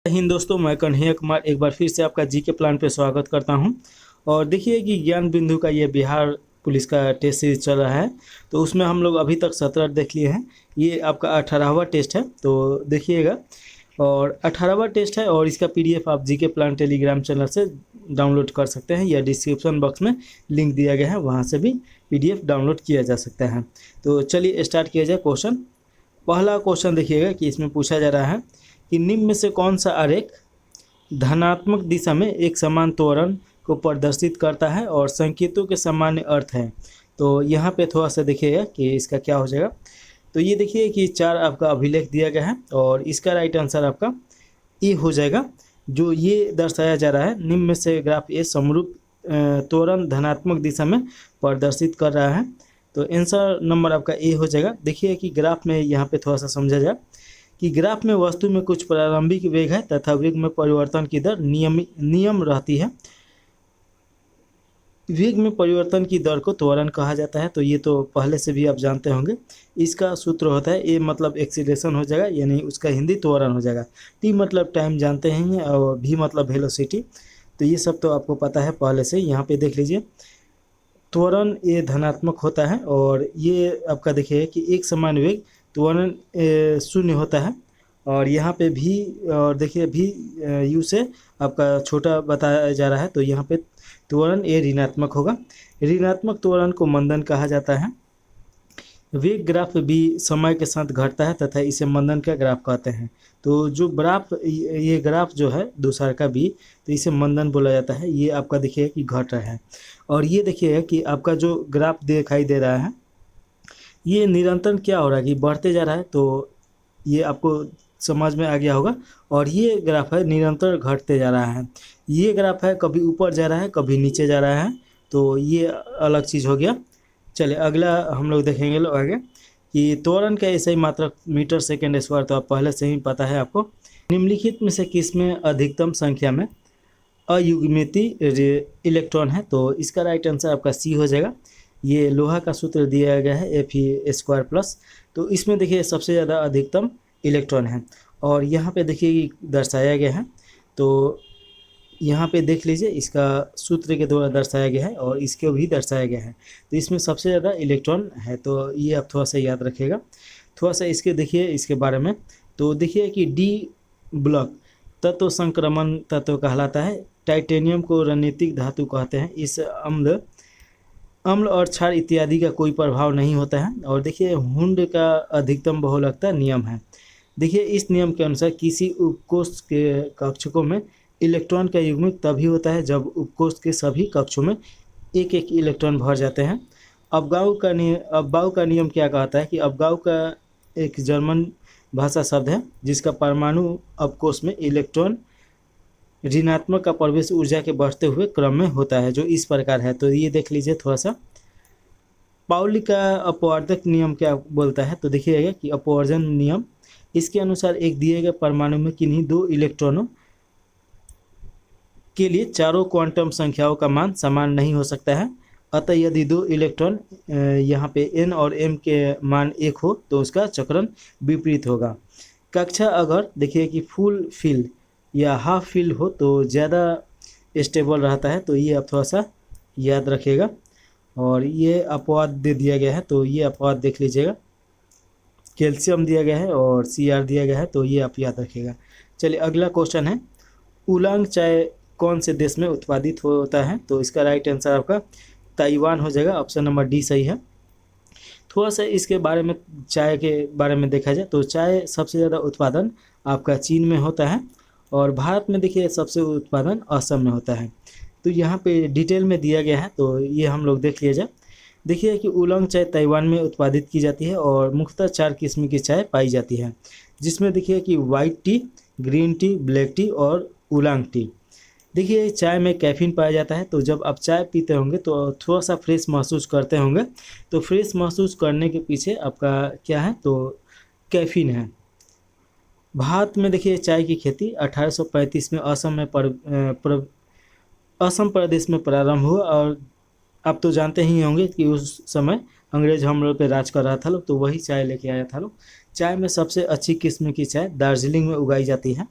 हिंद दोस्तों, मैं कन्हैया कुमार एक बार फिर से आपका जीके प्लान पे स्वागत करता हूं। और देखिए कि ज्ञान बिंदु का ये बिहार पुलिस का टेस्ट सीरीज चल रहा है। तो उसमें हम लोग अभी तक 17 देख लिए हैं। ये आपका 18वां टेस्ट है, तो देखिएगा। और 18वां टेस्ट है और इसका पीडीएफ आप जीके प्लान टेलीग्राम चैनल से डाउनलोड कर सकते हैं या डिस्क्रिप्शन बॉक्स में लिंक दिया गया है, वहाँ से भी पीडीएफ डाउनलोड किया जा सकता है। तो चलिए स्टार्ट किया जाए। क्वेश्चन, पहला क्वेश्चन देखिएगा कि इसमें पूछा जा रहा है कि निम्न में से कौन सा आरेख धनात्मक दिशा में एक समान त्वरण को प्रदर्शित करता है और संकेतों के सामान्य अर्थ हैं। तो यहाँ पे थोड़ा सा देखिएगा कि इसका क्या हो जाएगा। तो ये देखिए कि 4 आपका अभिलेख दिया गया है और इसका राइट आंसर आपका ए हो जाएगा। जो ये दर्शाया जा रहा है, निम्न में से ग्राफ ए समरूप त्वरण धनात्मक दिशा में प्रदर्शित कर रहा है। तो आंसर नंबर आपका ए हो जाएगा। देखिए कि ग्राफ में यहाँ पे थोड़ा सा समझा जाए कि ग्राफ में वस्तु में कुछ प्रारंभिक वेग है तथा वेग में परिवर्तन की दर नियम रहती है। वेग में परिवर्तन की दर को त्वरण कहा जाता है। तो ये तो पहले से भी आप जानते होंगे। इसका सूत्र होता है ए मतलब एक्सीलरेशन हो जाएगा, यानी उसका हिंदी त्वरण हो जाएगा। टी मतलब टाइम जानते हैं और भी मतलब वेलोसिटी। तो ये सब तो आपको पता है पहले से। यहाँ पे देख लीजिए, त्वरण ये धनात्मक होता है और ये आपका देखिए कि एक समान वेग त्वरण 0 होता है। और यहाँ पे भी, और देखिए भी यू से आपका छोटा बताया जा रहा है। तो यहाँ पे त्वरण ये ऋणात्मक होगा। ऋणात्मक त्वरण को मंदन कहा जाता है। वेग ग्राफ भी समय के साथ घटता है तथा इसे मंदन का ग्राफ कहते हैं। तो जो ग्राफ, ये ग्राफ जो है दूसरा का भी, तो इसे मंदन बोला जाता है। ये आपका देखिए कि घट रहा है। और ये देखिए कि आपका जो ग्राफ दिखाई दे रहा है, ये निरंतर क्या हो रहा है कि बढ़ते जा रहा है। तो ये आपको समझ में आ गया होगा। और ये ग्राफ है निरंतर घटते जा रहा है। ये ग्राफ है कभी ऊपर जा रहा है कभी नीचे जा रहा है। तो ये अलग चीज़ हो गया। चलिए अगला हम लोग देखेंगे लोग आगे कि त्वरण का ऐसा ही मात्रक मीटर सेकेंड स्क्वायर, तो आप पहले से ही पता है आपको। निम्नलिखित में से किस में अधिकतम संख्या में अयुग्मित इलेक्ट्रॉन है। तो इसका राइट आंसर आपका सी हो जाएगा। ये लोहा का सूत्र दिया गया है Fe²+। तो इसमें देखिए सबसे ज़्यादा अधिकतम इलेक्ट्रॉन है और यहाँ पे देखिए दर्शाया गया है। तो यहाँ पे देख लीजिए, इसका सूत्र के द्वारा दर्शाया गया है और इसको भी दर्शाया गया है। तो इसमें सबसे ज़्यादा इलेक्ट्रॉन है। तो ये आप थोड़ा सा याद रखिएगा। थोड़ा सा इसके देखिए इसके बारे में। तो देखिए कि डी ब्लॉक तत्व संक्रमण तत्व कहलाता है। टाइटेनियम को रणनीतिक धातु कहते हैं। इस अम्ल और क्षार इत्यादि का कोई प्रभाव नहीं होता है। और देखिए हुंड का अधिकतम बहुलकता नियम है। देखिए इस नियम के अनुसार किसी उपकोष के कक्षकों में इलेक्ट्रॉन का युग्मक तभी होता है जब उपकोष के सभी कक्षों में एक एक इलेक्ट्रॉन भर जाते हैं। अबगाउ का नियम क्या कहता है कि अबगाउ का एक जर्मन भाषा शब्द है जिसका परमाणु अपकोष में इलेक्ट्रॉन ऋणात्मक का प्रवेश ऊर्जा के बढ़ते हुए क्रम में होता है, जो इस प्रकार है। तो ये देख लीजिए थोड़ा सा। पाउली का अपवर्तक नियम क्या बोलता है। तो देखिएगा कि अपवर्जन नियम, इसके अनुसार एक दिए गए परमाणु में किन्हीं 2 इलेक्ट्रॉनों के लिए चारों क्वांटम संख्याओं का मान समान नहीं हो सकता है। अतः यदि 2 इलेक्ट्रॉन यहाँ पे n और m के मान 1 हो तो उसका चक्रण विपरीत होगा। कक्षा अगर देखिए कि फुल फिल या हाफ फिल हो तो ज़्यादा स्टेबल रहता है। तो ये आप थोड़ा सा याद रखिएगा। और ये अपवाद दे दिया गया है, तो ये अपवाद देख लीजिएगा। कैल्शियम दिया गया है और Cr दिया गया है, तो ये आप याद रखिएगा। चलिए अगला क्वेश्चन है, उलांग चाय कौन से देश में उत्पादित होता है। तो इसका राइट आंसर आपका ताइवान हो जाएगा। ऑप्शन नंबर डी सही है। थोड़ा सा इसके बारे में, चाय के बारे में देखा जाए तो चाय सबसे ज़्यादा उत्पादन आपका चीन में होता है और भारत में देखिए सबसे उत्पादन असम में होता है। तो यहाँ पे डिटेल में दिया गया है, तो ये हम लोग देख लिया जाए। देखिए कि उलंग चाय ताइवान में उत्पादित की जाती है और मुख्यतः 4 किस्म की चाय पाई जाती है, जिसमें देखिए कि white T, green tea, black T और उलांग टी। देखिए चाय में कैफीन पाया जाता है। तो जब आप चाय पीते होंगे तो थोड़ा सा फ्रेश महसूस करते होंगे। तो फ्रेश महसूस करने के पीछे आपका क्या है, तो कैफीन है। भारत में देखिए चाय की खेती 1835 में असम प्रदेश में प्रारंभ हुआ। और आप तो जानते ही होंगे कि उस समय अंग्रेज हम लोग पे राज कर रहा था लोग, तो वही चाय लेके आया था लोग। चाय में सबसे अच्छी किस्म की चाय दार्जिलिंग में उगाई जाती है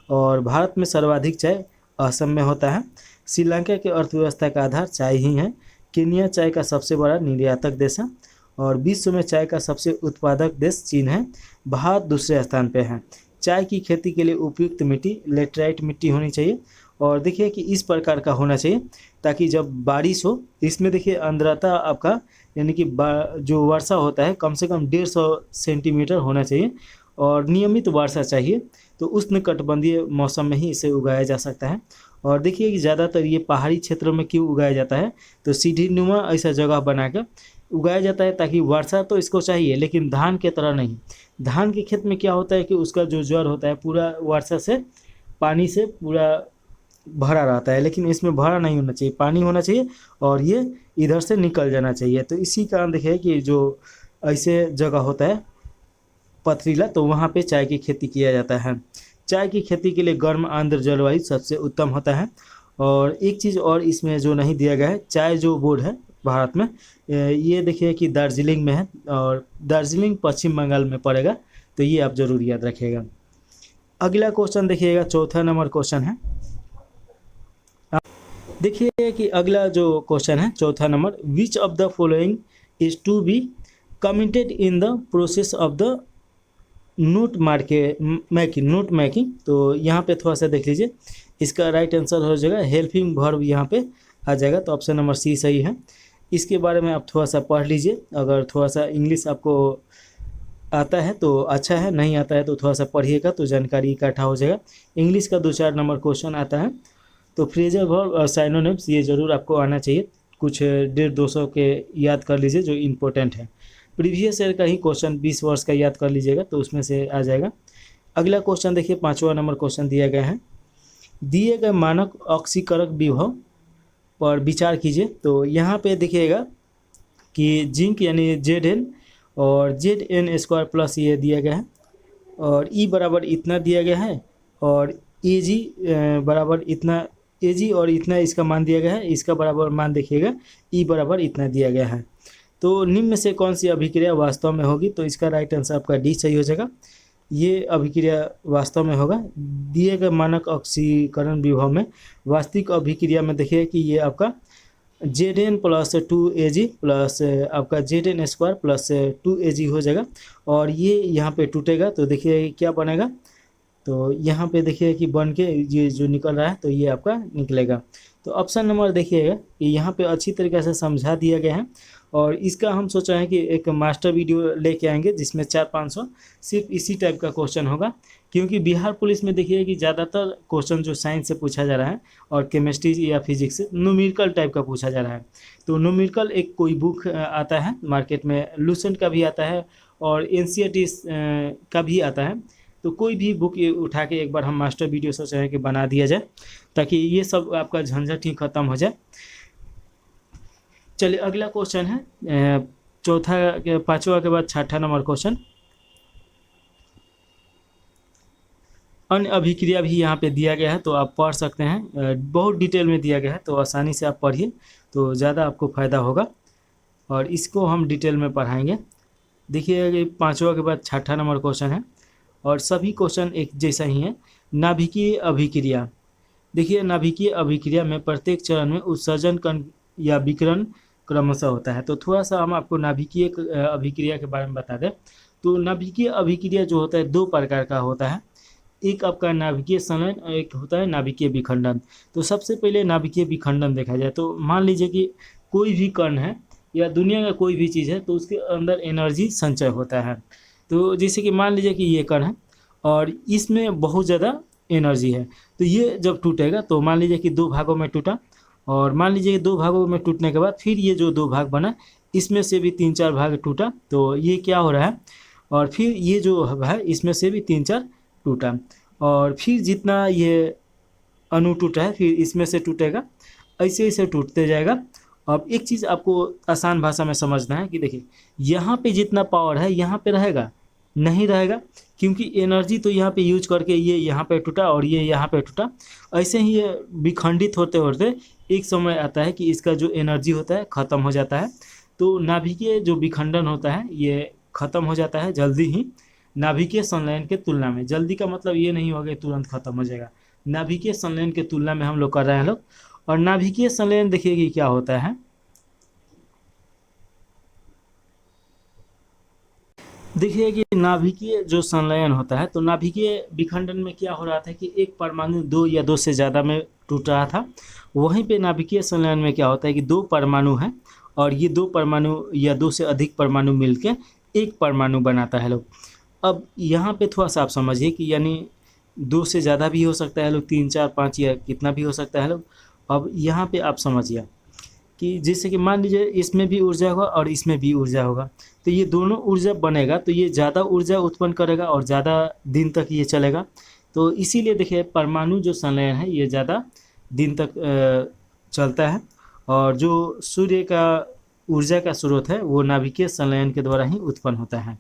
और भारत में सर्वाधिक चाय असम में होता है। श्रीलंका की अर्थव्यवस्था का आधार चाय ही है। केन्या चाय का सबसे बड़ा निर्यातक देश है। और विश्व में चाय का सबसे उत्पादक देश चीन है। भारत दूसरे स्थान पे है। चाय की खेती के लिए उपयुक्त मिट्टी लेटराइट मिट्टी होनी चाहिए। और देखिए कि इस प्रकार का होना चाहिए ताकि जब बारिश हो, इसमें देखिए आर्द्रता आपका यानी कि जो वर्षा होता है कम से कम 150 सेंटीमीटर होना चाहिए और नियमित वर्षा चाहिए। तो उष्णकटिबंधीय मौसम में ही इसे उगाया जा सकता है। और देखिए कि ज़्यादातर ये पहाड़ी क्षेत्रों में क्यों उगाया जाता है, तो सीढ़ीनुमा ऐसा जगह बना कर उगाया जाता है ताकि वर्षा तो इसको चाहिए लेकिन धान के तरह नहीं। धान के खेत में क्या होता है कि उसका जो जड़ होता है पूरा वर्षा से पानी से पूरा भरा रहता है, लेकिन इसमें भरा नहीं होना चाहिए, पानी होना चाहिए और ये इधर से निकल जाना चाहिए। तो इसी कारण देखिए कि जो ऐसे जगह होता है पथरीला, तो वहाँ पे चाय की खेती किया जाता है। चाय की खेती के लिए गर्म आर्द्र जलवायु सबसे उत्तम होता है। और एक चीज़ और इसमें जो नहीं दिया गया है, चाय जो बोर्ड है भारत में, ये देखिए कि दार्जिलिंग में है और दार्जिलिंग पश्चिम बंगाल में पड़ेगा। तो ये आप जरूर याद रखिएगा। अगला क्वेश्चन देखिएगा, चौथा नंबर क्वेश्चन है। देखिए कि अगला जो क्वेश्चन है चौथा number, which of the following is to be committed in the process of the note making. तो यहाँ पे थोड़ा सा देख लीजिए, इसका राइट आंसर हो जाएगा हेल्पिंग वर्ब, यहाँ पे आ जाएगा। तो ऑप्शन नंबर सी सही है। इसके बारे में आप थोड़ा सा पढ़ लीजिए, अगर थोड़ा सा इंग्लिश आपको आता है तो अच्छा है, नहीं आता है तो थोड़ा सा पढ़िएगा तो जानकारी इकट्ठा हो जाएगा। इंग्लिश का 2-4 नंबर क्वेश्चन आता है। तो फ्रेजल वर्ब और साइनोनिम्स ये ज़रूर आपको आना चाहिए, कुछ 150-200 के याद कर लीजिए जो इम्पोर्टेंट है। प्रीवियस ईयर का ही क्वेश्चन 20 वर्ष का याद कर लीजिएगा तो उसमें से आ जाएगा। अगला क्वेश्चन देखिए, 5वां नंबर क्वेश्चन दिया गया है, दिए गए मानक ऑक्सीकरक विभव पर विचार कीजिए। तो यहाँ पे देखिएगा कि जिंक यानी Zn और Zn² प्लस ये दिया गया है और E बराबर इतना दिया गया है और Ag बराबर इतना, Ag और इतना इसका मान दिया गया है। इसका बराबर मान देखिएगा E बराबर इतना दिया गया है। तो निम्न में से कौन सी अभिक्रिया वास्तव में होगी, तो इसका राइट आंसर आपका डी सही हो जाएगा। ये अभिक्रिया वास्तव में होगा। दिए गए मानक ऑक्सीकरण विभव में वास्तविक अभिक्रिया में देखिए कि ये आपका Zn प्लस 2Ag प्लस आपका Zn² प्लस 2Ag हो जाएगा और ये यहाँ पे टूटेगा तो देखिए क्या बनेगा। तो यहाँ पे देखिए कि बन के ये जो निकल रहा है तो ये आपका निकलेगा। तो ऑप्शन नंबर देखिएगा कि यहाँ पे अच्छी तरीके से समझा दिया गया है और इसका हम सोच रहे हैं कि एक मास्टर वीडियो लेके आएंगे जिसमें 400-500 सिर्फ इसी टाइप का क्वेश्चन होगा, क्योंकि बिहार पुलिस में देखिए कि ज़्यादातर क्वेश्चन जो साइंस से पूछा जा रहा है और केमिस्ट्री या फिजिक्स से न्यूमेरिकल टाइप का पूछा जा रहा है। तो न्यूमेरिकल एक कोई बुक आता है मार्केट में, लूसेंट का भी आता है और NCERT का भी आता है। तो कोई भी बुक उठा के एक बार हम मास्टर वीडियो सोच रहे हैं कि बना दिया जाए ताकि ये सब आपका झंझट ही खत्म हो जाए। चलिए अगला क्वेश्चन है, 5वां के बाद 6ठा नंबर क्वेश्चन। अन्य अभिक्रिया भी यहाँ पे दिया गया है तो आप पढ़ सकते हैं, बहुत डिटेल में दिया गया है तो आसानी से आप पढ़िए तो ज़्यादा आपको फ़ायदा होगा और इसको हम डिटेल में पढ़ाएंगे। देखिए कि 5वां के बाद 6ठा नंबर क्वेश्चन है और सभी क्वेश्चन एक जैसा ही है। नाभिकीय अभिक्रिया, देखिए नाभिकीय अभिक्रिया में प्रत्येक चरण में उत्सर्जन कण या विकिरण क्रमशः होता है। तो थोड़ा सा हम आपको नाभिकीय अभिक्रिया के बारे में बता दें। तो नाभिकीय अभिक्रिया जो होता है 2 प्रकार का होता है, एक आपका नाभिकीय संलयन और एक होता है नाभिकीय विखंडन। तो सबसे पहले नाभिकीय विखंडन देखा जाए तो मान लीजिए कि कोई भी कण है या दुनिया का कोई भी चीज़ है तो उसके अंदर एनर्जी संचय होता है। तो जैसे कि मान लीजिए कि ये कण है और इसमें बहुत ज़्यादा एनर्जी है, तो ये जब टूटेगा तो मान लीजिए कि 2 भागों में टूटा और मान लीजिए कि 2 भागों में टूटने के बाद फिर ये जो 2 भाग बना इसमें से भी 3-4 भाग टूटा, तो ये क्या हो रहा है और फिर ये जो है इसमें से भी 3-4 टूटा और फिर जितना ये अणु टूटा है फिर इसमें से टूटेगा, ऐसे ऐसे टूटते जाएगा। अब एक चीज़ आपको आसान भाषा में समझना है कि देखिए यहाँ पे जितना पावर है यहाँ पे रहेगा नहीं रहेगा, क्योंकि एनर्जी तो यहाँ पे यूज करके ये यहाँ पे टूटा और ये यहाँ पे टूटा। ऐसे ही ये विखंडित होते होते एक समय आता है कि इसका जो एनर्जी होता है ख़त्म हो जाता है। तो नाभिकीय जो विखंडन होता है ये ख़त्म हो जाता है जल्दी ही, नाभिकीय संलयन के तुलना में। जल्दी का मतलब ये नहीं होगा तुरंत खत्म हो जाएगा। नाभिकीय संलयन के तुलना में हम लोग कर रहे हैं लोग। और नाभिकीय संलयन देखिए कि क्या होता है। देखिए कि नाभिकीय जो संलयन होता है, तो नाभिकीय विखंडन में क्या हो रहा था कि एक परमाणु दो या दो से ज़्यादा में टूट रहा था। वहीं पे नाभिकीय संलयन में क्या होता है कि दो परमाणु हैं और ये दो परमाणु या दो से अधिक परमाणु मिलके एक परमाणु बनाता है लोग। अब यहाँ पे थोड़ा सा आप समझिए कि यानी दो से ज़्यादा भी हो सकता है लोग, तीन चार पाँच या कितना भी हो सकता है लोग। अब यहाँ पे आप समझिए कि जैसे कि मान लीजिए इसमें भी ऊर्जा होगा और इसमें भी ऊर्जा होगा, तो ये दोनों ऊर्जा बनेगा तो ये ज़्यादा ऊर्जा उत्पन्न करेगा और ज़्यादा दिन तक ये चलेगा। तो इसीलिए देखिए परमाणु जो संलयन है ये ज़्यादा दिन तक चलता है। और जो सूर्य का ऊर्जा का स्रोत है वो नाभिकीय संलयन के द्वारा ही उत्पन्न होता है।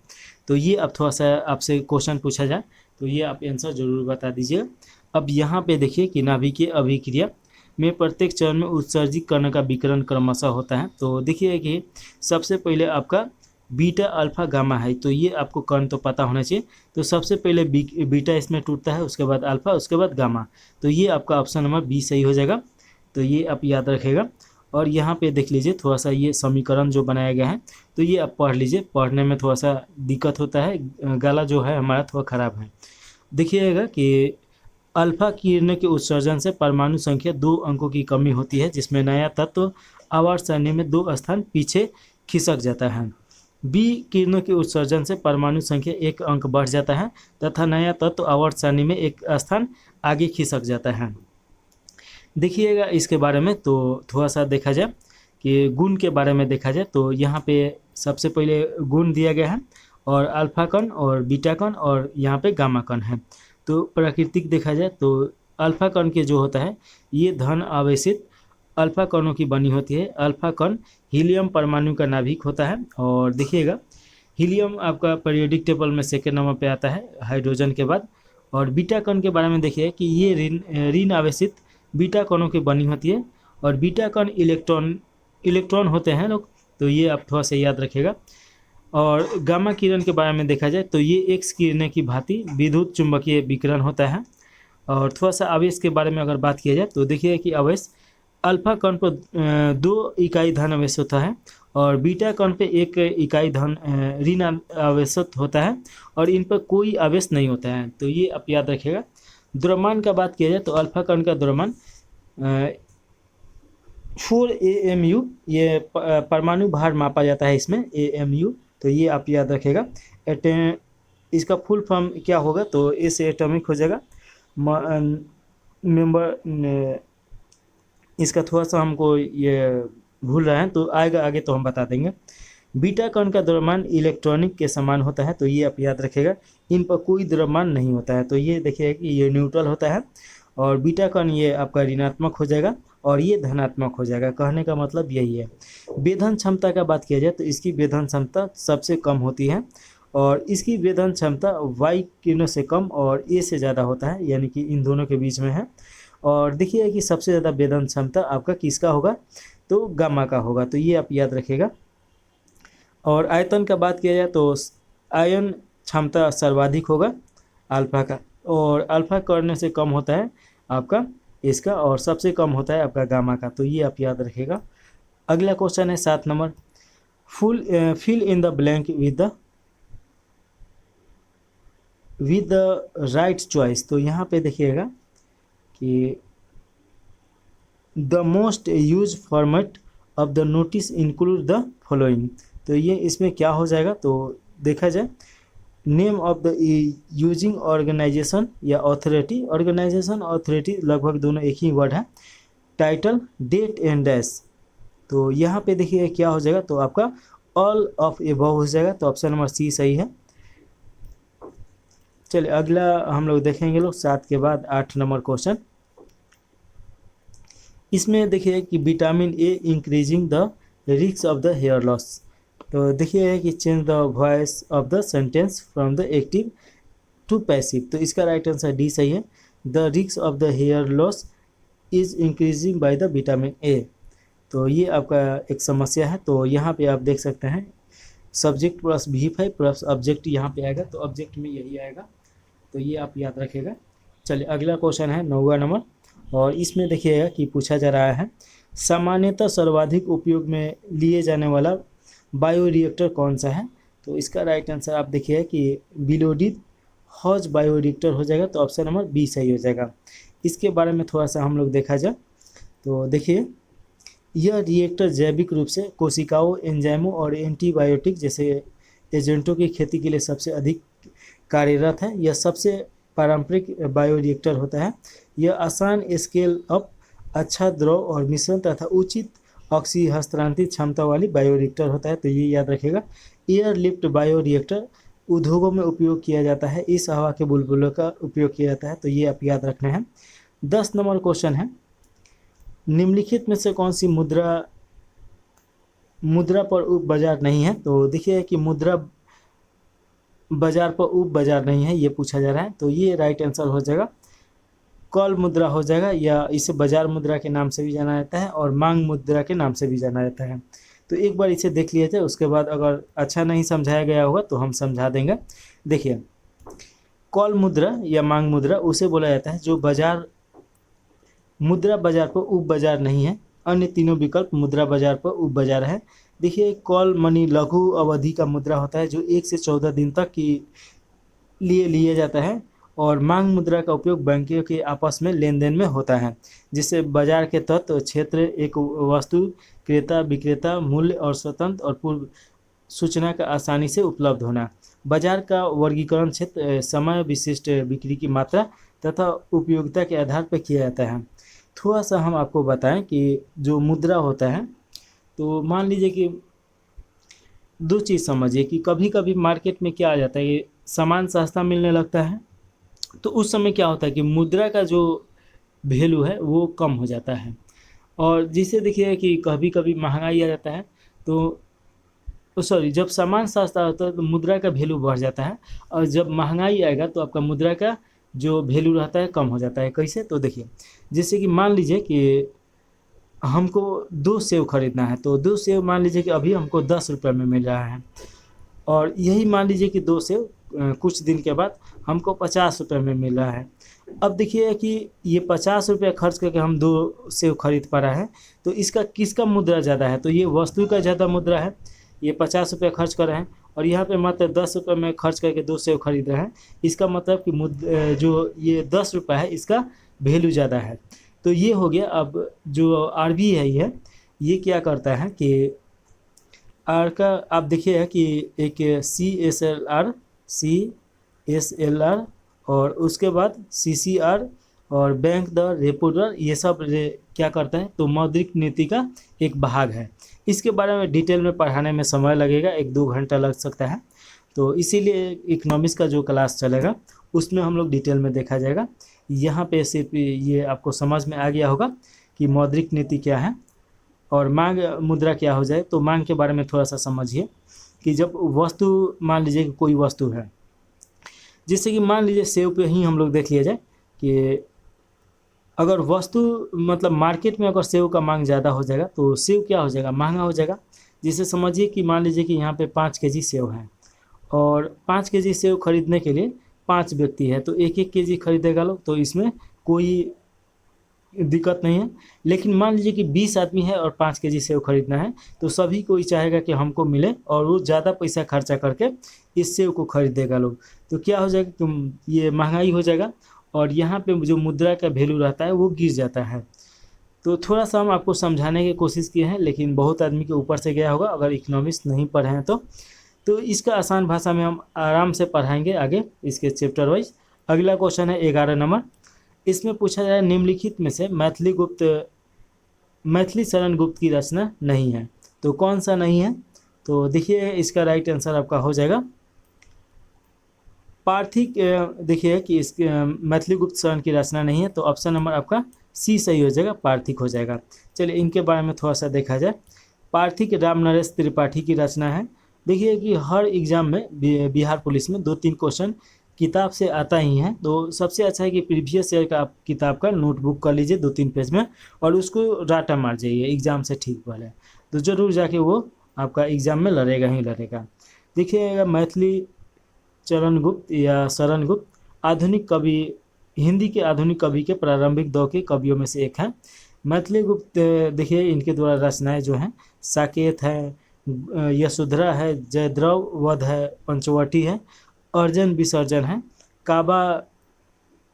तो ये अब थोड़ा सा आपसे क्वेश्चन पूछा जाए तो ये आप आंसर जरूर बता दीजिएगा। अब यहाँ पे देखिए कि नाभिकीय अभिक्रिया में प्रत्येक चरण में उत्सर्जित करने का विकिरण क्रमशः होता है। तो देखिए कि सबसे पहले आपका बीटा अल्फा गामा है, तो ये आपको कर्ण तो पता होना चाहिए। तो सबसे पहले बीटा इसमें टूटता है, उसके बाद अल्फा, उसके बाद गामा। तो ये आपका ऑप्शन नंबर बी सही हो जाएगा। तो ये आप याद रखेगा। और यहाँ पे देख लीजिए थोड़ा सा ये समीकरण जो बनाया गया है तो ये आप पढ़ लीजिए, पढ़ने में थोड़ा सा दिक्कत होता है, गला जो है हमारा थोड़ा ख़राब है। देखिएगा कि अल्फा किरणों के उत्सर्जन से परमाणु संख्या 2 अंकों की कमी होती है, जिसमें नया तत्व आवर्त सारणी में 2 स्थान पीछे खिसक जाता है। बी किरणों के उत्सर्जन से परमाणु संख्या 1 अंक बढ़ जाता है तथा नया तत्व आवर्त सारणी में 1 स्थान आगे खिसक जाता है। देखिएगा इसके बारे में तो थोड़ा सा देखा जाए कि गुण के बारे में देखा जाए तो यहाँ पे सबसे पहले गुण दिया गया है और अल्फा कण और बीटा कण और यहाँ पे गामा कण है। तो प्राकृतिक देखा जाए तो अल्फा कण के जो होता है ये धन आवेशित अल्फा कणों की बनी होती है। अल्फा कण हीलियम परमाणु का नाभिक होता है। और देखिएगा हीलियम आपका पीरियोडिक टेबल में सेकेंड नंबर पे आता है हाइड्रोजन के बाद। और बीटा कण के बारे में देखिए कि ये ऋण आवेशित बीटा कणों की बनी होती है और बीटा कण इलेक्ट्रॉन होते हैं लोग। तो ये आप थोड़ा सा याद रखिएगा। और गामा किरण के बारे में देखा जाए तो ये एक्स किरणें की भांति विद्युत चुंबकीय विकिरण होता है। और थोड़ा सा आवेश के बारे में अगर बात किया जाए तो देखिए कि आवेश अल्फा कण पर 2 इकाई धन आवेश होता है और बीटा कण पे 1 इकाई धन ऋण आवेश होता है और इन पर कोई आवेश नहीं होता है। तो ये आप याद रखिएगा। द्रव्यमान का बात किया जाए तो अल्फा कण का द्रव्यमान 4 AMU, ये परमाणु भार मापा जाता है इसमें AMU। तो ये आप याद रखेगा। इसका फुल फॉर्म क्या होगा तो ए से एटॉमिक हो जाएगा मेंबर। इसका थोड़ा सा हमको ये भूल रहे हैं तो आएगा आगे तो हम बता देंगे। बीटा कण का द्रव्यमान इलेक्ट्रॉनिक के समान होता है। तो ये आप याद रखेगा। इन पर कोई द्रव्यमान नहीं होता है। तो ये देखिए कि ये न्यूट्रल होता है और बीटा कण ये आपका ऋणात्मक हो जाएगा और ये धनात्मक हो जाएगा। कहने का मतलब यही है। वेधन क्षमता का बात किया जाए तो इसकी वेधन क्षमता सबसे कम होती है और इसकी वेधन क्षमता वाई किरणों से कम और ए से ज़्यादा होता है, यानी कि इन दोनों के बीच में है। और देखिए कि सबसे ज़्यादा वेधन क्षमता आपका किसका होगा तो गामा का होगा। तो ये आप याद रखिएगा। और आयतन का बात किया जाए तो आयन क्षमता सर्वाधिक होगा अल्फा का और अल्फा करने से कम होता है आपका इसका और सबसे कम होता है आपका गामा का। तो ये आप याद रखिएगा। अगला क्वेश्चन है 7 number, fill in the blank with the right choice. तो यहाँ पे देखिएगा कि the most use format of the notice include the following. तो ये इसमें क्या हो जाएगा तो देखा जाए name of the using organisation या ऑथोरिटी। ऑर्गेनाइजेशन ऑथोरिटी लगभग दोनों एक ही वर्ड है। Title, date and dash. तो यहाँ पे देखिए क्या हो जाएगा तो आपका ऑल ऑफ एबव हो जाएगा। तो ऑप्शन नंबर सी सही है। चलिए अगला हम लोग देखेंगे लोग 7 के बाद 8 नंबर क्वेश्चन। इसमें देखिए कि vitamin A increasing the risk of the hair loss. तो देखिए कि change the voice of the sentence from the active to passive. तो इसका राइट आंसर डी सही है। The risk of the hair loss is increasing by the vitamin A. तो ये आपका एक समस्या है। तो यहाँ पे आप देख सकते हैं subject plus V5 plus object यहाँ पे आएगा, तो ऑब्जेक्ट में यही आएगा, तो ये आप याद रखिएगा। चलिए अगला क्वेश्चन है 9वां नंबर, और इसमें देखिएगा कि पूछा जा रहा है सामान्यतः सर्वाधिक उपयोग में लिए जाने वाला बायोरिएक्टर कौन सा है। तो इसका राइट आंसर आप देखिए कि बिलोडित हॉज बायोरिएक्टर हो जाएगा, तो ऑप्शन नंबर बी सही हो जाएगा। इसके बारे में थोड़ा सा हम लोग देखा जाए तो देखिए, यह रिएक्टर जैविक रूप से कोशिकाओं, एंजाइमों और एंटीबायोटिक जैसे एजेंटों की खेती के लिए सबसे अधिक कार्यरत है। यह सबसे पारंपरिक बायोरिएक्टर होता है। यह आसान स्केल अप, अच्छा द्रव और मिश्रण तथा उचित ऑक्सी हस्तांतरित क्षमता वाली बायोरिएक्टर होता है, तो ये याद रखिएगा। एयर लिफ्ट बायोरिएक्टर उद्योगों में उपयोग किया जाता है। इस हवा के बुलबुलों का उपयोग किया जाता है, तो ये आप याद रखना है। 10 नंबर क्वेश्चन है, निम्नलिखित में से कौन सी मुद्रा पर उप बाजार नहीं है। तो देखिए कि मुद्रा बाजार पर उप बाजार नहीं है, ये पूछा जा रहा है, तो ये राइट आंसर हो जाएगा कॉल मुद्रा हो जाएगा, या इसे बाजार मुद्रा के नाम से भी जाना जाता है और मांग मुद्रा के नाम से भी जाना जाता है। तो एक बार इसे देख लिया जाए, उसके बाद अगर अच्छा नहीं समझाया गया होगा तो हम समझा देंगे। देखिए, कॉल मुद्रा या मांग मुद्रा उसे बोला जाता है जो मुद्रा बाजार पर उप बाजार नहीं है। अन्य तीनों विकल्प मुद्रा बाजार पर उप बाजार है। देखिए, कॉल मनी लघु अवधि का मुद्रा होता है जो 1 से 14 दिन तक के लिए लिया जाता है, और मांग मुद्रा का उपयोग बैंकों के आपस में लेन देन में होता है, जिससे बाजार के तत्व क्षेत्र एक वस्तु क्रेता विक्रेता मूल्य और स्वतंत्र और पूर्व सूचना का आसानी से उपलब्ध होना। बाजार का वर्गीकरण क्षेत्र समय विशिष्ट बिक्री की मात्रा तथा उपयोगिता के आधार पर किया जाता है। थोड़ा सा हम आपको बताएं कि जो मुद्रा होता है, तो मान लीजिए कि दो चीज़ समझिए कि कभी कभी मार्केट में क्या आ जाता है कि सामान सस्ता मिलने लगता है, तो उस समय क्या होता है कि मुद्रा का जो वैल्यू है वो कम हो जाता है, और जिसे देखिए कि कभी कभी महंगाई आ जाता है, तो सॉरी, जब सामान सस्ता होता है तो मुद्रा का वैल्यू बढ़ जाता है, और जब महंगाई आएगा तो आपका मुद्रा का जो वैल्यू रहता है कम हो जाता है। कैसे? तो देखिए, जैसे कि मान लीजिए कि हमको 2 सेव खरीदना है, तो 2 सेव मान लीजिए कि अभी हमको 10 रुपये में मिल रहा है, और यही मान लीजिए कि 2 सेव कुछ दिन के बाद हमको 50 रुपये में मिल रहा है। अब देखिए कि ये 50 रुपये खर्च करके हम 2 सेव खरीद पा रहे हैं, तो इसका किसका मुद्रा ज़्यादा है? तो ये वस्तु का ज़्यादा मुद्रा है। ये 50 रुपये खर्च कर रहे हैं, और यहाँ पे मात्र 10 रुपये में खर्च करके 2 सेव खरीद रहे हैं। इसका मतलब कि जो ये 10 रुपये है इसका वैल्यू ज़्यादा है। तो ये हो गया। अब जो RBI है ये क्या करता है कि आर का आप देखिए कि एक CSLR और उसके बाद CCR और बैंक दर, रेपो दर, ये सब क्या करता है, तो मौद्रिक नीति का एक भाग है। इसके बारे में डिटेल में पढ़ाने में समय लगेगा, 1-2 घंटा लग सकता है, तो इसीलिए इकोनॉमिक्स का जो क्लास चलेगा उसमें हम लोग डिटेल में देखा जाएगा। यहाँ पे सिर्फ ये आपको समझ में आ गया होगा कि मौद्रिक नीति क्या है और मांग मुद्रा क्या हो जाए। तो मांग के बारे में थोड़ा सा समझिए कि जब वस्तु, मान लीजिए कि कोई वस्तु है, जैसे कि मान लीजिए सेव पे ही हम लोग देख लिया जाए कि अगर वस्तु मतलब मार्केट में अगर सेव का मांग ज़्यादा हो जाएगा तो सेव क्या हो जाएगा, महंगा हो जाएगा। जिसे समझिए कि मान लीजिए कि यहाँ पे 5 केजी सेव है, और 5 केजी सेव खरीदने के लिए 5 व्यक्ति है, तो 1-1 केजी खरीदेगा लोग, तो इसमें कोई दिक्कत नहीं है। लेकिन मान लीजिए कि 20 आदमी है और 5 केजी सेव खरीदना है, तो सभी कोई चाहेगा कि हमको मिले, और वो ज़्यादा पैसा खर्चा करके इस सेव को खरीदेगा लोग। तो क्या हो जाएगा कि ये महंगाई हो जाएगा, और यहाँ पे जो मुद्रा का वैल्यू रहता है वो गिर जाता है। तो थोड़ा सा हम आपको समझाने की कोशिश किए हैं, लेकिन बहुत आदमी के ऊपर से गया होगा अगर इकोनॉमिक्स नहीं पढ़े हैं तो इसका आसान भाषा में हम आराम से पढ़ाएंगे आगे इसके चैप्टर वाइज। अगला क्वेश्चन है 11 नंबर। इसमें पूछा जाए निम्नलिखित में से मैथिली शरण गुप्त की रचना नहीं है, तो कौन सा नहीं है? तो देखिए इसका राइट आंसर आपका हो जाएगा पार्थिक। देखिए कि इसके मैथिली गुप्त शरण की रचना नहीं है, तो ऑप्शन नंबर आपका सी सही हो जाएगा, पार्थिक हो जाएगा। चलिए इनके बारे में थोड़ा सा देखा जाए। पार्थिक रामनरेश त्रिपाठी की रचना है। देखिए कि हर एग्जाम में बिहार पुलिस में 2-3 क्वेश्चन किताब से आता ही है, तो सबसे अच्छा है कि प्रीवियस ईयर का आप किताब का नोटबुक कर लीजिए 2-3 पेज में, और उसको राटा मार जाइए एग्जाम से ठीक पहले, तो ज़रूर जाके वो आपका एग्जाम में लड़ेगा ही लड़ेगा। देखिएगा मैथिली चरण गुप्त या शरण गुप्त आधुनिक कवि, हिंदी के आधुनिक कवि के प्रारंभिक दौर के कवियों में से एक है। मैथिली गुप्त देखिए इनके द्वारा रचनाएं जो हैं साकेत है, यशोधरा है, जयद्रव वध है, पंचवटी है, अर्जन विसर्जन है, काबा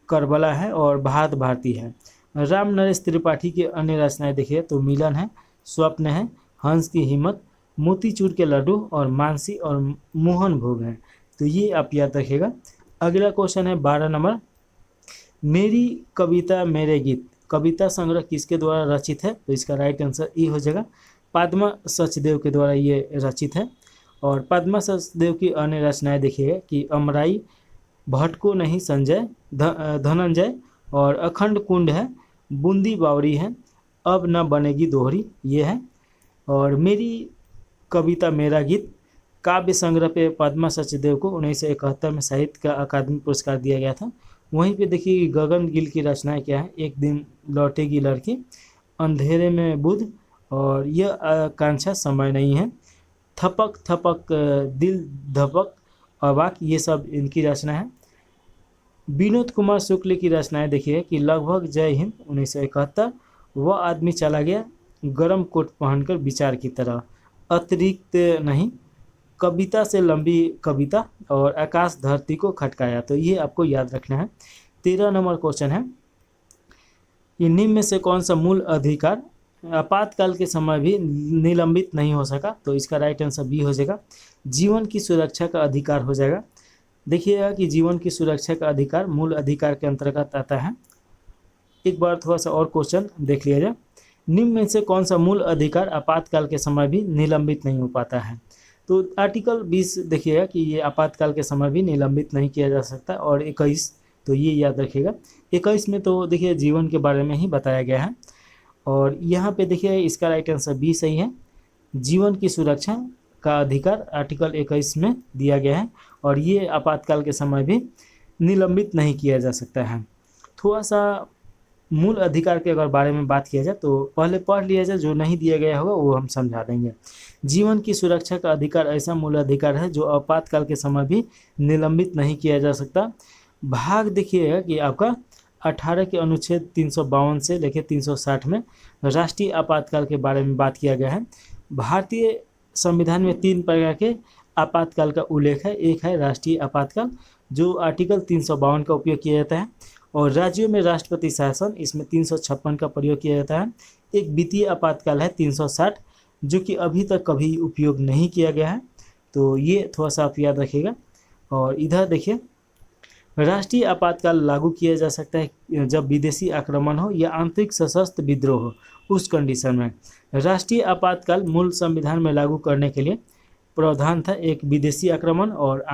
करबला है और भारत भारती है। राम नरेश त्रिपाठी की अन्य रचनाएं देखिए तो मिलन है, स्वप्न है, हंस की हिम्मत, मोतीचूर के लड्डू और मानसी और मोहन भोग है। तो ये आप याद रखिएगा। अगला क्वेश्चन है 12 नंबर, मेरी कविता मेरे गीत कविता संग्रह किसके द्वारा रचित है? तो इसका राइट आंसर ई हो जाएगा, पद्मा सचदेव के द्वारा ये रचित है। और पद्मा सचदेव की अन्य रचनाएं देखिएगा कि अमराई, भटको नहीं संजय, धनंजय और अखंड कुंड है, बूंदी बावरी है, अब न बनेगी दोहरी ये है। और मेरी कविता मेरा गीत काव्य संग्रह पे पद्मा सचदेव को 1971 में साहित्य का अकादमी पुरस्कार दिया गया था। वहीं पे देखिए गगन गिल की रचनाएं क्या है, एक दिन लौटेगी लड़की, अंधेरे में बुध और यह आकांक्षा समय नहीं है, थपक थपक दिल धपक अवाक, ये सब इनकी रचना है। विनोद कुमार शुक्ल की रचनाएं देखिए कि लगभग जय हिंद 1971, वह आदमी चला गया, गरम कोट पहनकर विचार की तरह, अतिरिक्त नहीं, कविता से लंबी कविता और आकाश धरती को खटकाया। तो ये आपको याद रखना है। 13 नंबर क्वेश्चन है, निम्न में से कौन सा मूल अधिकार आपातकाल के समय भी निलंबित नहीं हो सका? तो इसका राइट आंसर बी हो जाएगा, जीवन की सुरक्षा का अधिकार हो जाएगा। देखिएगा कि जीवन की सुरक्षा का अधिकार मूल अधिकार के अंतर्गत आता है। एक बार थोड़ा सा और क्वेश्चन देख लिया जाए, निम्न में से कौन सा मूल अधिकार आपातकाल के समय भी निलंबित नहीं हो पाता है? तो आर्टिकल 20 देखिएगा कि ये आपातकाल के समय भी निलंबित नहीं किया जा सकता। और 21, तो ये याद रखिएगा। 21 में तो देखिए जीवन के बारे में ही बताया गया है। और यहाँ पे देखिए इसका राइट आंसर बी सही है, जीवन की सुरक्षा का अधिकार आर्टिकल 21 में दिया गया है और ये आपातकाल के समय भी निलंबित नहीं किया जा सकता है। थोड़ा सा मूल अधिकार के अगर बारे में बात किया जाए तो पहले पढ़ लिया जाए, जो नहीं दिया गया होगा वो हम समझा देंगे। जीवन की सुरक्षा का अधिकार ऐसा मूल अधिकार है जो आपातकाल के समय भी निलंबित नहीं किया जा सकता। भाग देखिएगा कि आपका 18 के अनुच्छेद 352 से लेकर 360 में राष्ट्रीय आपातकाल के बारे में बात किया गया है। भारतीय संविधान में 3 प्रकार के आपातकाल का उल्लेख है। एक है राष्ट्रीय आपातकाल जो आर्टिकल 352 का उपयोग किया जाता है, और राज्यों में राष्ट्रपति शासन, इसमें 356 का प्रयोग किया जाता है। एक वित्तीय आपातकाल है 360 जो कि अभी तक कभी उपयोग नहीं किया गया है, तो ये थोड़ा सा आप याद रखिएगा। और इधर देखिए राष्ट्रीय आपातकाल लागू किया जा सकता है जब विदेशी आक्रमण हो या आंतरिक सशस्त्र विद्रोह हो, उस कंडीशन में। राष्ट्रीय आपातकाल मूल संविधान में लागू करने के लिए प्रावधान था एक विदेशी आक्रमण और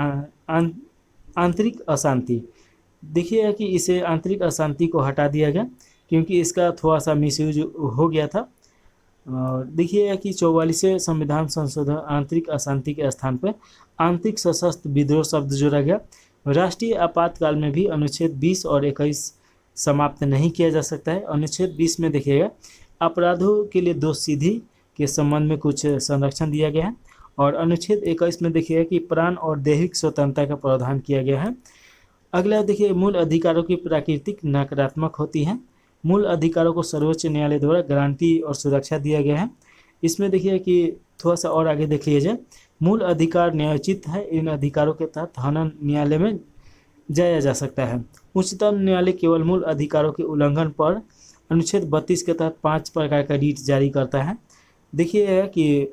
आंतरिक अशांति। देखिए कि इसे आंतरिक अशांति को हटा दिया गया क्योंकि इसका थोड़ा सा मिसयूज हो गया था। और देखिए कि 44वें संविधान संशोधन आंतरिक अशांति के स्थान पर आंतरिक सशस्त्र विद्रोह शब्द जोड़ा गया। राष्ट्रीय आपातकाल में भी अनुच्छेद 20 और 21 समाप्त नहीं किया जा सकता है। अनुच्छेद 20 में देखिएगा अपराधों के लिए दोषसिद्धि के संबंध में कुछ संरक्षण दिया गया है, और अनुच्छेद 21 में देखिएगा कि प्राण और दैहिक स्वतंत्रता का प्रावधान किया गया है। अगला देखिए मूल अधिकारों की प्राकृतिक नकारात्मक होती है। मूल अधिकारों को सर्वोच्च न्यायालय द्वारा गारंटी और सुरक्षा दिया गया है। इसमें देखिए कि थोड़ा सा और आगे देख लीजिए, मूल अधिकार न्यायोचित है। इन अधिकारों के तहत हनन न्यायालय में जाया जा सकता है। उच्चतम न्यायालय केवल मूल अधिकारों के उल्लंघन पर अनुच्छेद 32 के तहत 5 प्रकार का रीट जारी करता है। देखिए कि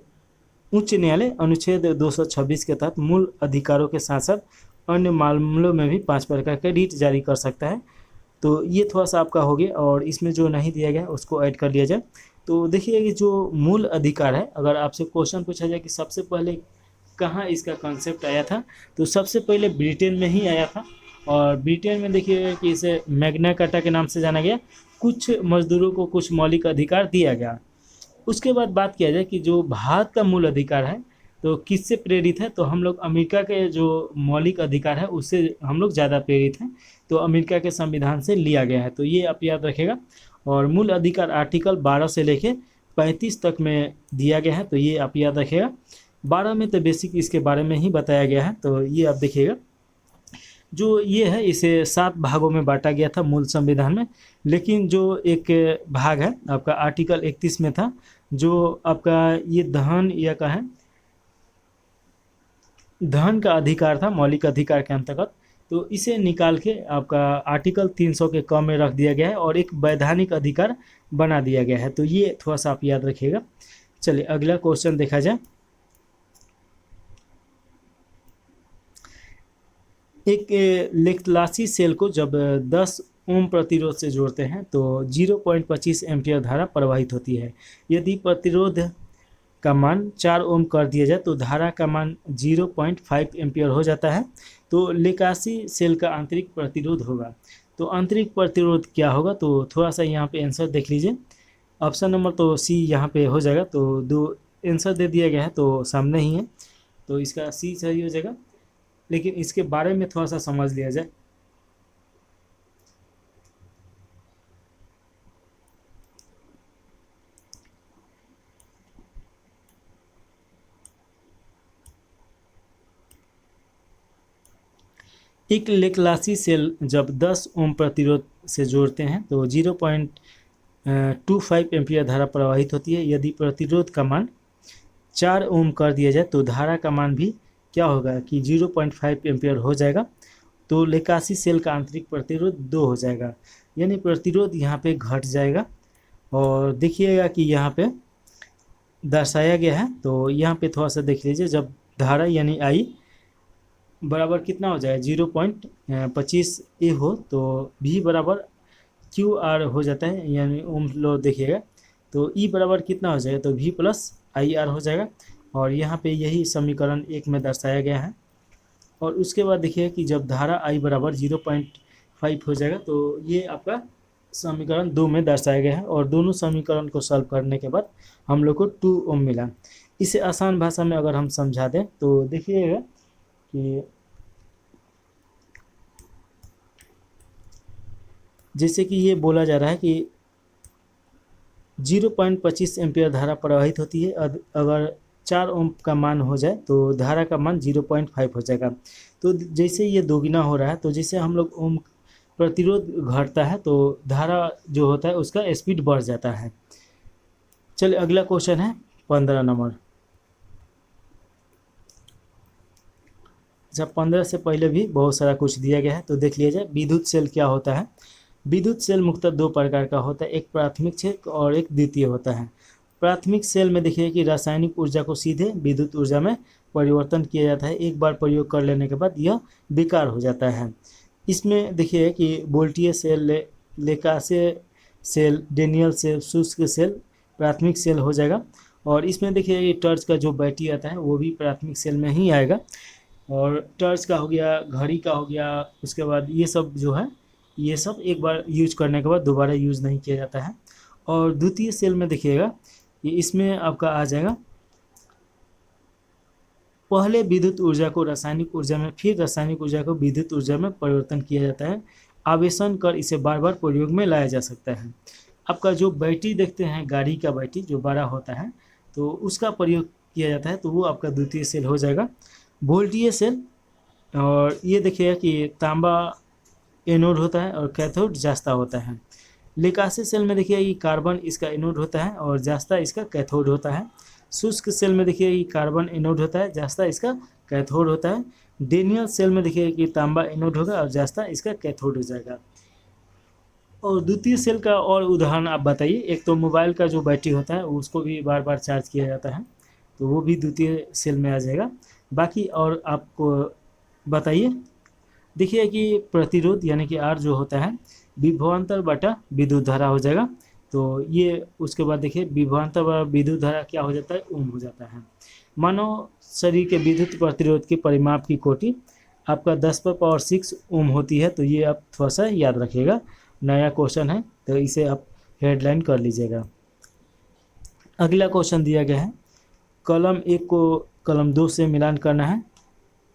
उच्च न्यायालय अनुच्छेद 226 के तहत मूल अधिकारों के साथ साथ अन्य मामलों में भी 5 प्रकार का रीट जारी कर सकता है। तो ये थोड़ा सा आपका हो गया, और इसमें जो नहीं दिया गया उसको ऐड कर लिया जाए। तो देखिए कि जो मूल अधिकार है, अगर आपसे क्वेश्चन पूछा जाए कि सबसे पहले कहाँ इसका कॉन्सेप्ट आया था, तो सबसे पहले ब्रिटेन में ही आया था। और ब्रिटेन में देखिए कि इसे मैग्ना कार्टा के नाम से जाना गया। कुछ मजदूरों को कुछ मौलिक अधिकार दिया गया। उसके बाद बात किया जाए कि जो भारत का मूल अधिकार है तो किससे प्रेरित है, तो हम लोग अमेरिका के जो मौलिक अधिकार है उससे हम लोग ज़्यादा प्रेरित हैं, तो अमेरिका के संविधान से लिया गया है। तो ये आप याद रखेगा। और मूल अधिकार आर्टिकल 12 से लेके 35 तक में दिया गया है, तो ये आप याद रखेगा। 12 में तो बेसिक इसके बारे में ही बताया गया है। तो ये आप देखिएगा, जो ये है इसे 7 भागों में बांटा गया था मूल संविधान में, लेकिन जो एक भाग है आपका आर्टिकल 31 में था, जो आपका ये धन या का है, धन का अधिकार था मौलिक अधिकार के अंतर्गत। तो इसे निकाल के आपका आर्टिकल 300 के क में रख दिया गया है और एक वैधानिक अधिकार बना दिया गया है। तो ये थोड़ा सा आप याद रखिएगा। चलिए अगला क्वेश्चन देखा जाए। एक लेक्टलासी सेल को जब 10 ओम प्रतिरोध से जोड़ते हैं तो 0.25 एम्पियर धारा प्रवाहित होती है। यदि प्रतिरोध का मान 4 ओम कर दिया जाए तो धारा का मान 0.5 एम्पियर हो जाता है। तो लेकासी सेल का आंतरिक प्रतिरोध होगा। तो आंतरिक प्रतिरोध क्या होगा, तो थोड़ा सा यहाँ पे आंसर देख लीजिए। ऑप्शन नंबर तो सी यहाँ पे हो जाएगा। तो दो आंसर दे दिया गया है तो सामने ही है, तो इसका सी सही हो जाएगा। लेकिन इसके बारे में थोड़ा सा समझ लिया जाए। एक लेक्लासी सेल जब 10 ओम प्रतिरोध से जोड़ते हैं तो 0.25 एम्पियर धारा प्रवाहित होती है। यदि प्रतिरोध का मान 4 ओम कर दिया जाए तो धारा का मान भी क्या होगा कि 0.5 एम्पियर हो जाएगा। तो लेकासी सेल का आंतरिक प्रतिरोध 2 हो जाएगा, यानी प्रतिरोध यहाँ पे घट जाएगा। और देखिएगा कि यहाँ पे दर्शाया गया है, तो यहाँ पे थोड़ा सा देख लीजिए। जब धारा यानी आई बराबर कितना हो जाए 0.25 ए हो तो भी बराबर क्यू आर हो जाता है, यानी ओम लो देखिएगा। तो ई बराबर कितना हो जाएगा, तो वी प्लस आई आर हो जाएगा। और यहाँ पे यही समीकरण 1 में दर्शाया गया है। और उसके बाद देखिए कि जब धारा आई बराबर 0.5 हो जाएगा तो ये आपका समीकरण 2 में दर्शाया गया है। और दोनों समीकरण को सॉल्व करने के बाद हम लोग को 2 ओम मिला। इसे आसान भाषा में अगर हम समझा दें तो देखिएगा कि जैसे कि ये बोला जा रहा है कि 0.25 एम्पियर धारा प्रवाहित होती है। अगर 4 ओम का मान हो जाए तो धारा का मान 0.5 हो जाएगा। तो जैसे ये दोगुना हो रहा है, तो जैसे हम लोग ओम प्रतिरोध घटता है तो धारा जो होता है उसका स्पीड बढ़ जाता है। चलिए अगला क्वेश्चन है 15 नंबर। अच्छा, 15 से पहले भी बहुत सारा कुछ दिया गया है, तो देख लिया जाए। विद्युत सेल क्या होता है। विद्युत सेल मुख्यतः 2 प्रकार का होता है, एक प्राथमिक सेल और एक द्वितीय होता है। प्राथमिक सेल में देखिए कि रासायनिक ऊर्जा को सीधे विद्युत ऊर्जा में परिवर्तन किया जाता है। एक बार प्रयोग कर लेने के बाद यह बेकार हो जाता है। इसमें देखिए कि वोल्टीय सेल, लेकासे सेल, डेनियल सेल, शुष्क सेल प्राथमिक सेल हो जाएगा। और इसमें देखिए ये टर्च का जो बैटरी आता है वो भी प्राथमिक सेल में ही आएगा। और टर्च का हो गया, घड़ी का हो गया, उसके बाद ये सब जो है ये सब एक बार यूज करने के बाद दोबारा यूज़ नहीं किया जाता है। और द्वितीय सेल में देखिएगा ये इसमें आपका आ जाएगा, पहले विद्युत ऊर्जा को रासायनिक ऊर्जा में, फिर रासायनिक ऊर्जा को विद्युत ऊर्जा में परिवर्तन किया जाता है। आवेशन कर इसे बार बार प्रयोग में लाया जा सकता है। आपका जो बैटरी देखते हैं, गाड़ी का बैटरी जो बड़ा होता है, तो उसका प्रयोग किया जाता है, तो वो आपका द्वितीय सेल हो जाएगा। वोल्टीय सेल, और ये देखिएगा कि तांबा एनोड होता है और कैथोड जास्ता होता है। लेकासी सेल में देखिए ये कार्बन इसका एनोड होता है और जास्ता इसका कैथोड होता है। शुष्क सेल में देखिए ये कार्बन एनोड होता है, जास्ता इसका कैथोड होता है। डेनियल सेल में देखिए कि तांबा एनोड होगा और जास्ता इसका कैथोड हो जाएगा। और द्वितीय सेल का और उदाहरण आप बताइए। एक तो मोबाइल का जो बैटरी होता है उसको भी बार बार चार्ज किया जाता है, तो वो भी द्वितीय सेल में आ जाएगा। बाकी और आपको बताइए। देखिए कि प्रतिरोध यानी कि आर जो होता है विभवांतर बटा विद्युत धारा हो जाएगा। तो ये उसके बाद देखिए विभवांतर बटा विद्युत धारा क्या हो जाता है, ओम हो जाता है। मानव शरीर के विद्युत प्रतिरोध के परिमाप की कोटि आपका 10⁻6 ओम होती है। तो ये आप थोड़ा सा याद रखिएगा, नया क्वेश्चन है तो इसे आप हेडलाइन कर लीजिएगा। अगला क्वेश्चन दिया गया है, कॉलम 1 को कॉलम 2 से मिलान करना है।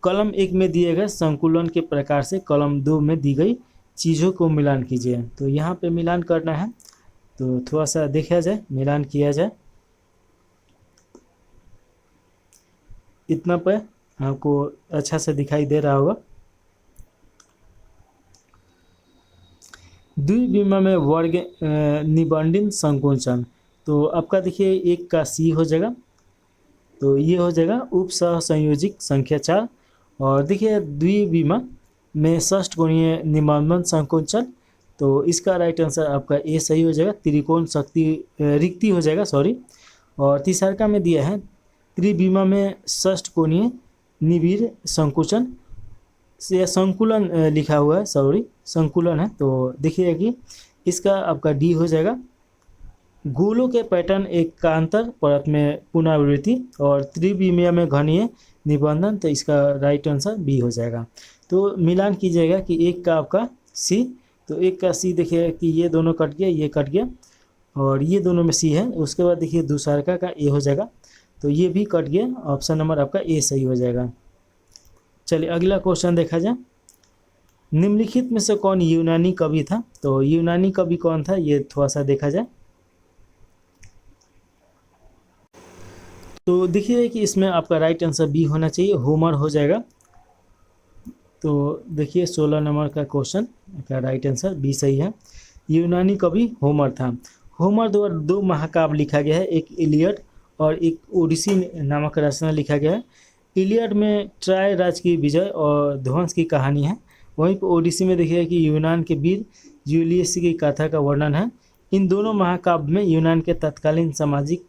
कॉलम 1 में दिए गए संकुलन के प्रकार से कॉलम 2 में दी गई चीज़ों को मिलान कीजिए। तो यहाँ पे मिलान करना है, तो थोड़ा सा देखा जाए, मिलान किया जाए। इतना पे आपको अच्छा से दिखाई दे रहा होगा। द्विविमा में वर्ग निबंधन संकोचन, तो आपका देखिए एक का सी हो जाएगा, तो ये हो जाएगा उप सह संयोजिक संख्या 4। और देखिए द्विविमा में षष्ठ कोणीय निबंधन संकोचन, तो इसका राइट आंसर आपका ए सही हो जाएगा, त्रिकोण शक्ति रिक्ति हो जाएगा, सॉरी। और तीसरा में दिया है त्रिविमा में षष्ठ कोणीय निबिड़ संकुचन, से संकुलन लिखा हुआ है, सॉरी संकुलन है, तो देखिए कि इसका आपका डी हो जाएगा। गोलों के पैटर्न एकांतर परत में पुनरावृत्ति और त्रिविमीय में घनीय निबंधन, तो इसका राइट आंसर बी हो जाएगा। तो मिलान कीजिएगा कि एक का आपका सी, तो एक का सी देखिए कि ये दोनों कट गया, ये कट गया और ये दोनों में सी है। उसके बाद देखिए दूसरा का ए हो जाएगा, तो ये भी कट गया, ऑप्शन नंबर आपका ए सही हो जाएगा। चलिए अगला क्वेश्चन देखा जाए। निम्नलिखित में से कौन यूनानी कवि था, तो यूनानी कवि कौन था ये थोड़ा सा देखा जाए। तो देखिए कि इसमें आपका राइट आंसर बी होना चाहिए, होमर हो जाएगा। तो देखिए 16 नंबर का क्वेश्चन का राइट आंसर बी सही है, यूनानी कवि होमर था। होमर द्वारा 2 महाकाव्य लिखा गया है, एक इलियड और एक ओडिसी नामक रचना लिखा गया है। इलियड में ट्राय राज्य की विजय और ध्वंस की कहानी है, वहीं पर ओडिसी में देखिए कि यूनान के वीर जूलियस की गाथा का वर्णन है। इन दोनों महाकाव्य में यूनान के तत्कालीन सामाजिक,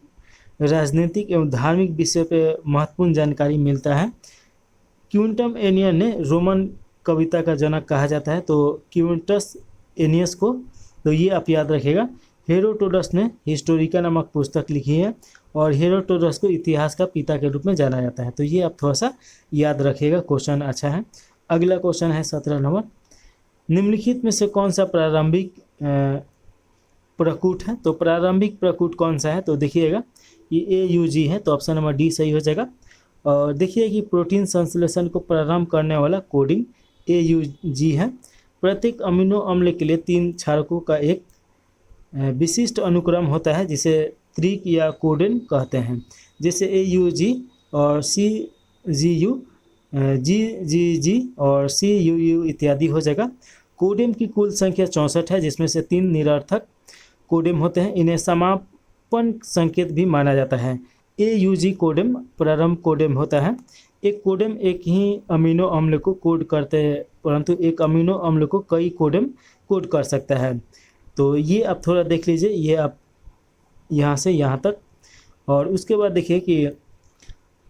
राजनीतिक एवं धार्मिक विषय पर महत्वपूर्ण जानकारी मिलता है। क्विंटम एनियस ने रोमन कविता का जनक कहा जाता है, तो क्विंटस एनियस को, तो ये आप याद रखिएगा। हेरोडोटस ने हिस्टोरिका नामक पुस्तक लिखी है और हेरोडोटस को इतिहास का पिता के रूप में जाना जाता है, तो ये आप थोड़ा सा याद रखिएगा, क्वेश्चन अच्छा है। अगला क्वेश्चन है 17 नंबर। निम्नलिखित में से कौन सा प्रारंभिक प्रकूट है, तो प्रारंभिक प्रकूट कौन सा है, तो देखिएगा ये AUG है, तो ऑप्शन नंबर डी सही हो जाएगा। और देखिए कि प्रोटीन संश्लेषण को प्रारंभ करने वाला कोडिंग AUG है। प्रत्येक अमीनो अम्ल के लिए 3 क्षारकों का एक विशिष्ट अनुक्रम होता है जिसे त्रिक या कोडेन कहते हैं, जैसे AUG और CGU, GGG और CUU इत्यादि हो जाएगा। कोडेम की कुल संख्या 64 है, जिसमें से 3 निरर्थक कोडेम होते हैं, इन्हें समापन संकेत भी माना जाता है। AUG कोडेम प्रारंभ कोडेम होता है। एक कोडेम एक ही अमीनो अम्ल को कोड करते हैं, परंतु एक अमीनो अम्ल को कई कोडेम कोड कर सकता है। तो ये आप थोड़ा देख लीजिए, ये आप यहाँ से यहाँ तक। और उसके बाद देखिए कि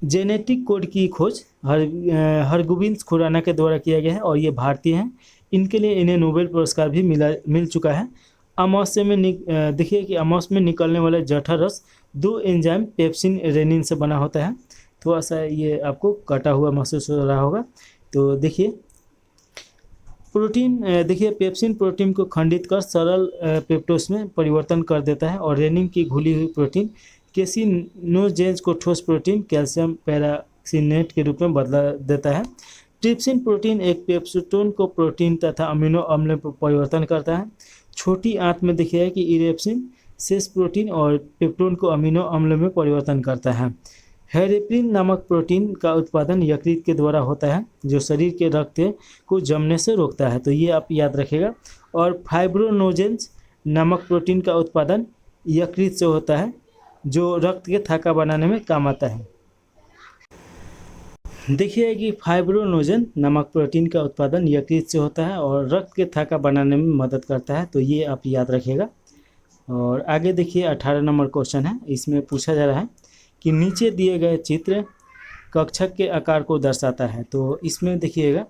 जेनेटिक कोड की खोज हरगोबिंद खुराना के द्वारा किया गया है और ये भारतीय हैं, इनके लिए इन्हें नोबेल पुरस्कार भी मिल चुका है। अमावस्या में देखिए कि अमावस्या में निकलने वाले जठर रस 2 एंजाइम पेप्सिन रेनिन से बना होता है। थोड़ा सा ये आपको कटा हुआ महसूस हो रहा होगा। तो देखिए प्रोटीन, देखिए पेप्सिन प्रोटीन को खंडित कर सरल पेप्टोस में परिवर्तन कर देता है और रेनिन की घुली हुई प्रोटीन केसिनोजेंस को ठोस प्रोटीन कैल्शियम पैराक्सीनेट के रूप में बदला देता है। ट्रिप्सिन प्रोटीन एक पेप्टोन को प्रोटीन तथा अमीनो अम्ल में परिवर्तन करता है। छोटी आंत में देखिए कि इरेप्सिन सेस प्रोटीन और पेप्टोन को अमीनो अम्ल में परिवर्तन करता है। हेरेप्रिन नामक प्रोटीन का उत्पादन यकृत के द्वारा होता है, जो शरीर के रक्त को जमने से रोकता है, तो ये आप याद रखिएगा। और फाइब्रोनोजेंस नामक प्रोटीन का उत्पादन यकृत से होता है, जो रक्त के थाका बनाने में काम आता है। देखिए कि फाइब्रोनोजन नामक प्रोटीन का उत्पादन यकृत से होता है और रक्त के थाका बनाने में मदद करता है, तो ये आप याद रखिएगा। और आगे देखिए 18 नंबर क्वेश्चन है, इसमें पूछा जा रहा है कि नीचे दिए गए चित्र कक्षक के आकार को दर्शाता है। तो इसमें देखिएगा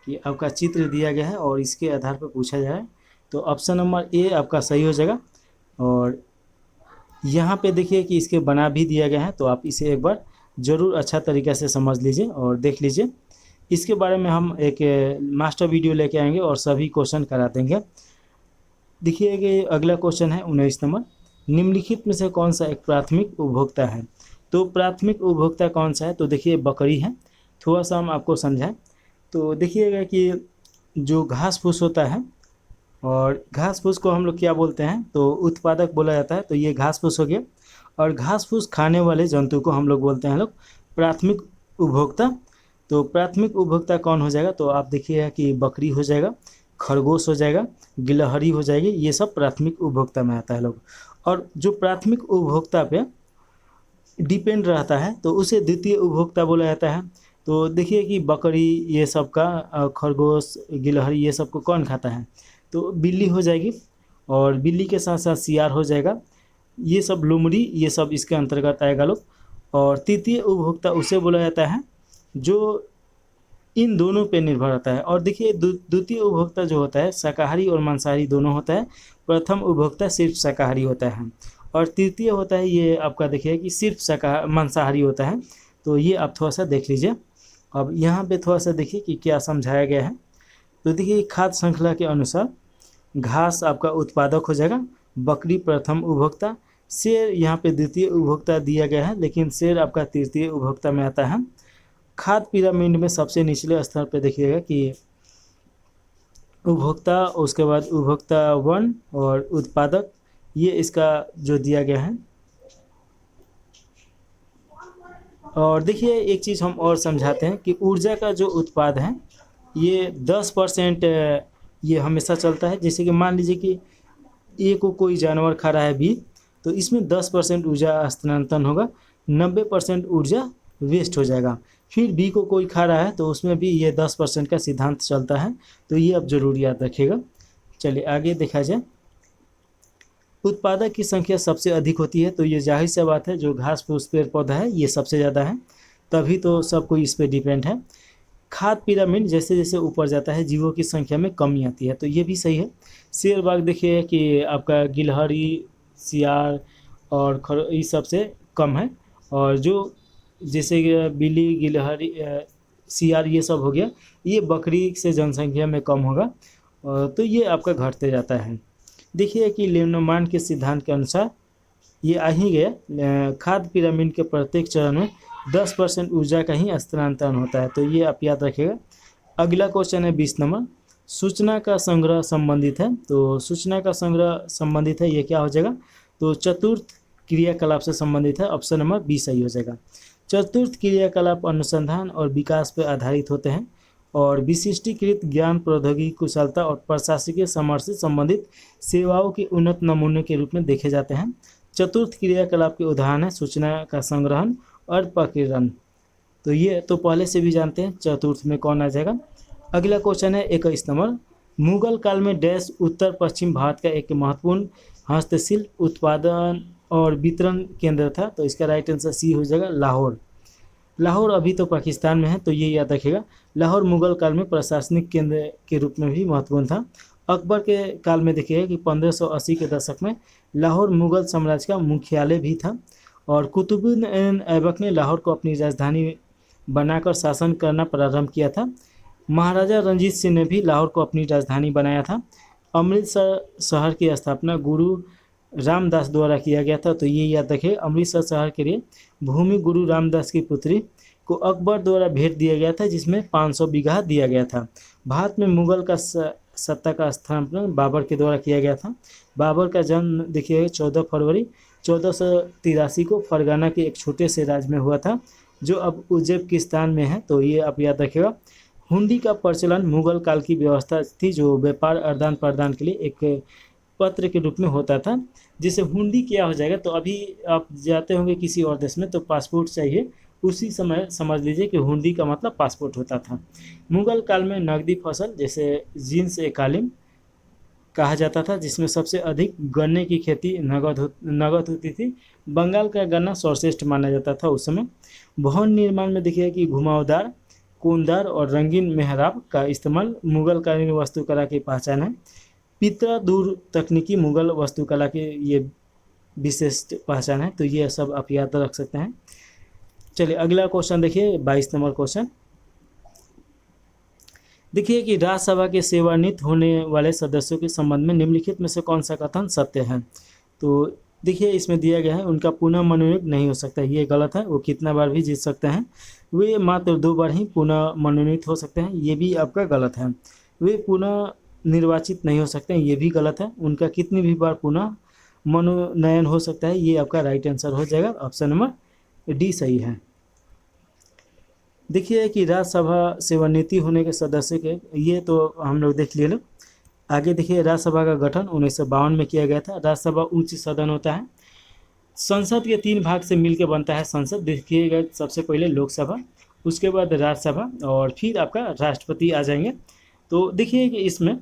कि आपका चित्र दिया गया है और इसके आधार पर पूछा जा रहा है, तो ऑप्शन नंबर ए आपका सही हो जाएगा। और यहाँ पे देखिए कि इसके बना भी दिया गया है, तो आप इसे एक बार ज़रूर अच्छा तरीक़े से समझ लीजिए और देख लीजिए। इसके बारे में हम एक मास्टर वीडियो लेके आएंगे और सभी क्वेश्चन करा देंगे। देखिए कि अगला क्वेश्चन है 19 नंबर। निम्नलिखित में से कौन सा एक प्राथमिक उपभोक्ता है, तो प्राथमिक उपभोक्ता कौन सा है, तो देखिए बकरी है। थोड़ा सा हम आपको समझाएं, तो देखिएगा कि जो घास फूस होता है, और घास फूस को हम लोग क्या बोलते हैं, तो उत्पादक बोला जाता है, तो ये घास फूस हो गया। और घास फूस खाने वाले जंतु को हम लोग बोलते हैं प्राथमिक उपभोक्ता। तो प्राथमिक उपभोक्ता कौन हो जाएगा, तो आप देखिएगा कि बकरी हो जाएगा, खरगोश हो जाएगा, गिलहरी हो जाएगी, ये सब प्राथमिक उपभोक्ता में आता है लोग। और जो प्राथमिक उपभोक्ता पे डिपेंड रहता है तो उसे द्वितीय उपभोक्ता बोला जाता है। तो देखिए कि बकरी ये सब का खरगोश गिलहरी ये सब को कौन खाता है, तो बिल्ली हो जाएगी, और बिल्ली के साथ साथ सियार हो जाएगा, ये सब लोमड़ी ये सब इसके अंतर्गत आएगा लोग। और तृतीय उपभोक्ता उसे बोला जाता है जो इन दोनों पे निर्भर रहता है। और देखिए द्वितीय उपभोक्ता जो होता है शाकाहारी और मांसाहारी दोनों होता है। प्रथम उपभोक्ता सिर्फ शाकाहारी होता है, और तृतीय होता है ये आपका देखिए कि सिर्फ मांसाहारी होता है। तो ये आप थोड़ा सा देख लीजिए। अब यहाँ पे थोड़ा सा देखिए कि क्या समझाया गया है। तो देखिए खाद्य श्रृंखला के अनुसार घास आपका उत्पादक हो जाएगा, बकरी प्रथम उपभोक्ता, शेर यहाँ पे द्वितीय उपभोक्ता दिया गया है, लेकिन शेर आपका तृतीय उपभोक्ता में आता है। खाद्य पिरामिड में सबसे निचले स्तर पे देखिएगा कि उपभोक्ता, उसके बाद उपभोक्ता वन और उत्पादक, ये इसका जो दिया गया है। और देखिए एक चीज़ हम और समझाते हैं कि ऊर्जा का जो उत्पाद है ये 10% ये हमेशा चलता है। जैसे कि मान लीजिए कि ए को कोई जानवर खा रहा है बी, तो इसमें 10% ऊर्जा स्थानांतरण होगा, 90% ऊर्जा वेस्ट हो जाएगा। फिर बी को कोई खा रहा है तो उसमें भी ये 10% का सिद्धांत चलता है। तो ये अब जरूर याद रखिएगा। चलिए आगे देखा जाए। उत्पादक की संख्या सबसे अधिक होती है, तो ये जाहिर सी बात है जो घास फूस पेड़ पौधा है ये सबसे ज़्यादा है, तभी तो सब कोई इस पर डिपेंड है। खाद्य पिरामिड जैसे जैसे ऊपर जाता है जीवों की संख्या में कमी आती है, तो ये भी सही है। शेर बाघ देखिए कि आपका गिलहरी सियार और ये सबसे कम है, और जो जैसे बिल्ली गिलहरी सियार ये सब हो गया, ये बकरी से जनसंख्या में कम होगा, तो ये आपका घटते जाता है। देखिए कि लेनोमान के सिद्धांत के अनुसार ये आ ही गया, खाद्य पिरामिड के प्रत्येक चरण में 10% ऊर्जा का ही स्थानांतरण होता है, तो ये आप याद रखिएगा। अगला क्वेश्चन है 20 नंबर, सूचना का संग्रह संबंधित है। तो सूचना का संग्रह संबंधित है, ये क्या हो जाएगा, तो चतुर्थ क्रियाकलाप से संबंधित है। ऑप्शन नंबर बी सही हो जाएगा। चतुर्थ क्रियाकलाप अनुसंधान और विकास पर आधारित होते हैं, और विशिष्टीकृत ज्ञान प्रौद्योगिकी कुशलता और प्रशासकीय समर्थ से संबंधित सेवाओं के उन्नत नमूने के रूप में देखे जाते हैं। चतुर्थ क्रियाकलाप के उदाहरण है सूचना का संग्रहण और प्रकीर्णन। तो ये तो पहले से भी जानते हैं, चतुर्थ में कौन आ जाएगा। अगला क्वेश्चन है 21 नंबर, मुगल काल में डैश उत्तर पश्चिम भारत का एक महत्वपूर्ण हस्तशिल्प उत्पादन और वितरण केंद्र था। तो इसका राइट आंसर सी हो जाएगा लाहौर। लाहौर अभी तो पाकिस्तान में है, तो ये याद रखिएगा। लाहौर मुगल काल में प्रशासनिक केंद्र के रूप में भी महत्वपूर्ण था। अकबर के काल में देखिएगा कि 1580 के दशक में लाहौर मुगल साम्राज्य का मुख्यालय भी था, और कुतुबुद्दीन ऐबक ने लाहौर को अपनी राजधानी बनाकर शासन करना प्रारंभ किया था। महाराजा रंजीत सिंह ने भी लाहौर को अपनी राजधानी बनाया था। अमृतसर शहर की स्थापना गुरु रामदास द्वारा किया गया था, तो ये याद रखिए। अमृतसर शहर के लिए भूमि गुरु रामदास की पुत्री को अकबर द्वारा भेंट दिया गया था, जिसमें 500 बीघा दिया गया था। भारत में मुगल का सत्ता का स्थापना बाबर के द्वारा किया गया था। बाबर का जन्म देखिए 14 फरवरी 1483 को फरगाना के एक छोटे से राज्य में हुआ था, जो अब उज्बेकिस्तान में है। तो ये आप याद रखिएगा। हुंडी का प्रचलन मुगल काल की व्यवस्था थी, जो व्यापार आदान प्रदान के लिए एक पत्र के रूप में होता था। जैसे हुंडी क्या हो जाएगा, तो अभी आप जाते होंगे किसी और देश में तो पासपोर्ट चाहिए, उसी समय समझ लीजिए कि हुंडी का मतलब पासपोर्ट होता था। मुगल काल में नकदी फसल जैसे जींस ए कालीन कहा जाता था, जिसमें सबसे अधिक गन्ने की खेती नगद होती थी। बंगाल का गन्ना सर्वश्रेष्ठ माना जाता था उस समय। भवन निर्माण में देखिए कि घुमावदार, कोनदार और रंगीन मेहराब का इस्तेमाल मुगल कालीन वास्तुकला की पहचान है। पितरा दूर तकनीकी मुगल वास्तुकला के ये विशिष्ट पहचान है, तो ये सब आप याद रख सकते हैं। चलिए अगला क्वेश्चन देखिए 22 नंबर क्वेश्चन। देखिए कि राज्यसभा के सेवानिवृत्त होने वाले सदस्यों के संबंध में निम्नलिखित में से कौन सा कथन सत्य है। तो देखिए इसमें दिया गया है उनका पुनः मनोनीत नहीं हो सकता, ये गलत है। वो कितना बार भी जीत सकते हैं, वे मात्र 2 बार ही पुनः मनोनीत हो सकते हैं, ये भी आपका गलत है। वे पुनः निर्वाचित नहीं हो सकते हैं, ये भी गलत है। उनका कितनी भी बार पुनः मनोनयन हो सकता है, ये आपका राइट आंसर हो जाएगा। ऑप्शन नंबर डी सही है। देखिए कि राज्यसभा सेवानिवृत्ति होने के सदस्य के ये तो हम लोग देख लिए लोग। आगे देखिए राज्यसभा का गठन 1952 में किया गया था। राज्यसभा उच्च सदन होता है, संसद के 3 भाग से मिलकर बनता है संसद। देखिएगा सबसे पहले लोकसभा, उसके बाद राज्यसभा और फिर आपका राष्ट्रपति आ जाएंगे। तो देखिए कि इसमें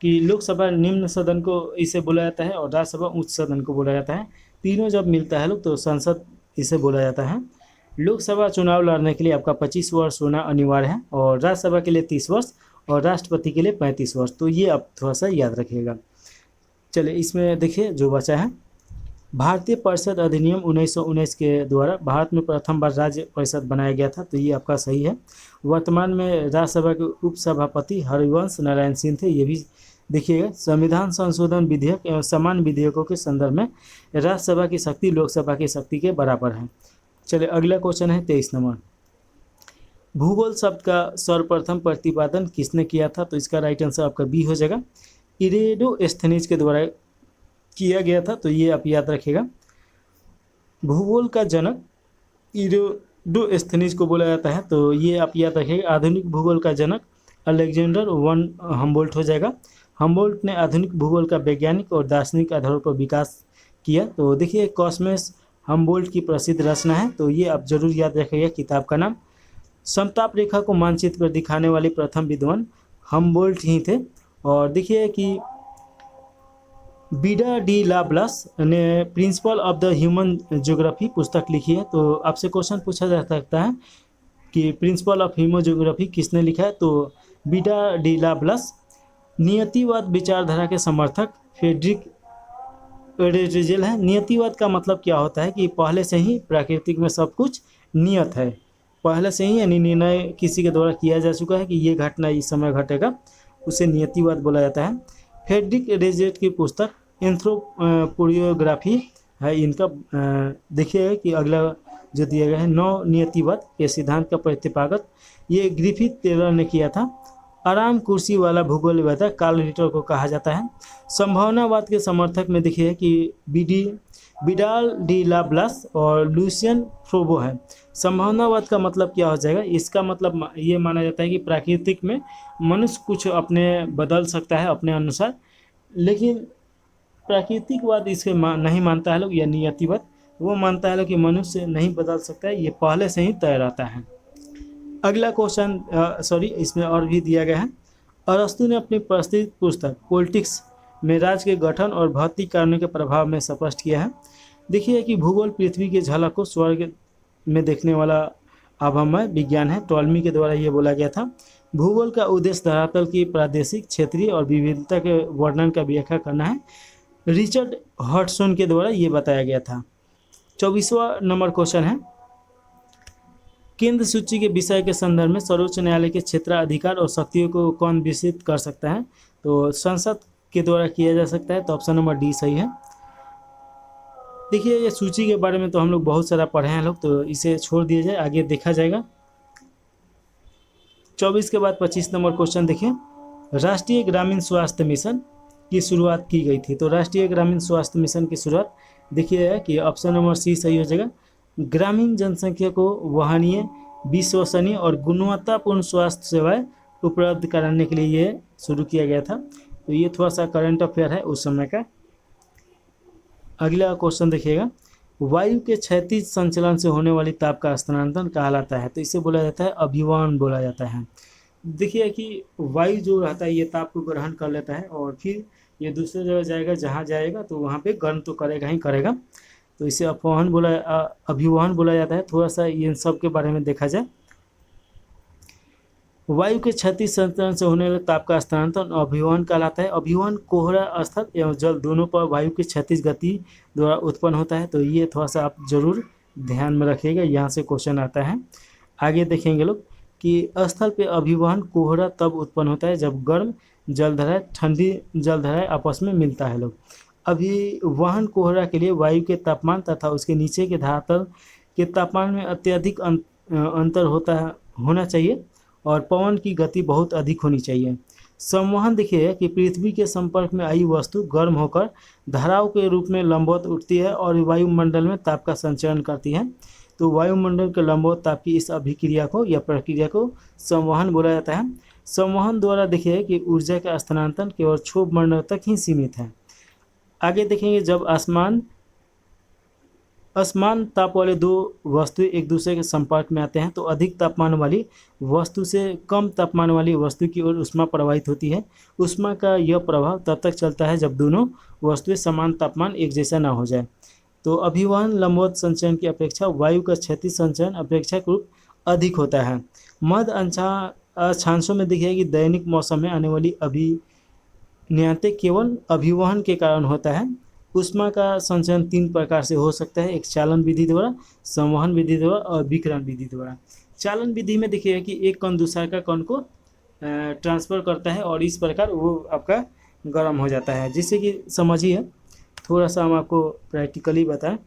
कि लोकसभा निम्न सदन को इसे बोला जाता है और राज्यसभा उच्च सदन को बोला जाता है। तीनों जब मिलता है लोग तो संसद इसे बोला जाता है। लोकसभा चुनाव लड़ने के लिए आपका 25 वर्ष होना अनिवार्य है और राज्यसभा के लिए 30 वर्ष और राष्ट्रपति के लिए 35 वर्ष। तो ये आप थोड़ा सा याद रखिएगा। चलिए इसमें देखिए जो बचा है, भारतीय परिषद अधिनियम 1919 के द्वारा भारत में प्रथम बार राज्य परिषद बनाया गया था। तो ये आपका सही है। वर्तमान में राज्यसभा के उपसभापति हरिवंश नारायण सिंह थे। ये भी देखिएगा। संविधान संशोधन विधेयक एवं समान विधेयकों के संदर्भ में राज्यसभा की शक्ति लोकसभा की शक्ति के बराबर है। चलिए अगला क्वेश्चन है 23 नंबर। भूगोल शब्द का सर्वप्रथम प्रतिपादन किसने किया था? तो इसका राइट आंसर आपका बी हो जाएगा। इरेडोस्थेनीज के द्वारा किया गया था। तो ये आप याद रखिएगा। भूगोल का जनक इरेडोस्थेनीज को बोला जाता है। तो ये आप याद रखिएगा। आधुनिक भूगोल का जनक अलेक्जेंडर वन हम्बोल्ट हो जाएगा। हम्बोल्ट ने आधुनिक भूगोल का वैज्ञानिक और दार्शनिक आधारों पर विकास किया। तो देखिए कॉस्मस हम्बोल्ट की प्रसिद्ध रचना है। तो ये आप जरूर याद रखिएगा किताब का नाम। समताप रेखा को मानचित्र पर दिखाने वाले प्रथम विद्वान हम्बोल्ट ही थे। और देखिए कि बीडा डी लाब्लास ने principle of the human geography पुस्तक लिखी है। तो आपसे क्वेश्चन पूछा जा सकता है कि प्रिंसिपल ऑफ ह्यूमन ज्योग्राफी किसने लिखा है? तो बीडा डी लाब्लास। नियतिवाद विचारधारा के समर्थक फ्रेडरिक एरिस्टोटल है। नियतिवाद का मतलब क्या होता है कि पहले से ही प्राकृतिक में सब कुछ नियत है, पहले से ही यानी निर्णय किसी के द्वारा किया जा चुका है कि ये घटना इस समय घटेगा, उसे नियतिवाद बोला जाता है। फ्रेडरिक एरिस्टोटल की पुस्तक एंथ्रोपोरियोग्राफी है इनका। देखिए कि अगला जो दिया गया है 9 नियतिवाद के सिद्धांत का प्रतिपादक ये ग्रिफिथ टेलर ने किया था। आराम कुर्सी वाला भूगोलवेत्ता कार्ल रिटर को कहा जाता है। संभावनावाद के समर्थक में देखिए कि विडाल डी लाब्लास और लुसियन फ्रोबो है। संभावनावाद का मतलब क्या हो जाएगा? इसका मतलब ये माना जाता है कि प्राकृतिक में मनुष्य कुछ अपने बदल सकता है अपने अनुसार, लेकिन प्राकृतिकवाद इसे नहीं मानता है लोग, या नियतिवाद वो मानता है लोग कि मनुष्य नहीं बदल सकता है, ये पहले से ही तय रहता है। अगला क्वेश्चन इसमें और भी दिया गया है। अरस्तु ने अपनी प्रसिद्ध पुस्तक पॉलिटिक्स में राज्य के गठन और भौतिक कारणों के प्रभाव में स्पष्ट किया है। देखिए कि भूगोल पृथ्वी की झलक को स्वर्ग में देखने वाला अभमय विज्ञान है। टॉलमी के द्वारा ये बोला गया था। भूगोल का उद्देश्य धरातल की प्रादेशिक, क्षेत्रीय और विविधता के वर्णन का व्याख्या करना है। रिचर्ड हॉटसन के द्वारा ये बताया गया था। 24वां नंबर क्वेश्चन है। केंद्र सूची के विषय के संदर्भ में सर्वोच्च न्यायालय के क्षेत्राधिकार और शक्तियों को कौन विस्तृत कर सकता है? तो संसद के द्वारा किया जा सकता है। तो ऑप्शन नंबर डी सही है। देखिए ये सूची के बारे में तो हम लोग बहुत सारा पढ़े हैं लोग, तो इसे छोड़ दिया जाए, आगे देखा जाएगा। 24 के बाद 25 नंबर क्वेश्चन देखिए। राष्ट्रीय ग्रामीण स्वास्थ्य मिशन की शुरुआत की गई थी। तो राष्ट्रीय ग्रामीण स्वास्थ्य मिशन की शुरुआत देखिए कि ऑप्शन नंबर सी सही हो जाएगा। ग्रामीण जनसंख्या को वहनीय, विश्वसनीय और गुणवत्तापूर्ण स्वास्थ्य सेवाएं उपलब्ध कराने के लिए ये शुरू किया गया था। तो ये थोड़ा सा करंट अफेयर है उस समय का। अगला क्वेश्चन देखिएगा। वायु के क्षैतिज संचलन से होने वाली ताप का स्थानांतरण कहलाता है। तो इसे बोला जाता है अभिवहन बोला जाता है। देखिए कि वायु जो रहता है ये ताप को ग्रहण कर लेता है और फिर ये दूसरे जगह जाएगा, जहाँ जाएगा तो वहाँ पे गर्म तो करेगा ही करेगा। तो इसे अभिवहन बोला जाता है। थोड़ा सा इन सब के बारे में देखा जाए। वायु के क्षैतिज संचलन से होने वाले ताप का स्थानांतरण अभिवहन कहलाता है। अभिवहन कोहरा स्थल एवं जल दोनों पर वायु की क्षैतिज गति द्वारा उत्पन्न होता है। तो ये थोड़ा सा आप जरूर ध्यान में रखिएगा, यहाँ से क्वेश्चन आता है। आगे देखेंगे लोग कि स्थल पे अभिवहन कोहरा तब उत्पन्न होता है जब गर्म जलधाराएं ठंडी जलधाराएं आपस में मिलता है लोग। अभिवहन कोहरा के लिए वायु के तापमान तथा उसके नीचे के धरातल के तापमान में अत्यधिक अंतर होना चाहिए और पवन की गति बहुत अधिक होनी चाहिए। संवहन देखिए कि पृथ्वी के संपर्क में आई वस्तु गर्म होकर धाराओं के रूप में लंबवत उठती है और वायुमंडल में ताप का संचरण करती है। तो वायुमंडल के लंबवत ताप की इस अभिक्रिया को या प्रक्रिया को संवहन बोला जाता है। संवहन द्वारा देखिए कि ऊर्जा का स्थानांतरण केवल क्षोभ मंडल तक ही सीमित है। आगे देखेंगे, जब असमान ताप वाले दो वस्तुएं एक दूसरे के संपर्क में आते हैं तो अधिक तापमान वाली वस्तु से कम तापमान वाली वस्तु की ओर ऊष्मा प्रवाहित होती है। ऊष्मा का यह प्रभाव तब तक चलता है जब दोनों वस्तुएं समान तापमान एक जैसा ना हो जाए। तो अभिवहन लंबवत संचरण की अपेक्षा वायु का क्षैतिज संचरण अपेक्षाकृत अधिक होता है। मध्य अक्षांशों में देखिए कि दैनिक मौसम में आने वाली अभिनयते केवल अभिवहन के कारण होता है। ऊष्मा का संचरण 3 प्रकार से हो सकता है, एक चालन विधि द्वारा, संवहन विधि द्वारा और विकिरण विधि द्वारा। चालन विधि में देखिए कि एक कण दूसरे का कण को ट्रांसफर करता है और इस प्रकार वो आपका गर्म हो जाता है। जिससे कि समझिए, थोड़ा सा हम आपको प्रैक्टिकली बताएं।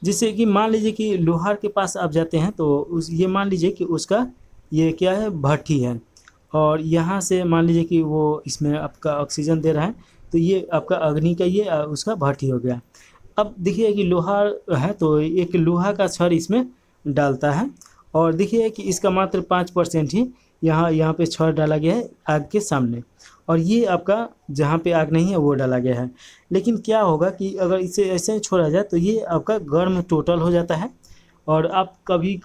जिससे कि मान लीजिए कि लोहार के पास आप जाते हैं तो ये मान लीजिए कि उसका ये क्या है, भट्ठी है, और यहाँ से मान लीजिए कि वो इसमें आपका ऑक्सीजन दे रहा है, तो ये आपका अग्नि का ये उसका भट्ठी हो गया। अब देखिए कि लोहा है तो एक लोहा का छड़ इसमें डालता है, और देखिए कि इसका मात्र 5% ही यहाँ पे छड़ डाला गया है आग के सामने, और ये आपका जहाँ पे आग नहीं है वो डाला गया है। लेकिन क्या होगा कि अगर इसे ऐसे ही छोड़ा जाए तो ये आपका गर्म टोटल हो जाता है। और आप कभी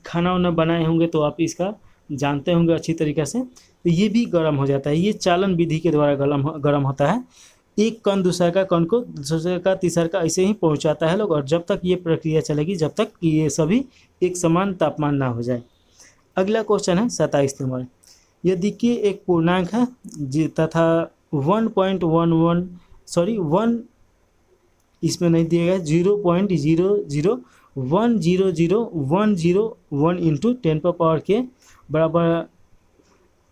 खाना वाना बनाए होंगे तो आप इसका जानते होंगे अच्छी तरीक़े से, तो ये भी गर्म हो जाता है। ये चालन विधि के द्वारा गर्म होता है। एक कण दूसरे का कण को दूसरे का तीसरा का ऐसे ही पहुंचाता है लोग, और जब तक ये प्रक्रिया चलेगी जब तक कि ये सभी एक समान तापमान ना हो जाए। अगला क्वेश्चन है 27 नंबर। यदि कि एक पूर्णांक है तथा 1 इसमें नहीं दिया गया, 0.001000101 इंटू 10 के बराबर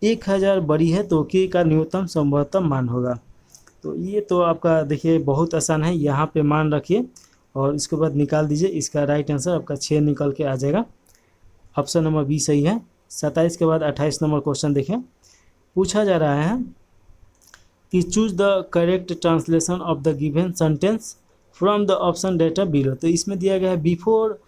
1000 बड़ी है तो के का न्यूनतम संभवतम मान होगा। तो ये तो आपका देखिए बहुत आसान है, यहाँ पे मान रखिए और इसके बाद निकाल दीजिए। इसका राइट आंसर आपका 6 निकल के आ जाएगा। ऑप्शन नंबर बी सही है। 27 के बाद 28 नंबर क्वेश्चन देखें। पूछा जा रहा है कि choose the correct translation of the given sentence from the option data below. तो इसमें दिया गया है before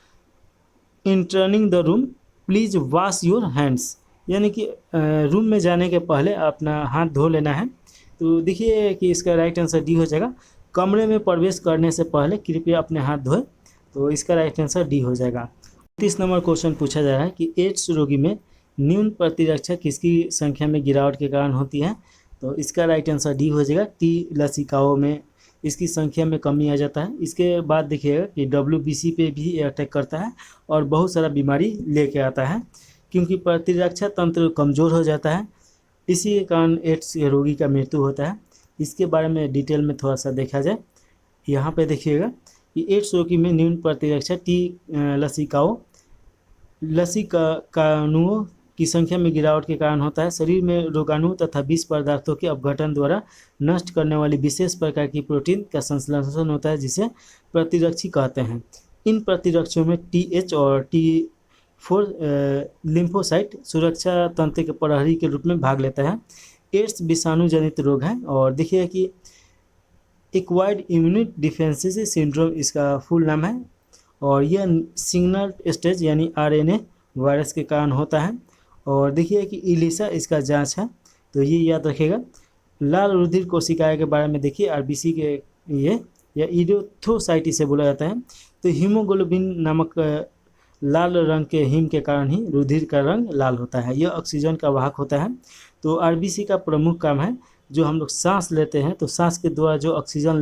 interning the room please wash your hands, यानी कि रूम में जाने के पहले अपना हाथ धो लेना है। तो देखिए कि इसका राइट आंसर डी हो जाएगा। कमरे में प्रवेश करने से पहले कृपया अपने हाथ धोए, तो इसका राइट आंसर डी हो जाएगा। 30 नंबर क्वेश्चन पूछा जा रहा है कि एड्स रोगी में न्यून प्रतिरक्षा किसकी संख्या में गिरावट के कारण होती है। तो इसका राइट आंसर डी हो जाएगा। टी लसिकाओं में इसकी संख्या में कमी आ जाता है। इसके बाद देखिएगा कि WBC पे भी अटैक करता है और बहुत सारा बीमारी लेके आता है, क्योंकि प्रतिरक्षा तंत्र कमज़ोर हो जाता है। इसी के कारण एड्स रोगी का मृत्यु होता है। इसके बारे में डिटेल में थोड़ा सा देखा जाए। यहाँ पे देखिएगा कि एड्स रोगी में न्यून प्रतिरक्षा टी लसिकाणुओं की संख्या में गिरावट के कारण होता है। शरीर में रोगाणु तथा विष पदार्थों के अपघटन द्वारा नष्ट करने वाली विशेष प्रकार की प्रोटीन का संश्लेषण होता है, जिसे प्रतिरक्षी कहते हैं। इन प्रतिरक्षियों में TH और T4 लिम्फोसाइट सुरक्षा तंत्र के प्रहरी के रूप में भाग लेता है। एड्स विषाणु जनित रोग है, और देखिए कि एक्वायर्ड इम्यूनिटी डिफेंसिव सिंड्रोम इसका फुल नाम है, और यह सिग्नल स्टेज यानी RNA वायरस के कारण होता है। और देखिए कि इलिसा इसका जांच है, तो ये याद रखिएगा। लाल रुधिर कोशिकाएं के बारे में देखिए, RBC के ये या इरिथ्रोसाइट से बोला जाता है। तो हीमोग्लोबिन नामक लाल रंग के हिम के कारण ही रुधिर का रंग लाल होता है। यह ऑक्सीजन का वाहक होता है। तो RBC का प्रमुख काम है, जो हम लोग सांस लेते हैं तो सांस के द्वारा जो ऑक्सीजन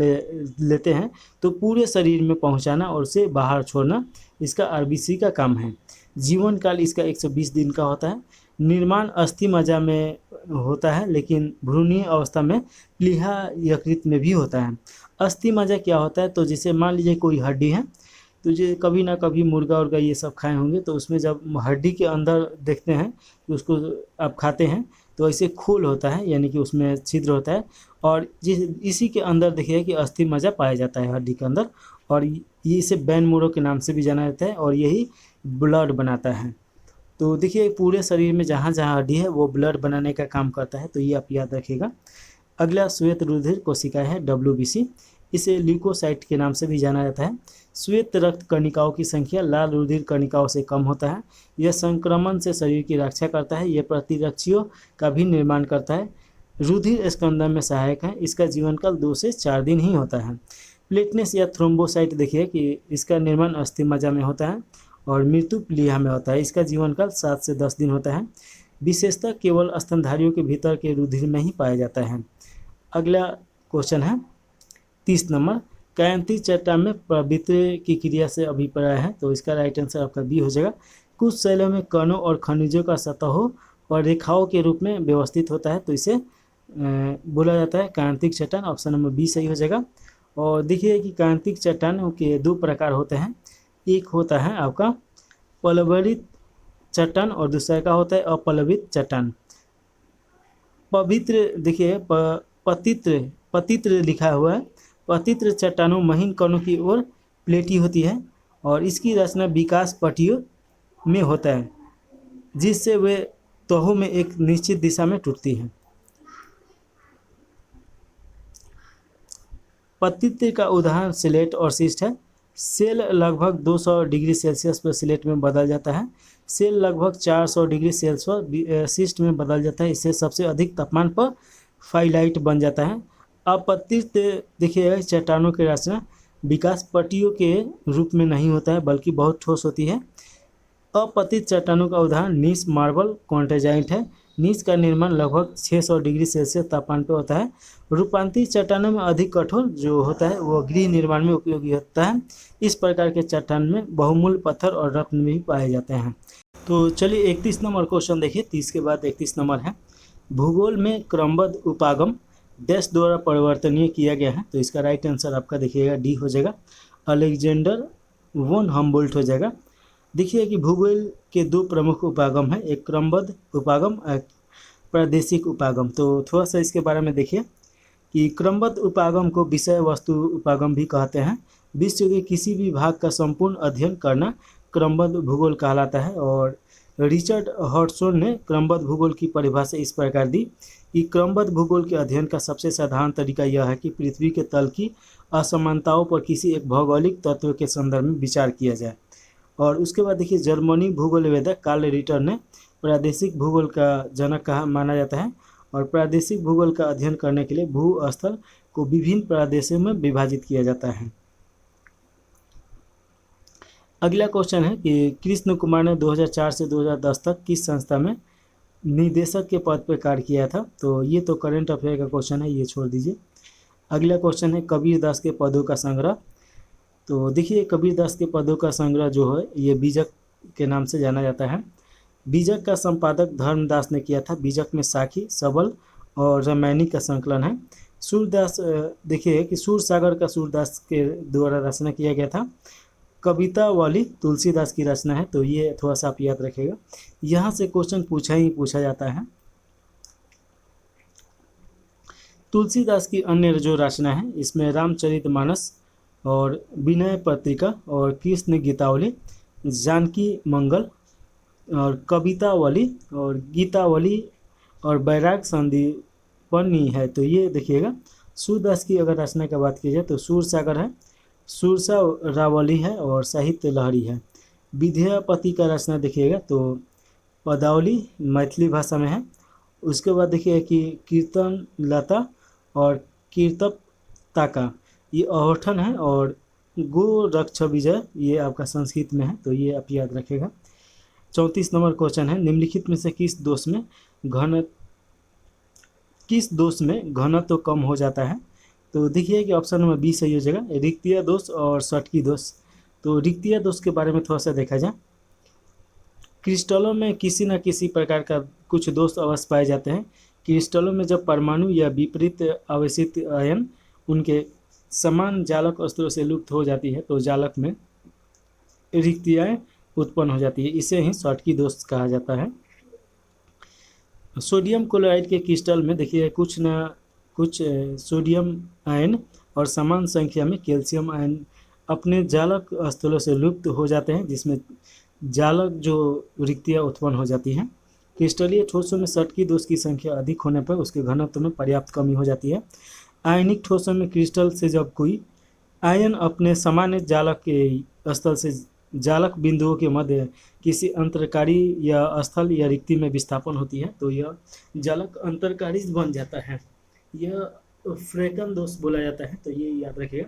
लेते हैं तो पूरे शरीर में पहुंचाना और उसे बाहर छोड़ना, इसका RBC का काम है। जीवन काल इसका 120 दिन का होता है। निर्माण अस्थि मज्जा में होता है, लेकिन भ्रूणीय अवस्था में प्लीहा यकृत में भी होता है। अस्थि मज्जा क्या होता है, तो जैसे मान लीजिए कोई हड्डी है, तो जो कभी ना कभी मुर्गा उर्गा ये सब खाए होंगे, तो उसमें जब हड्डी के अंदर देखते हैं कि उसको आप खाते हैं तो ऐसे खोल होता है, यानी कि उसमें छिद्र होता है, और इसी के अंदर देखिए कि अस्थि मज्जा पाया जाता है हड्डी के अंदर, और ये इसे बैन मोरो के नाम से भी जाना जाता है, और यही ब्लड बनाता है। तो देखिए पूरे शरीर में जहाँ जहाँ हड्डी है वो ब्लड बनाने का काम करता है, तो ये आप याद रखिएगा। अगला श्वेत रुधिर कोशिका है WBC। इसे ल्यूकोसाइट के नाम से भी जाना जाता है। श्वेत रक्त कणिकाओं की संख्या लाल रुधिर कणिकाओं से कम होता है। यह संक्रमण से शरीर की रक्षा करता है। यह प्रतिरक्षियों का भी निर्माण करता है। रुधिर स्कंदन में सहायक है। इसका जीवन काल 2 से 4 दिन ही होता है। प्लेटनेस या थ्रोम्बोसाइट देखिए कि इसका निर्माण अस्थि मज्जा में होता है और मृत्यु प्लीहा में होता है। इसका जीवन काल 7 से 10 दिन होता है। विशेषतः केवल स्तनधारियों के भीतर के रुधिर में ही पाया जाता है। अगला क्वेश्चन है 30 नंबर, कायांतिक चट्टान में पवित्र की क्रिया से अभिप्राय है, तो इसका राइट आंसर आपका बी हो जाएगा। कुछ शैलों में कणों और खनिजों का सतहों और रेखाओं के रूप में व्यवस्थित होता है, तो इसे बोला जाता है कायांतिक चट्टान। ऑप्शन नंबर बी सही हो जाएगा। और देखिए कि कायांतिक चट्टानों के 2 प्रकार होते हैं। एक होता है आपका प्लवित चट्टान और दूसरा का होता है अप्लवित चट्टान। पवित्र देखिए पतित्र लिखा हुआ है। पतित्र चट्टानों महीन कणों की ओर प्लेटी होती है और इसकी रचना विकास पट्टियों में होता है, जिससे वे तहों में एक निश्चित दिशा में टूटती हैं। पतित्र का उदाहरण सिलेट और शिस्ट है। सेल लगभग 200 डिग्री सेल्सियस पर सिलेट में बदल जाता है। सेल लगभग 400 डिग्री सेल्सियस पर शिस्ट में बदल जाता है। इससे सबसे अधिक तापमान पर फाइलाइट बन जाता है। अपतित देखिएगा चट्टानों की रचना विकास पट्टियों के रूप में नहीं होता है, बल्कि बहुत ठोस होती है। अपतित चट्टानों का उदाहरण नीस मार्बल कॉन्टेजाइट है। नीस का निर्माण लगभग 600 डिग्री सेल्सियस तापमान पर होता है। रूपांतरित चट्टानों में अधिक कठोर जो होता है वो गृह निर्माण में उपयोगी होता है। इस प्रकार के चट्टान में बहुमूल्य पत्थर और रत्न भी पाए जाते हैं। तो चलिए 31 नंबर क्वेश्चन देखिए। 30 के बाद 31 नंबर है, भूगोल में क्रमबद्ध उपागम डैश द्वारा परिवर्तनीय किया गया है, तो इसका राइट आंसर आपका देखिएगा डी हो जाएगा। अलेक्जेंडर वोन हम्बोल्ट हो जाएगा। देखिए कि भूगोल के 2 प्रमुख उपागम है, एक क्रमबद्ध उपागम, एक प्रादेशिक उपागम। तो थोड़ा सा इसके बारे में देखिए कि क्रमबद्ध उपागम को विषय वस्तु उपागम भी कहते हैं। विश्व के किसी भी भाग का संपूर्ण अध्ययन करना क्रमबद्ध भूगोल कहलाता है। और रिचर्ड हॉटसन ने क्रमबद्ध भूगोल की परिभाषा इस प्रकार दी कि क्रमबद्ध भूगोल के अध्ययन का सबसे साधारण तरीका यह है कि पृथ्वी के तल की असमानताओं पर किसी एक भौगोलिक तत्व के संदर्भ में विचार किया जाए। और उसके बाद देखिए जर्मनी भूगोलवेदक कार्ल रिटर ने प्रादेशिक भूगोल का जनक कहा माना जाता है। और प्रादेशिक भूगोल का अध्ययन करने के लिए भूस्थल को विभिन्न प्रदेशों में विभाजित किया जाता है। अगला क्वेश्चन है कि कृष्ण कुमार ने 2004 से 2010 तक किस संस्था में निदेशक के पद पर कार्य किया था, तो ये तो करंट अफेयर का क्वेश्चन है, ये छोड़ दीजिए। अगला क्वेश्चन है कबीर दास के पदों का संग्रह। तो देखिए कबीर दास के पदों का संग्रह जो है ये बीजक के नाम से जाना जाता है। बीजक का संपादक धर्मदास ने किया था। बीजक में साखी, सबल और रामायणी का संकलन है। सूरदास देखिए कि सूरसागर का सूरदास के द्वारा रचना किया गया था। कवितावली तुलसीदास की रचना है, तो ये थोड़ा सा आप याद रखिएगा, यहाँ से क्वेश्चन पूछा जाता है। तुलसीदास की अन्य जो रचना है इसमें रामचरितमानस और विनय पत्रिका और कृष्ण गीतावली, जानकी मंगल और कवितावली और गीतावली और बैराग संदीपनी है, तो ये देखिएगा। सूरदास की अगर रचना की बात की जाए तो सूरसागर है, सुरसा रावली है और साहित्य लहरी है। विद्यापति का रचना देखिएगा तो पदावली मैथिली भाषा में है। उसके बाद देखिए कि कीर्तन लता और कीर्तप ताका ये अवठन है और गो रक्ष विजय ये आपका संस्कृत में है, तो ये आप याद रखेगा। 34 नंबर क्वेश्चन है निम्नलिखित में से किस दोष में घनत्व कम हो जाता है, तो देखिए कि ऑप्शन नंबर बी सही हो जाएगा, रिक्तिया दोष और षटकी दोष। तो रिक्तिया दोष के बारे में थोड़ा सा देखा जाए। क्रिस्टलों में किसी न किसी प्रकार का कुछ दोष अवश्य पाए जाते हैं। क्रिस्टलों में जब परमाणु या विपरीत आवेशित आयन उनके समान जालक अस्त्रों से लुप्त हो जाती है तो जालक में रिक्तियाएं उत्पन्न हो जाती है, इसे ही षटकी दोष कहा जाता है। सोडियम क्लोराइड के क्रिस्टल में देखिए कुछ न कुछ सोडियम आयन और समान संख्या में कैल्शियम आयन अपने जालक स्थलों से लुप्त हो जाते हैं, जिसमें जालक जो रिक्तियाँ उत्पन्न हो जाती हैं। क्रिस्टलीय ठोसों में षटकी दोष की संख्या अधिक होने पर उसके घनत्व में पर्याप्त कमी हो जाती है। आयनिक ठोसों में क्रिस्टल से जब कोई आयन अपने सामान्य जालक के स्थल से जालक बिंदुओं के मध्य किसी अंतरकारी या स्थल या रिक्ति में विस्थापन होती है तो यह जालक अंतरकारी बन जाता है। यह फ्रेकन दोष बोला जाता है, तो ये याद रखिएगा।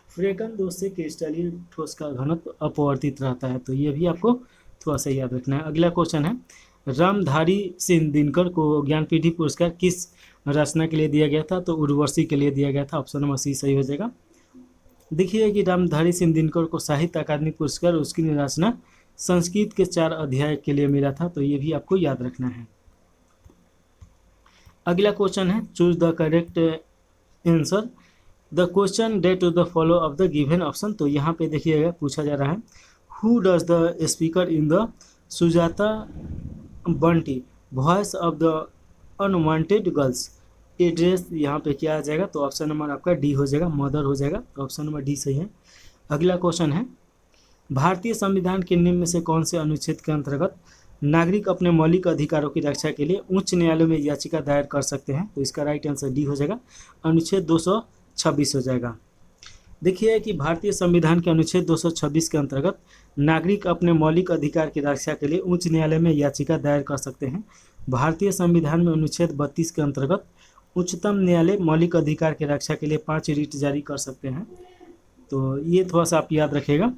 फ्रेकन दोष से क्रिस्टलीय ठोस का घनत्व अपवर्तित रहता है, तो ये भी आपको थोड़ा सा याद रखना है। अगला क्वेश्चन है, रामधारी सिंह दिनकर को ज्ञानपीठ पुरस्कार किस रचना के लिए दिया गया था? तो उर्वशी के लिए दिया गया था। ऑप्शन नंबर सी सही हो जाएगा। देखिए कि रामधारी सिंह दिनकर को साहित्य अकादमी पुरस्कार उसकी रचना संस्कृत के 4 अध्याय के लिए मिला था, तो ये भी आपको याद रखना है। अगला क्वेश्चन है, choose the correct answer the question date to the follow of the given option. तो यहाँ पे देखिएगा पूछा जा रहा है, who does the speaker in the Sujata Bunty voice of the unwanted girls address, यहाँ पे क्या आ जाएगा? तो ऑप्शन नंबर आपका डी हो जाएगा, मदर हो जाएगा। तो ऑप्शन नंबर डी सही है। अगला क्वेश्चन है, भारतीय संविधान के निम्न में से कौन से अनुच्छेद के अंतर्गत नागरिक अपने मौलिक अधिकारों की रक्षा के लिए उच्च न्यायालय में याचिका दायर कर सकते हैं? तो इसका राइट आंसर डी हो जाएगा, अनुच्छेद 226 हो जाएगा। देखिए कि भारतीय संविधान के अनुच्छेद 226 के अंतर्गत नागरिक अपने मौलिक अधिकार की रक्षा के लिए उच्च न्यायालय में याचिका दायर कर सकते हैं। भारतीय संविधान में अनुच्छेद 32 के अंतर्गत उच्चतम न्यायालय मौलिक अधिकार की रक्षा के लिए 5 रिट जारी कर सकते हैं। तो ये थोड़ा सा आप याद रखिएगा।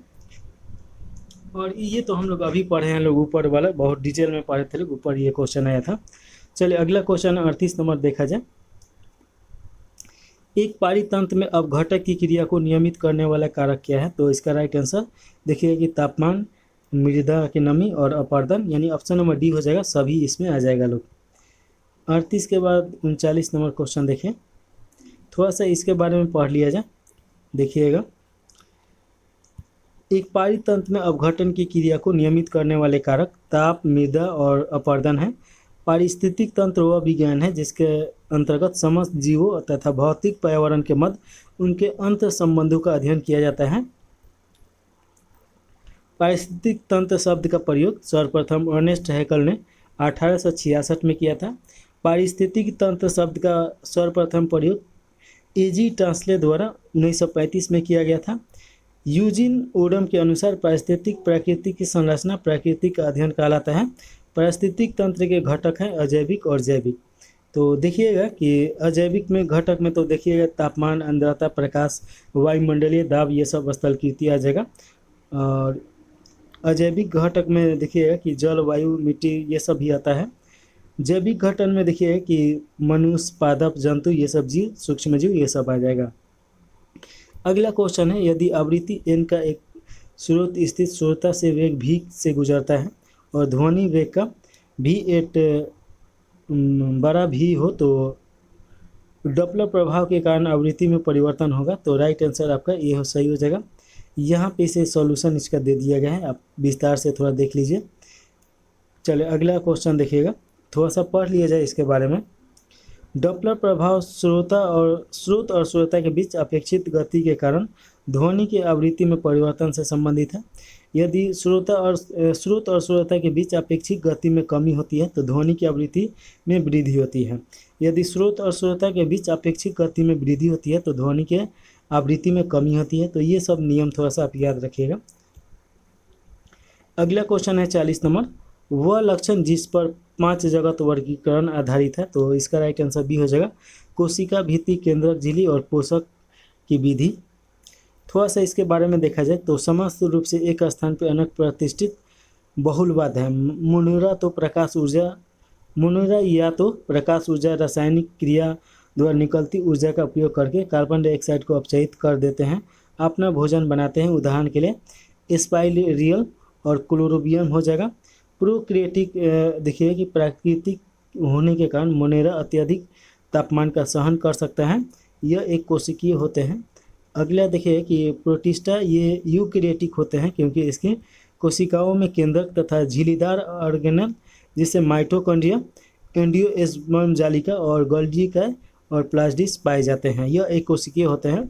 और ये तो हम लोग अभी पढ़े हैं, लोग ऊपर वाला बहुत डिटेल में पढ़े थे, लोग ऊपर ये क्वेश्चन आया था। चलिए अगला क्वेश्चन 38 नंबर देखा जाए। एक पारितंत्र में अपघटक की क्रिया को नियमित करने वाला कारक क्या है? तो इसका राइट आंसर देखिए कि तापमान, मृदा की नमी और अपर्दन, यानी ऑप्शन नंबर डी हो जाएगा, सभी इसमें आ जाएगा लोग। 38 के बाद 39 नंबर क्वेश्चन देखें, थोड़ा सा इसके बारे में पढ़ लिया जाए। देखिएगा, एक पारितंत्र में अपघटन की क्रिया को नियमित करने वाले कारक ताप, मृदा और अपर्दन है। पारिस्थितिक तंत्र वह विज्ञान है जिसके अंतर्गत समस्त जीवों तथा भौतिक पर्यावरण के मध्य उनके अंतर संबंधों का अध्ययन किया जाता है। पारिस्थितिक तंत्र शब्द का प्रयोग सर्वप्रथम अर्नेस्ट हैकल ने 1866 में किया था। पारिस्थितिक तंत्र शब्द का सर्वप्रथम प्रयोग एजी टास्ले द्वारा 1935 में किया गया था। यूजिन ओडम के अनुसार पारिस्थितिक प्रकृति की संरचना प्रकृति का अध्ययन कहलाता है। पारिस्थितिक तंत्र के घटक हैं अजैविक और जैविक। तो देखिएगा कि अजैविक में घटक में तो देखिएगा तापमान, आर्द्रता, प्रकाश, वायुमंडलीय दाब, ये सब स्थलकृति आ जाएगा। और अजैविक घटक में देखिएगा कि जल, वायु, मिट्टी, ये सब भी आता है। जैविक घटक में देखिए कि मनुष्य, पादप, जंतु, ये सब जीव, सूक्ष्म जीव, ये सब आ जाएगा। अगला क्वेश्चन है, यदि आवृत्ति n का एक स्रोत स्थित श्रोता से वेग v से गुजरता है और ध्वनि वेग का v8 बड़ा v हो तो डॉपलर प्रभाव के कारण आवृत्ति में परिवर्तन होगा। तो राइट आंसर आपका ये हो सही हो जाएगा। यहाँ पे इसे सॉल्यूशन इसका दे दिया गया है, आप विस्तार से थोड़ा देख लीजिए। चलिए अगला क्वेश्चन देखिएगा, थोड़ा सा पढ़ लिया जाए इसके बारे में। डॉपलर प्रभाव स्रोत और श्रोता के बीच अपेक्षित गति के कारण ध्वनि की आवृत्ति में परिवर्तन से संबंधित है। यदि स्रोत और श्रोता के बीच अपेक्षित गति में कमी होती है तो ध्वनि की आवृत्ति में वृद्धि होती है। यदि स्रोत और श्रोता के बीच अपेक्षित गति में वृद्धि होती है तो ध्वनि के आवृत्ति में कमी होती है। तो ये सब नियम थोड़ा सा आप याद रखिएगा। अगला क्वेश्चन है 40 नंबर, वह लक्षण जिस पर 5 जगत वर्गीकरण आधारित है। तो इसका राइट आंसर बी हो जाएगा, कोशिका, भित्ति, केंद्रक, झिल्ली और पोषक की विधि। थोड़ा सा इसके बारे में देखा जाए तो समस्त रूप से एक स्थान पर अनेक प्रतिष्ठित बहुलवाद है। मुनोरा या तो प्रकाश ऊर्जा रासायनिक क्रिया द्वारा निकलती ऊर्जा का उपयोग करके कार्बन डाइऑक्साइड को अपचयित कर देते हैं, अपना भोजन बनाते हैं। उदाहरण के लिए स्पाइरियल और क्लोरोबियम हो जाएगा। प्रोक्रिएटिक देखिए कि प्राकृतिक होने के कारण मोनेरा अत्यधिक तापमान का सहन कर सकता है, यह एक कोशिकीय होते हैं। अगला देखिए कि प्रोटिस्टा ये यूकैरियोटिक होते हैं क्योंकि इसके कोशिकाओं में केंद्रक तथा झिल्लीदार ऑर्गेनल जिससे माइटोकॉन्ड्रिया, एंडोस्पर्म जालिका और गोल्गी और प्लाज्मिड पाए जाते हैं, यह एक कोशिकीय होते हैं।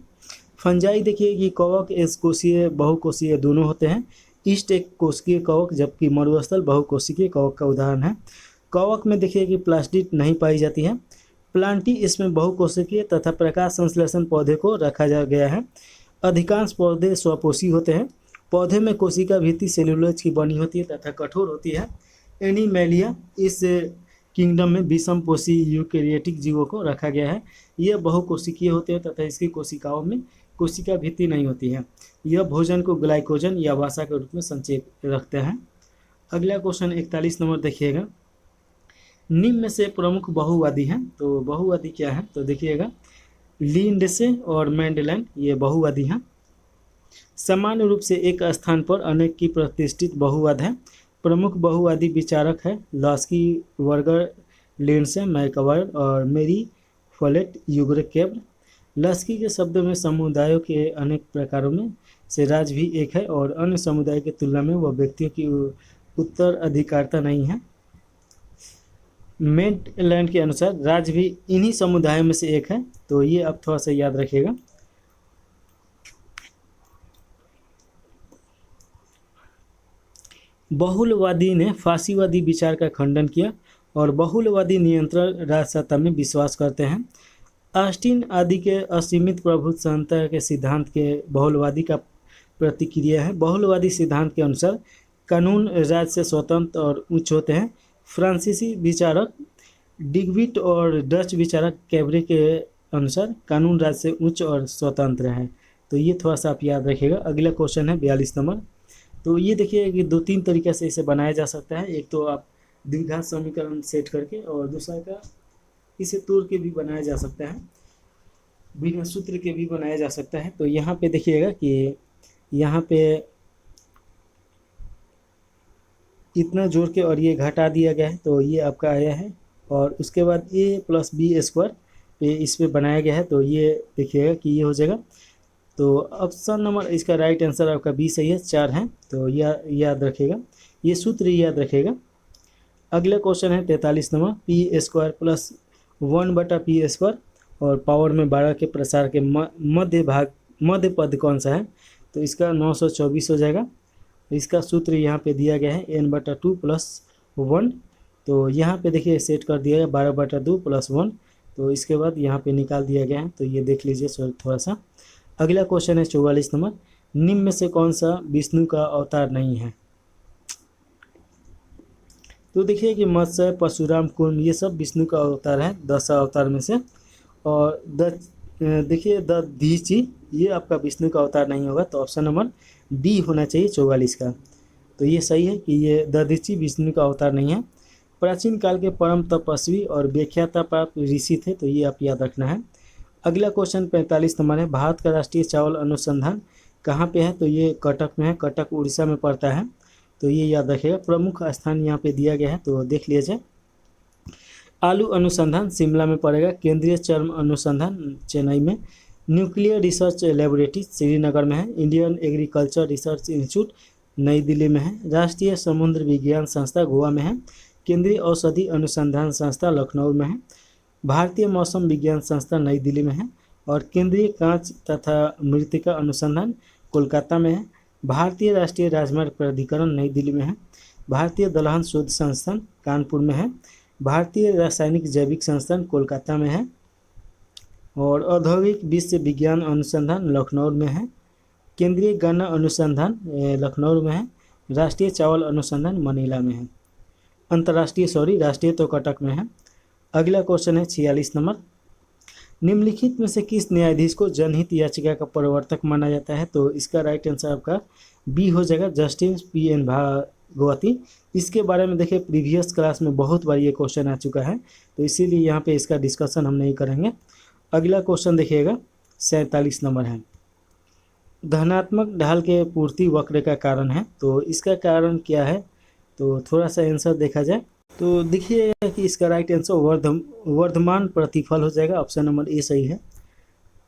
फंजाई देखिए कि कवक एक कोशीय बहुकोशीय दोनों होते हैं। ईस्ट एक कोशिकीय कवक जबकि मरुस्थल बहुकोशिकीय कवक का उदाहरण है। कवक में देखिए कि प्लास्टिड नहीं पाई जाती है। प्लांटी इसमें बहुकोशिकीय तथा प्रकाश संश्लेषण पौधे को रखा जा गया है। अधिकांश पौधे स्वपोषी होते हैं। पौधे में कोशिका भित्ति सेलुलोज की बनी होती है तथा कठोर होती है। एनिमेलिया इस किंगडम में विषमपोषी यूकेरियोटिक जीवों को रखा गया है। यह बहुकोशिकीय होते हैं तथा इसकी कोशिकाओं में कोशिका भित्ति नहीं होती है। यह भोजन को ग्लाइकोजन या वसा के रूप में संचय रखते हैं। अगला क्वेश्चन 41 नंबर देखिएगा। निम्न में से प्रमुख बहुवादी हैं, तो बहुवादी क्या है तो देखिएगा, लिंडसे और मेंडेलैंड ये बहुवादी हैं। सामान्य रूप से एक स्थान पर अनेक की प्रतिष्ठित बहुवाद है। प्रमुख बहुवादी विचारक है लॉस्की, वर्गर, लिंडसे, मैकवायर और मेरी फॉलेट यूग्रेकेब्र। लॉस्की के शब्दों में समुदायों के अनेक प्रकारों में से राज भी एक है और अन्य समुदाय की तुलना में वह व्यक्तियों की उत्तराधिकारता नहीं है। मेंडेलैंड के अनुसार राज भी इन्हीं समुदायों में से एक है, तो ये अब थोड़ा सा याद रखिएगा। बहुलवादी ने फासीवादी विचार का खंडन किया और बहुलवादी नियंत्रण राजसत्ता में विश्वास करते हैं। ऑस्टिन आदि के असीमित प्रभुत्वता के सिद्धांत के बहुलवादी का प्रतिक्रिया है। बहुलवादी सिद्धांत के अनुसार कानून राज्य से स्वतंत्र और उच्च होते हैं। फ्रांसीसी विचारक डिगविट और डच विचारक कैब्रे के अनुसार कानून राज्य से उच्च और स्वतंत्र है, तो ये थोड़ा सा आप याद रखिएगा। अगला क्वेश्चन है 42 नंबर। तो ये देखिए कि 2-3 तरीके से इसे बनाया जा सकता है। एक तो आप द्विघात समीकरण सेट करके, और दूसरा का इसे तोड़ के भी बनाया जा सकता है, बिना सूत्र के भी बनाया जा सकता है। तो यहाँ पे देखिएगा कि यहाँ पे इतना जोड़ के और ये घटा दिया गया है, तो ये आपका आया है। और उसके बाद a + b² पे इस पे बनाया गया है, तो ये देखिएगा कि ये हो जाएगा। तो ऑप्शन नंबर इसका राइट आंसर आपका बी सही है, 4 है। तो यह याद रखिएगा, ये सूत्र याद रखिएगा। अगला क्वेश्चन है 43 नंबर। p² + 1/p² और पावर में 12 के प्रसार के मध्य पद कौन सा है, तो इसका 924 हो जाएगा। इसका सूत्र यहाँ पे दिया गया है n/2 + 1। तो यहाँ पे देखिए सेट कर दिया है 12/2 + 1, तो इसके बाद यहाँ पे निकाल दिया गया है, तो ये देख लीजिए थोड़ा सा। अगला क्वेश्चन है 44 नंबर। निम्न में से कौन सा विष्णु का अवतार नहीं है, तो देखिए कि मत्स्य, परशुराम, कूर्म ये सब विष्णु का अवतार है 10 अवतार में से। और देखिए दधीचि ये आपका विष्णु का अवतार नहीं होगा, तो ऑप्शन नंबर डी होना चाहिए 44 का। तो ये सही है कि ये दधीचि विष्णु का अवतार नहीं है। प्राचीन काल के परम तपस्वी और व्याख्याता प्राप्त ऋषि थे, तो ये आप याद रखना है। अगला क्वेश्चन 45 नंबर है। भारत का राष्ट्रीय चावल अनुसंधान कहाँ पे है, तो ये कटक में है। कटक उड़ीसा में पड़ता है, तो ये याद रखिएगा। प्रमुख स्थान यहाँ पे दिया गया है, तो देख लीजिए। आलू अनुसंधान शिमला में पड़ेगा। केंद्रीय चर्म अनुसंधान चेन्नई में। न्यूक्लियर रिसर्च लेबोरेटरी श्रीनगर में है। इंडियन एग्रीकल्चर रिसर्च इंस्टीट्यूट नई दिल्ली में है। राष्ट्रीय समुद्र विज्ञान संस्था गोवा में है। केंद्रीय औषधि अनुसंधान संस्था लखनऊ में है। भारतीय मौसम विज्ञान संस्था नई दिल्ली में है। और केंद्रीय कांच तथा मृत्तिका अनुसंधान कोलकाता में है। भारतीय राष्ट्रीय राजमार्ग प्राधिकरण नई दिल्ली में है। भारतीय दलहन शोध संस्थान कानपुर में है। भारतीय रासायनिक जैविक संस्थान कोलकाता में है। और औद्योगिक विश्व विज्ञान अनुसंधान लखनऊ में है। केंद्रीय गन्ना अनुसंधान लखनऊ में है। राष्ट्रीय चावल अनुसंधान मनीला में है। राष्ट्रीय तो कटक में है। अगला क्वेश्चन है 46 नंबर। निम्नलिखित में से किस न्यायाधीश को जनहित याचिका का प्रवर्तक माना जाता है, तो इसका राइट आंसर आपका बी हो जाएगा, जस्टिस P.N. भागवती। इसके बारे में देखिए प्रीवियस क्लास में बहुत बार ये क्वेश्चन आ चुका है, तो इसीलिए यहाँ पे इसका डिस्कशन हम नहीं करेंगे। अगला क्वेश्चन देखिएगा 47 नंबर है। धनात्मक ढाल के पूर्ति वक्र का कारण है, तो इसका कारण क्या है, तो थोड़ा सा आंसर देखा जाए तो देखिए कि इसका राइट आंसर वर्धमान प्रतिफल हो जाएगा। ऑप्शन नंबर ए सही है।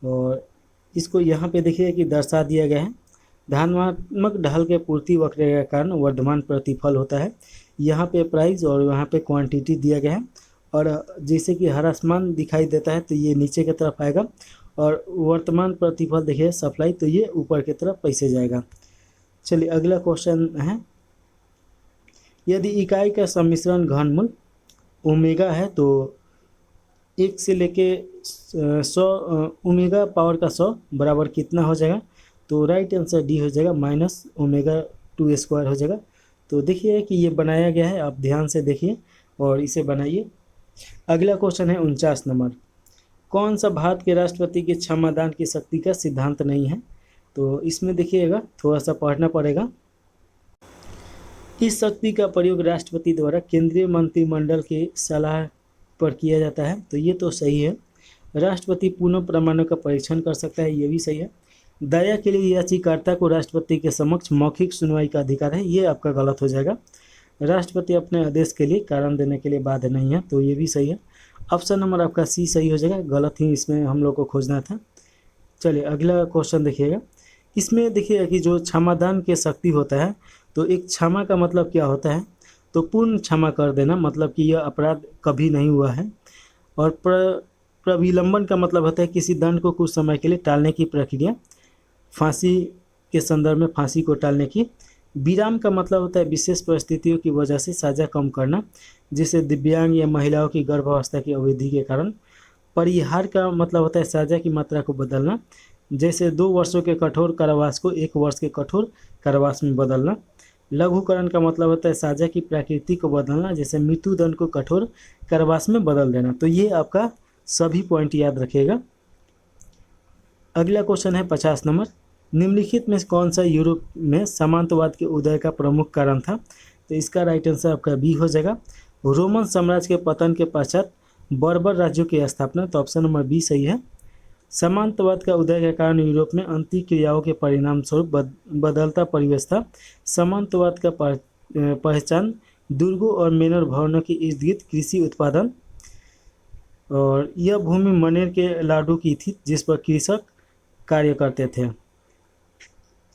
और इसको यहाँ पे देखिए कि दर्शा दिया गया है। धनात्मक ढाल के पूर्ति वक्र के कारण वर्धमान प्रतिफल होता है। यहाँ पे प्राइस और यहाँ पे क्वांटिटी दिया गया है। और जैसे कि हरा आसमान दिखाई देता है, तो ये नीचे की तरफ आएगा। और वर्तमान प्रतिफल देखिए सप्लाई, तो ये ऊपर की तरफ पैसे जाएगा। चलिए अगला क्वेश्चन है। यदि इकाई का सम्मिश्रण घनमूल ओमेगा है, तो 1 से लेके 100 ओमेगा पावर का 100 बराबर कितना हो जाएगा? तो राइट आंसर डी हो जाएगा, -ओमेगा 2 स्क्वायर हो जाएगा। तो देखिए कि ये बनाया गया है, आप ध्यान से देखिए और इसे बनाइए। अगला क्वेश्चन है 49 नंबर। कौन सा भारत के राष्ट्रपति के क्षमादान की शक्ति का सिद्धांत नहीं है? तो इसमें देखिएगा थोड़ा सा पढ़ना पड़ेगा। इस शक्ति का प्रयोग राष्ट्रपति द्वारा केंद्रीय मंत्रिमंडल के सलाह पर किया जाता है, तो ये तो सही है। राष्ट्रपति पुनः प्रमाणों का परीक्षण कर सकता है, ये भी सही है। दया के लिए याचिकाकर्ता को राष्ट्रपति के समक्ष मौखिक सुनवाई का अधिकार है, ये आपका गलत हो जाएगा। राष्ट्रपति अपने आदेश के लिए कारण देने के लिए बाध्य नहीं है, तो ये भी सही है। ऑप्शन नंबर आपका सी सही हो जाएगा, गलत ही इसमें हम लोग को खोजना था। चलिए अगला क्वेश्चन देखिएगा। इसमें देखिएगा कि जो क्षमादान के शक्ति होता है, तो एक क्षमा का मतलब क्या होता है? तो पूर्ण क्षमा कर देना, मतलब कि यह अपराध कभी नहीं हुआ है। और प्रविलंबन का मतलब होता है किसी दंड को कुछ समय के लिए टालने की प्रक्रिया, फांसी के संदर्भ में फांसी को टालने की। विराम का मतलब होता है विशेष परिस्थितियों की वजह से सजा कम करना, जैसे दिव्यांग या महिलाओं की गर्भावस्था की अवधि के कारण। परिहार का मतलब होता है सजा की मात्रा को बदलना, जैसे 2 वर्षों के कठोर कारावास को 1 वर्ष के कठोर कारावास में बदलना। लघुकरण का मतलब होता है सजा की प्रकृति को बदलना, जैसे मृत्युदंड को कठोर कारावास में बदल देना। तो ये आपका सभी पॉइंट याद रखिएगा। अगला क्वेश्चन है 50 नंबर। निम्नलिखित में कौन सा यूरोप में सामंतवाद के उदय का प्रमुख कारण था? तो इसका राइट आंसर आपका बी हो जाएगा, रोमन साम्राज्य के पतन के पश्चात बर्बर राज्यों की स्थापना। तो ऑप्शन नंबर बी सही है। सामंतवाद का उदय के कारण यूरोप में अंतःक्रियाओं के परिणाम स्वरूप बदलता परिवेश था। सामंतवाद का पहचान दुर्गों और मेनर भवनों के इर्द गिर्द कृषि उत्पादन, और यह भूमि मनेर के लाडू की थी जिस पर कृषक कार्य करते थे।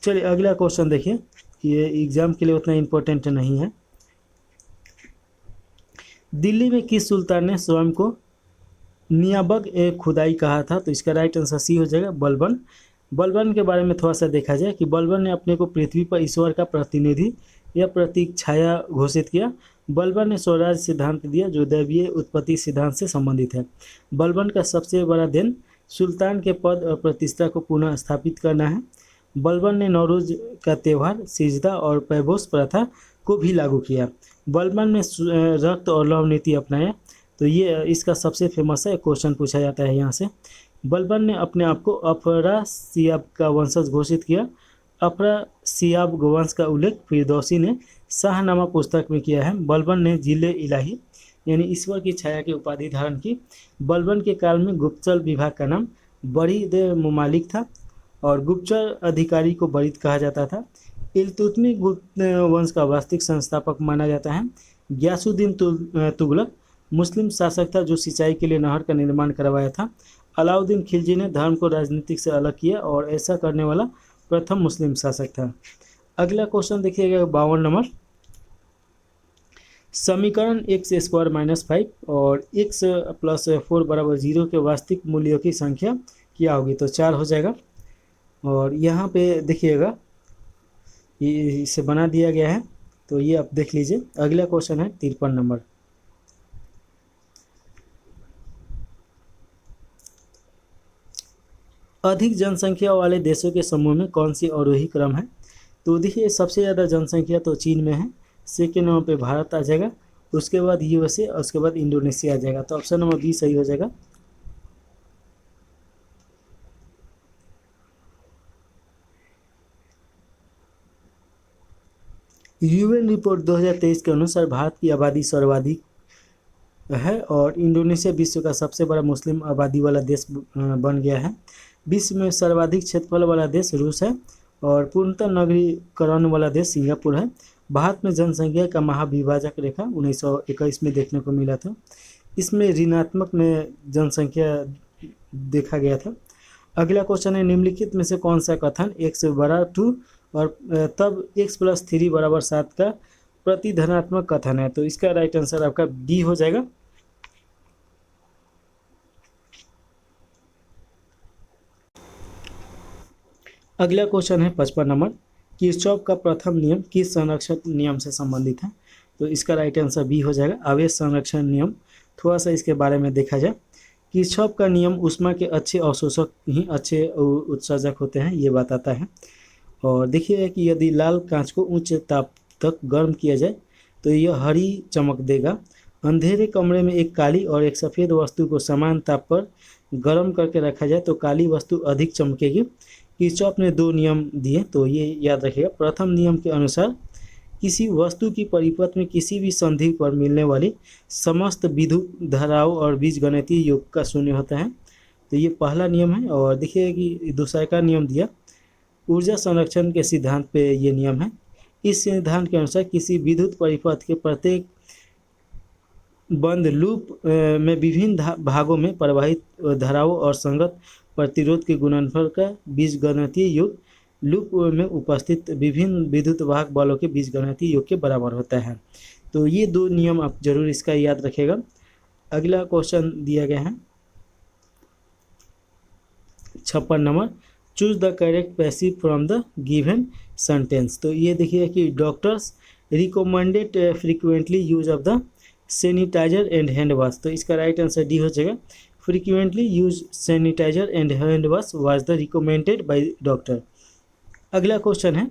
चलिए अगला क्वेश्चन देखिए, ये एग्जाम के लिए उतना इम्पोर्टेंट नहीं है। दिल्ली में किस सुल्तान ने स्वयं को नियाबग ए खुदाई कहा था? तो इसका राइट आंसर सी हो जाएगा, बलबन। बलबन के बारे में थोड़ा सा देखा जाए कि बलबन ने अपने को पृथ्वी पर ईश्वर का प्रतिनिधि या प्रतीक छाया घोषित किया। बलबन ने स्वराज सिद्धांत दिया जो दैवीय उत्पत्ति सिद्धांत से संबंधित है। बलबन का सबसे बड़ा देन सुल्तान के पद और प्रतिष्ठा को पुनः स्थापित करना है। बलबन ने नौरोज का त्यौहार, सिजदा और पैबोस प्रथा को भी लागू किया। बलबन ने रक्त और लौह नीति अपनाया। तो ये इसका सबसे फेमस है, क्वेश्चन पूछा जाता है यहाँ से। बलबन ने अपने आप को अफरासियाब का वंशज घोषित किया। अफरासियाब वंश का उल्लेख फिरदौसी ने शाहनामा पुस्तक में किया है। बलबन ने जिले इलाही यानी ईश्वर की छाया की उपाधि धारण की। बलबन के काल में गुप्तचर विभाग का नाम बरीद मुमालिक था और गुप्तचर अधिकारी को बरीद कहा जाता था। इल्तुतमिश गुप्त वंश का वास्तविक संस्थापक माना जाता है। गयासुद्दीन तुगलक मुस्लिम शासक था जो सिंचाई के लिए नहर का निर्माण करवाया था। अलाउद्दीन खिलजी ने धर्म को राजनीति से अलग किया और ऐसा करने वाला प्रथम मुस्लिम शासक था। अगला क्वेश्चन देखिएगा 52 नंबर। समीकरण x² - 5 और x + 4 = 0 के वास्तविक मूल्यों की संख्या क्या होगी? तो 4 हो जाएगा। और यहाँ पे देखिएगा इसे बना दिया गया है, तो ये आप देख लीजिए। अगला क्वेश्चन है 53 नंबर। अधिक जनसंख्या वाले देशों के समूह में कौन सी आरोही क्रम है? तो देखिए सबसे ज़्यादा जनसंख्या तो चीन में है, सेकेंड नंबर पे भारत आ जाएगा, उसके बाद यूएसए और उसके बाद इंडोनेशिया आ जाएगा। तो ऑप्शन नंबर बी सही हो जाएगा। यूएन रिपोर्ट 2023 के अनुसार भारत की आबादी सर्वाधिक है और इंडोनेशिया विश्व का सबसे बड़ा मुस्लिम आबादी वाला देश बन गया है। विश्व में सर्वाधिक क्षेत्रफल वाला देश रूस है और पूर्णतः नगरीकरण वाला देश सिंगापुर है। भारत में जनसंख्या का महाविभाजक रेखा 1921 में देखने को मिला था। इसमें ऋणात्मक में जनसंख्या देखा गया था। अगला क्वेश्चन है निम्नलिखित में से कौन सा कथन x बराबर 2 और तब x + 3 = 7 का प्रतिधनात्मक कथन है? तो इसका राइट आंसर आपका डी हो जाएगा। अगला क्वेश्चन है 55 नंबर। किरचॉफ का प्रथम नियम किस संरक्षण नियम से संबंधित है? तो इसका राइट आंसर बी हो जाएगा, आवेश संरक्षण नियम। थोड़ा सा इसके बारे में देखा जाए। किरचॉफ का नियम ऊष्मा के अच्छे अवशोषक ही अच्छे उत्सर्जक होते हैं, ये बताता है। और देखिए कि यदि लाल कांच को उच्च ताप तक गर्म किया जाए तो यह हरी चमक देगा। अंधेरे कमरे में एक काली और एक सफ़ेद वस्तु को समान ताप पर गर्म करके रखा जाए तो काली वस्तु अधिक चमकेगी। किरचॉफ ने 2 नियम दिए, तो ये याद रखिएगा। प्रथम नियम के अनुसार किसी वस्तु की परिपथ में किसी भी संधि पर मिलने वाली समस्त विद्युत धाराओं और बीजगणितीय योग का शून्य होता है, तो ये पहला नियम है। और देखिए कि दूसरा का नियम दिया, ऊर्जा संरक्षण के सिद्धांत पे ये नियम है। इस सिद्धांत के अनुसार किसी विद्युत परिपथ के प्रत्येक बंद लूप में विभिन्न भागों में प्रवाहित धाराओं और संगत प्रतिरोध के गुणनफल का बीजगणितीय योग लूप में उपस्थित विभिन्न विद्युत वाहक बलों के बीजगणितीय योग के बराबर होता है। तो ये 2 नियम आप जरूर इसका याद रखिएगा। अगला क्वेश्चन दिया गया है 56 number, choose the correct passive from the given sentence. तो ये देखिए कि doctors recommended frequently use of the sanitiser and hand wash, तो इसका राइट आंसर डी हो जाएगा। Frequently use sanitiser and hand wash was the recommended by doctor. अगला question है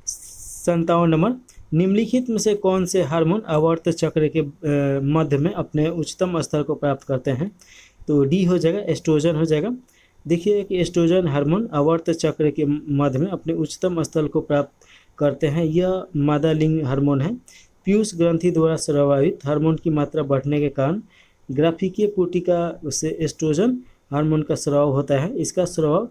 57 नंबर, निम्नलिखित में से कौन से हार्मोन आवर्त चक्र के मध्य में अपने उच्चतम स्तर को प्राप्त करते हैं, तो डी हो जाएगा, एस्ट्रोजन हो जाएगा। देखिए कि एस्ट्रोजन हार्मोन आवर्त चक्र के मध्य में अपने उच्चतम स्तर को प्राप्त करते हैं। यह मादा लिंग हार्मोन है। पीयूष ग्रंथि द्वारा स्रावित हार्मोन की मात्रा बढ़ने के कारण ग्राफिकीय पुटिका से एस्ट्रोजन हार्मोन का स्राव होता है। इसका स्राव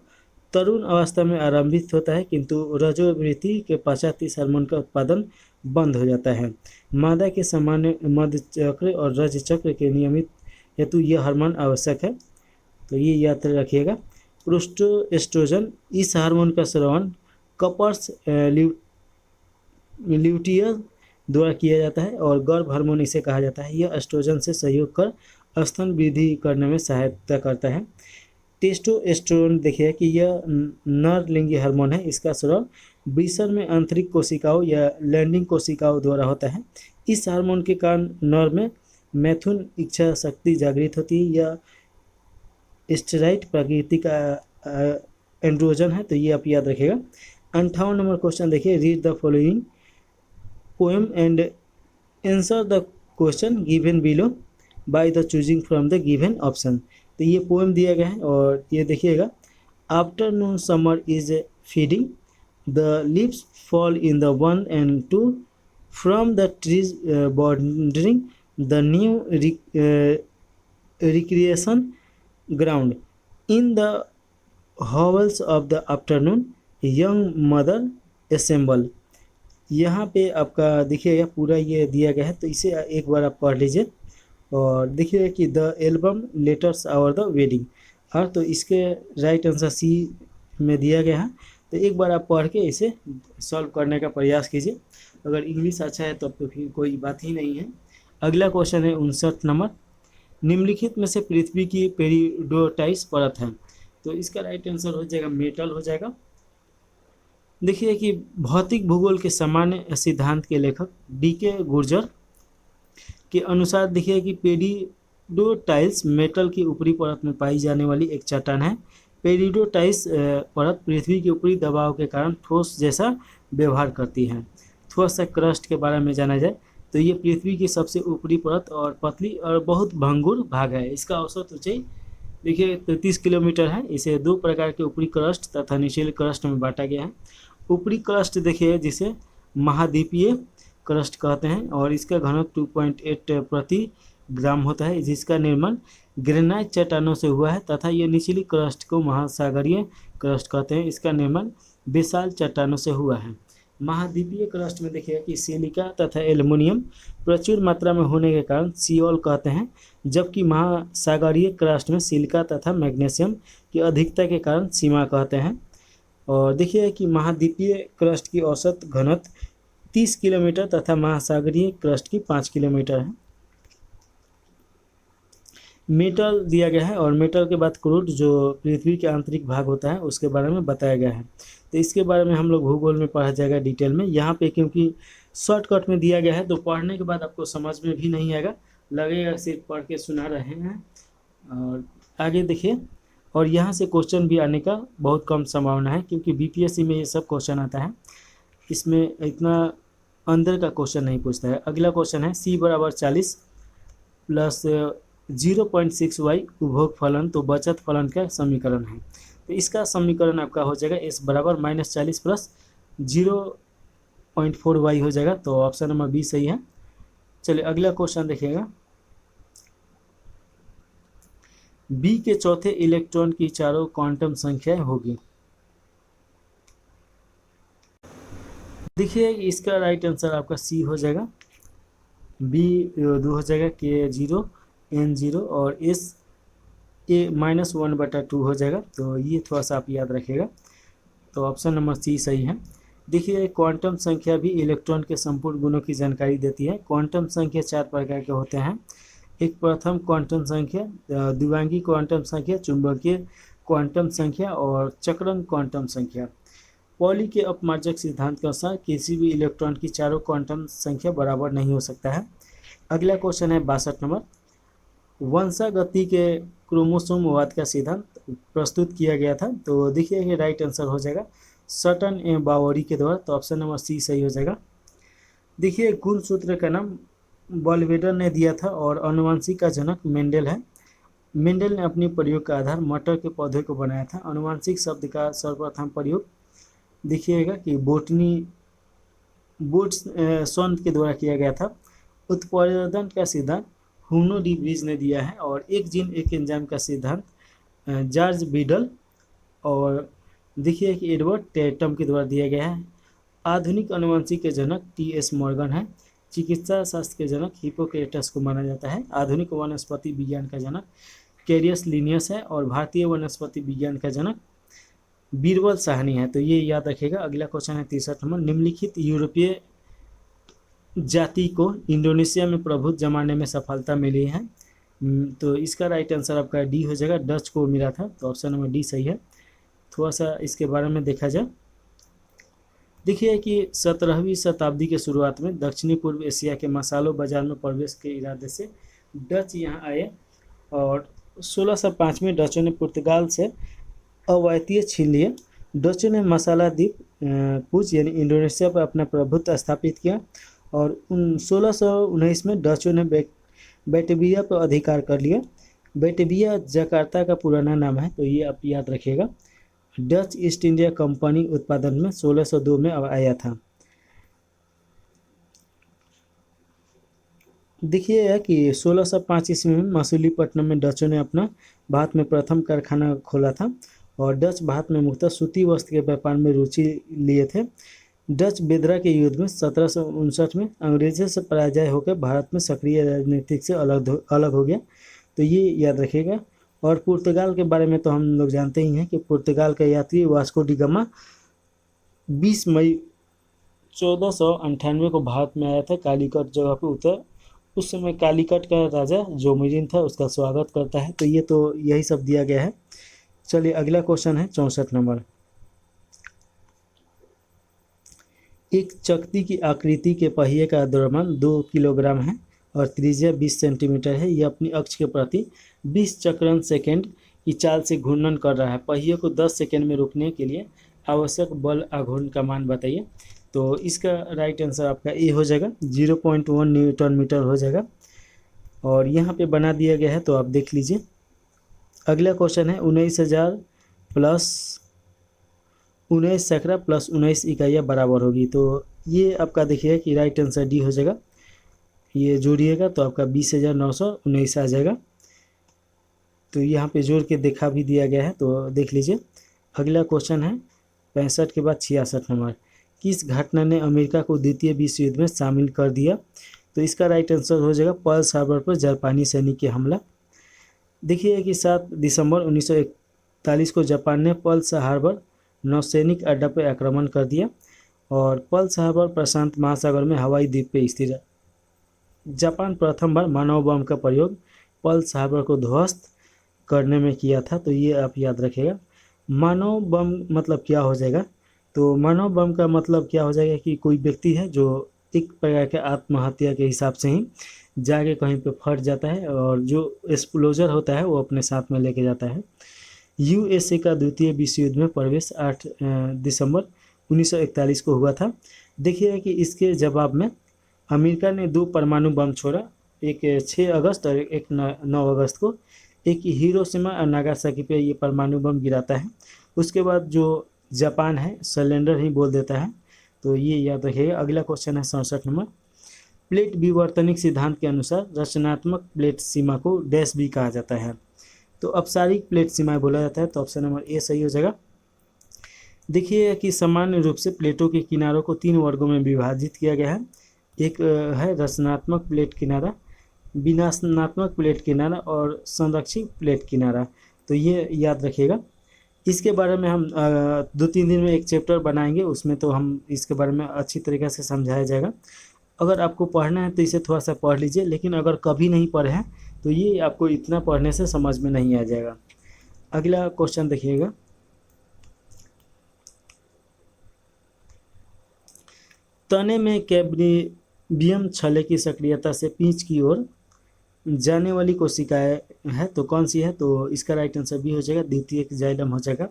तरुण अवस्था में आरंभित होता है, किंतु रजोवृत्ति के पश्चात इस हार्मोन का उत्पादन बंद हो जाता है। मादा के सामान्य मध्य चक्र और रज चक्र के नियमित हेतु यह हार्मोन आवश्यक है, तो ये याद रखिएगा। प्रोस्टोएस्ट्रोजन, इस हार्मोन का स्रावन कपर्स ल्यूटियर द्वारा किया जाता है और गर्भ हार्मोन इसे कहा जाता है। यह एस्ट्रोजन से सहयोग कर स्तन वृद्धि करने में सहायता करता है। टेस्टोस्टेरोन देखिए कि यह नर लिंगी हार्मोन है। इसका स्राव वृषण में आंतरिक कोशिकाओं या लैंडिंग कोशिकाओं द्वारा होता है। इस हार्मोन के कारण नर में मैथुन इच्छा शक्ति जागृत होती है। यह स्टेरॉइड प्रकृति का एंड्रोजन है, तो ये आप याद रखिएगा। 58 नंबर क्वेश्चन देखिए, read the following poem and answer the question given below by the choosing from the given option. तो ये पोएम दिया गया है और ये देखिएगा, afternoon summer is fading, the leaves fall in the 1 and 2 from the trees bordering the new recreation ground in the hollows of the afternoon young mother assemble. यहाँ पे आपका देखिएगा पूरा ये दिया गया है, तो इसे एक बार आप पढ़ लीजिए। और देखिए कि the album letters our the wedding, और तो इसके राइट आंसर सी में दिया गया है, तो एक बार आप पढ़ के इसे सॉल्व करने का प्रयास कीजिए। अगर इंग्लिश अच्छा है तो फिर कोई बात ही नहीं है। अगला क्वेश्चन है 59 नंबर, निम्नलिखित में से पृथ्वी की पेरिडोटाइट परत है, तो इसका राइट आंसर हो जाएगा मेटल हो जाएगा। देखिए कि भौतिक भूगोल के सामान्य सिद्धांत के लेखक डीके गुर्जर के अनुसार देखिए कि पेरिडोटाइल्स मेटल की ऊपरी परत में पाई जाने वाली एक चट्टान है। पेरिडोटाइल्स परत पृथ्वी के ऊपरी दबाव के कारण ठोस जैसा व्यवहार करती है। थोड़ा सा क्रस्ट के बारे में जाना जाए तो ये पृथ्वी की सबसे ऊपरी परत और पतली और बहुत भंगुर भाग है। इसका औसत ऊंचाई देखिए 33 किलोमीटर है। इसे 2 प्रकार के ऊपरी क्रस्ट तथा निचले क्रस्ट में बांटा गया है। ऊपरी क्रस्ट देखिए जिसे महाद्वीपीय क्रस्ट कहते हैं और इसका घनत्व 2.8 प्रति ग्राम होता है, जिसका निर्माण ग्रेनाइट चट्टानों से हुआ है, तथा ये निचली क्रस्ट को महासागरीय क्रस्ट कहते हैं। इसका निर्माण बेसाल चट्टानों से हुआ है। महाद्वीपीय क्रस्ट में देखिए कि सिलिका तथा एल्युमिनियम प्रचुर मात्रा में होने के कारण सियोल कहते हैं, जबकि महासागरीय क्रस्ट में सिलिका तथा मैग्नीशियम की अधिकता के कारण सीमा कहते हैं। और देखिए कि महाद्वीपीय क्रस्ट की औसत घनत्व 30 किलोमीटर तथा महासागरीय क्रस्ट की 5 किलोमीटर है। मेटल दिया गया है और मेटल के बाद क्रूड जो पृथ्वी के आंतरिक भाग होता है उसके बारे में बताया गया है। तो इसके बारे में हम लोग भूगोल में पढ़ा जाएगा डिटेल में। यहाँ पे क्योंकि शॉर्टकट में दिया गया है तो पढ़ने के बाद आपको समझ में भी नहीं आएगा, लगेगा सिर्फ पढ़ के सुना रहे हैं। और आगे देखिए, और यहाँ से क्वेश्चन भी आने का बहुत कम संभावना है, क्योंकि बीपीएससी में ये सब क्वेश्चन आता है, इसमें इतना अंदर का क्वेश्चन नहीं पूछता है। अगला क्वेश्चन है c बराबर 40 प्लस 0.6y उपभोग फलन तो बचत फलन का समीकरण है। तो इसका समीकरण आपका हो जाएगा s बराबर -40 प्लस 0.4y हो जाएगा। तो ऑप्शन नंबर बी सही है। चलिए अगला क्वेश्चन देखिएगा, बी के चौथे इलेक्ट्रॉन की चारों क्वांटम संख्याएं होगी। देखिए इसका राइट आंसर आपका सी हो जाएगा, बी 2 हो जाएगा, के 0 n 0 और एस ए -1/2 हो जाएगा। तो ये थोड़ा सा आप याद रखिएगा। तो ऑप्शन नंबर सी सही है। देखिए क्वांटम संख्या भी इलेक्ट्रॉन के संपूर्ण गुणों की जानकारी देती है। क्वांटम संख्या 4 प्रकार के होते हैं। एक प्रथम क्वांटम संख्या, द्विआंगी क्वांटम संख्या, चुंबकीय क्वांटम संख्या और चक्रण क्वांटम संख्या। पॉली के अपमार्जक सिद्धांत के अनुसार किसी भी इलेक्ट्रॉन की चारों क्वांटम संख्या बराबर नहीं हो सकता है। अगला क्वेश्चन है 62 नंबर, वंशागति के क्रोमोसोमवाद का सिद्धांत प्रस्तुत किया गया था। तो देखिए ये राइट आंसर हो जाएगा सटन एवं बावरी के द्वारा। तो ऑप्शन नंबर सी सही हो जाएगा। देखिए गुण सूत्र का नाम बॉलवेडर ने दिया था और आनुवंशिक का जनक मेंडल है। मेंडल ने अपनी प्रयोग का आधार मटर के पौधे को बनाया था। आनुवंशिक शब्द का सर्वप्रथम प्रयोग देखिएगा कि बोट्सॉन के द्वारा किया गया था। उत्पादन का सिद्धांत हुनो डी ब्रिज ने दिया है और एक जीन एक एंजाइम का सिद्धांत जॉर्ज बीडल और देखिए कि एडवर्ड टेटम के द्वारा दिया गया है। आधुनिक आनुवंशिक के जनक टी.एस. मॉर्गन है। चिकित्सा शास्त्र के जनक हिप्पोक्रेटस को माना जाता है। आधुनिक वनस्पति विज्ञान का जनक कैरियस लिनियस है और भारतीय वनस्पति विज्ञान का जनक बीरबल साहनी है। तो ये याद रखिएगा। अगला क्वेश्चन है 63 नंबर, निम्नलिखित यूरोपीय जाति को इंडोनेशिया में प्रभुत्व जमाने में सफलता मिली है। तो इसका राइट आंसर आपका डी हो जाएगा, डच को मिला था। तो ऑप्शन नंबर डी सही है। थोड़ा सा इसके बारे में देखा जाए, देखिए कि 17वीं शताब्दी के शुरुआत में दक्षिणी पूर्व एशिया के मसालों बाजार में प्रवेश के इरादे से डच यहाँ आए और 1605 में डचों ने पुर्तगाल से अवैतीय छीन लिए। डचों ने मसाला द्वीप पूज यानी इंडोनेशिया पर अपना प्रभुत्व स्थापित किया और 1619 में डचों ने बैटविया पर अधिकार कर लिया। बैटविया जकार्ता का पुराना नाम है। तो ये आप याद रखिएगा। डच ईस्ट इंडिया कंपनी उत्पादन में 1602 में आया था। देखिए कि 1605 ईस्वी में मसूलीपट्टनम में डचों ने अपना भारत में प्रथम कारखाना खोला था और डच भारत में मुख्यतः सूती वस्त्र के व्यापार में रुचि लिए थे। डच बेदरा के युद्ध में 1759 में अंग्रेजों से पराजय होकर भारत में सक्रिय राजनीतिक से अलग हो गया। तो ये याद रखिएगा। और पुर्तगाल के बारे में तो हम लोग जानते ही हैं कि पुर्तगाल का यात्री वास्को डी गामा 20 मई 1498 को भारत में आया था। कालीकट जगह पे उतर, उस समय कालीकट का राजा जोमिरिन था, उसका स्वागत करता है। तो ये तो यही सब दिया गया है। चलिए अगला क्वेश्चन है 64 नंबर, एक चकती की आकृति के पहिए का द्रव्यमान 2 किलोग्राम है और त्रिज्या 20 सेंटीमीटर है। यह अपनी अक्ष के प्रति 20 चक्रण सेकेंड की चाल से घूर्णन कर रहा है। पहिए को 10 सेकेंड में रोकने के लिए आवश्यक बल आघूर्ण का मान बताइए। तो इसका राइट आंसर आपका ए हो जाएगा, 0.1 न्यूटन मीटर हो जाएगा और यहाँ पे बना दिया गया है। तो आप देख लीजिए। अगला क्वेश्चन है 19,000 प्लस 19 सैकड़ा प्लस 19 इकाइयाँ बराबर होगी। तो ये आपका देखिए कि राइट आंसर डी हो जाएगा। ये जोड़िएगा तो आपका 20,919 आ जाएगा। तो यहाँ पे जोड़ के देखा भी दिया गया है। तो देख लीजिए। अगला क्वेश्चन है 65 के बाद 66 नंबर, किस घटना ने अमेरिका को द्वितीय विश्व युद्ध में शामिल कर दिया। तो इसका राइट आंसर हो जाएगा पर्ल हार्बर पर जापानी सैनिक के हमला। देखिए कि 7 दिसंबर 1941 को जापान ने पर्ल हार्बर नौसैनिक अड्डा पर आक्रमण कर दिया और पर्ल हार्बर प्रशांत महासागर में हवाई द्वीप पे स्थित है। जापान प्रथम बार मानव बम का प्रयोग पर्ल हार्बर को ध्वस्त करने में किया था। तो ये आप याद रखिएगा। मानव बम मतलब क्या हो जाएगा। तो मानव बम का मतलब क्या हो जाएगा कि कोई व्यक्ति है जो एक प्रकार के आत्महत्या के हिसाब से ही जाके कहीं पे फट जाता है और जो एक्सप्लोजर होता है वो अपने साथ में लेके जाता है। यूएसए का द्वितीय विश्व युद्ध में प्रवेश 8 दिसंबर 1941 को हुआ था। देखिए कि इसके जवाब में अमेरिका ने 2 परमाणु बम छोड़ा, एक 6 अगस्त और एक 9 अगस्त को। एक हिरोशिमा और नागासाकी पे ये परमाणु बम गिराता है। उसके बाद जो जापान है सरेंडर ही बोल देता है, तो ये याद रखिएगा। अगला क्वेश्चन है 67 नंबर। प्लेट विवर्तनिक सिद्धांत के अनुसार रचनात्मक प्लेट सीमा को डैश भी कहा जाता है। तो अपसारिक प्लेट सीमा बोला जाता है, तो ऑप्शन नंबर ए सही हो जाएगा। देखिए कि सामान्य रूप से प्लेटों के किनारों को 3 वर्गों में विभाजित किया गया है। एक है रचनात्मक प्लेट किनारा, विनाशनात्मक प्लेट किनारा और संरक्षित प्लेट किनारा। तो ये याद रखिएगा। इसके बारे में हम 2-3 दिन में एक चैप्टर बनाएंगे, उसमें तो हम इसके बारे में अच्छी तरीके से समझाया जाएगा। अगर आपको पढ़ना है तो इसे थोड़ा सा पढ़ लीजिए, लेकिन अगर कभी नहीं पढ़े हैं तो ये आपको इतना पढ़ने से समझ में नहीं आ जाएगा। अगला क्वेश्चन देखिएगा। तने में कैम्ब्रियम छल्ले की सक्रियता से पीच की ओर जाने वाली कोशिकाएं है, तो कौन सी है? तो इसका राइट आंसर बी हो जाएगा, द्वितीयक जाइलम हो जाएगा।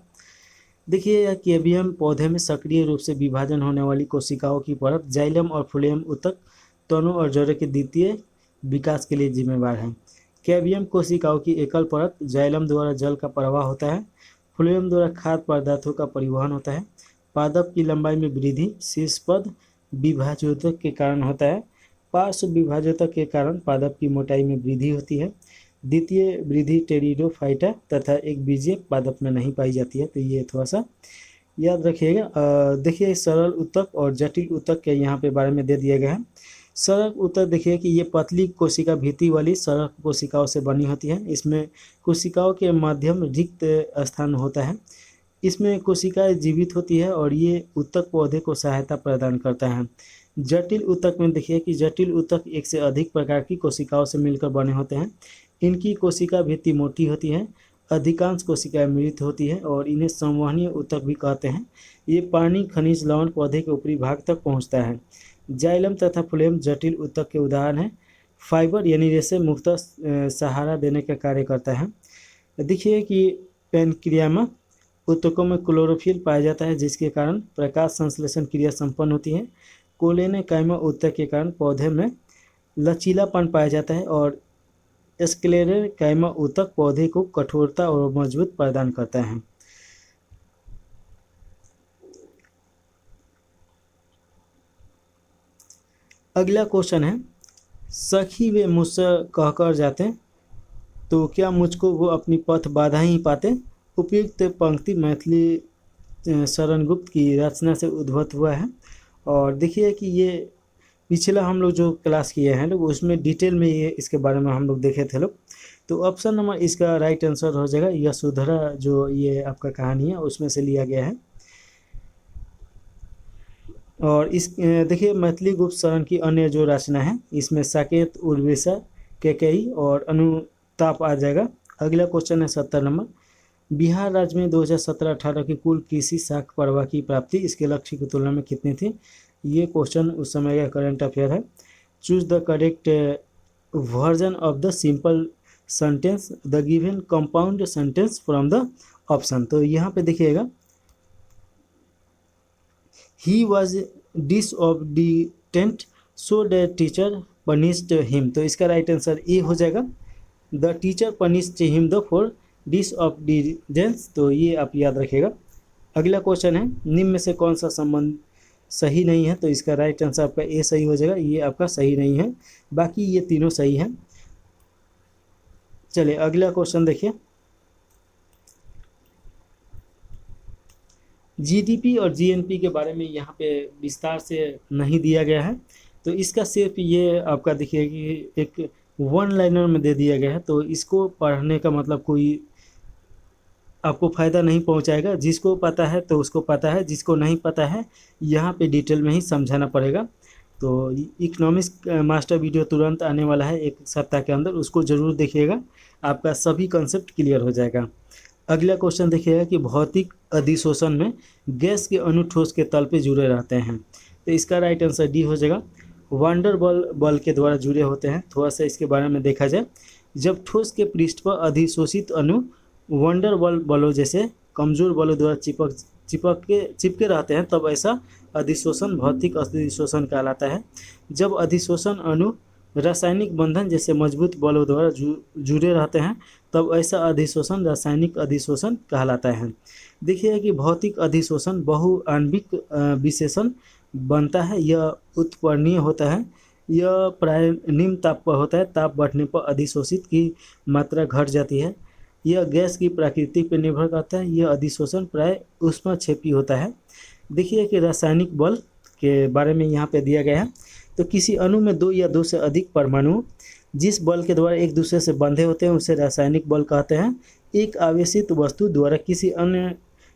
देखिए कैम्बियम पौधे में सक्रिय रूप से विभाजन होने वाली कोशिकाओं की परत जाइलम और फ्लोएम ऊतक तनों और जड़ों के द्वितीय विकास के लिए जिम्मेवार है। कैम्बियम कोशिकाओं की एकल परत जाइलम द्वारा जल का प्रवाह होता है, फ्लोएम द्वारा खाद्य पदार्थों का परिवहन होता है। पादप की लंबाई में वृद्धि शीर्षपद विभाजोतक के कारण होता है। पार्श्व विभाजोतक के कारण पादप की मोटाई में वृद्धि होती है। द्वितीय वृद्धि टेरिडोफाइटा तथा एक बीजीय पादप में नहीं पाई जाती है, तो ये थोड़ा सा याद रखिएगा। देखिए सरल ऊतक और जटिल ऊतक के यहाँ पे बारे में दे दिया गया है। सरल ऊतक देखिए कि ये पतली कोशिका भित्ति वाली सरल कोशिकाओं से बनी होती है। इसमें कोशिकाओं के माध्यम रिक्त स्थान होता है। इसमें कोशिकाएं जीवित होती है और ये ऊतक पौधे को सहायता प्रदान करता है। जटिल ऊतक में देखिए कि जटिल ऊतक एक से अधिक प्रकार की कोशिकाओं से मिलकर बने होते हैं। इनकी कोशिका भित्ति मोटी होती है, अधिकांश कोशिकाएं मृत होती है और इन्हें संवहनीय ऊतक भी कहते हैं। ये पानी खनिज लवण पौधे के ऊपरी भाग तक पहुंचता है। जाइलम तथा फ्लोएम जटिल ऊतक के उदाहरण हैं। फाइबर यानी रेशे मुक्त सहारा देने का कार्य करता है। देखिए कि पेनक्रियामा ऊतकों में क्लोरोफिल पाया जाता है, जिसके कारण प्रकाश संश्लेषण क्रिया संपन्न होती है। कोलेनेकाइमा ऊतक के कारण पौधे में लचीलापन पाया जाता है और स्क्लेरेकाइमा ऊतक पौधे को कठोरता और मजबूत प्रदान करता है। अगला क्वेश्चन है, सखी वे मुझसे कहकर जाते तो क्या मुझको वो अपनी पथ बाधा ही पाते। उपयुक्त पंक्ति मैथिली शरण गुप्त की रचना से उद्भूत हुआ है। और देखिए कि ये पिछला हम लोग जो क्लास किए हैं लोग उसमें डिटेल में ये इसके बारे में हम लोग देखे थे लोग। तो ऑप्शन नंबर इसका राइट आंसर हो जाएगा यशोधरा, जो ये आपका कहानी है उसमें से लिया गया है। और इस देखिए मैथिली गुप्त शरण की अन्य जो रचना है इसमें साकेत, उर्वेशा, कैकेयी और अनुताप आ जाएगा। अगला क्वेश्चन है 70 नंबर। बिहार राज्य में 2017-18 की कुल कृषि साख परवाह की प्राप्ति इसके लक्ष्य की तुलना में कितनी थी। ये क्वेश्चन उस समय का करंट अफेयर है। Choose the correct version of the simple sentence the given compound sentence from the option. तो यहाँ पे देखिएगा he was disobedient so the teacher punished him. तो इसका राइट आंसर ए हो जाएगा, the teacher punished him the for disobedience. तो ये आप याद रखिएगा। अगला क्वेश्चन है, निम्न में से कौन सा संबंध सही नहीं है। तो इसका राइट आंसर आपका ए सही हो जाएगा, ये आपका सही नहीं है, बाकी ये तीनों सही हैं। चलिए अगला क्वेश्चन देखिए। जीडीपी और जीएनपी के बारे में यहाँ पे विस्तार से नहीं दिया गया है, तो इसका सिर्फ ये आपका देखिए कि एक वन लाइनर में दे दिया गया है। तो इसको पढ़ने का मतलब कोई आपको फ़ायदा नहीं पहुंचाएगा। जिसको पता है तो उसको पता है, जिसको नहीं पता है यहाँ पे डिटेल में ही समझाना पड़ेगा। तो इकोनॉमिक्स मास्टर वीडियो तुरंत आने वाला है 1 सप्ताह के अंदर, उसको ज़रूर देखिएगा, आपका सभी कंसेप्ट क्लियर हो जाएगा। अगला क्वेश्चन देखिएगा कि भौतिक अधिशोषण में गैस के अणु ठोस के तल पे जुड़े रहते हैं। तो इसका राइट आंसर डी हो जाएगा। वांडर बल के द्वारा जुड़े होते हैं। थोड़ा सा इसके बारे में देखा जाए, जब ठोस के पृष्ठ पर अधिशोषित अणु वांडर बलों जैसे कमजोर बलों द्वारा चिपके रहते हैं, तब ऐसा अधिशोषण भौतिक अधिशोषण कहलाता है। जब अधिशोषण अणु रासायनिक बंधन जैसे मजबूत बलों द्वारा जुड़े रहते हैं, तब ऐसा अधिशोषण रासायनिक अधिशोषण कहलाता है। देखिए कि भौतिक अधिशोषण बहुआण्विक विशेषण बनता है, यह उत्पर्णीय होता है, यह प्राय निम्न ताप पर होता है। ताप बढ़ने पर अधिशोषित की मात्रा घट जाती है। यह गैस की प्रकृति पर निर्भर करता है। यह अधिशोषण प्राय ऊष्माक्षेपी होता है। देखिए कि रासायनिक बल के बारे में यहाँ पे दिया गया है। तो किसी अणु में दो या दो से अधिक परमाणु जिस बल के द्वारा एक दूसरे से बंधे होते हैं उसे रासायनिक बल कहते हैं। एक आवेशित वस्तु द्वारा किसी अन्य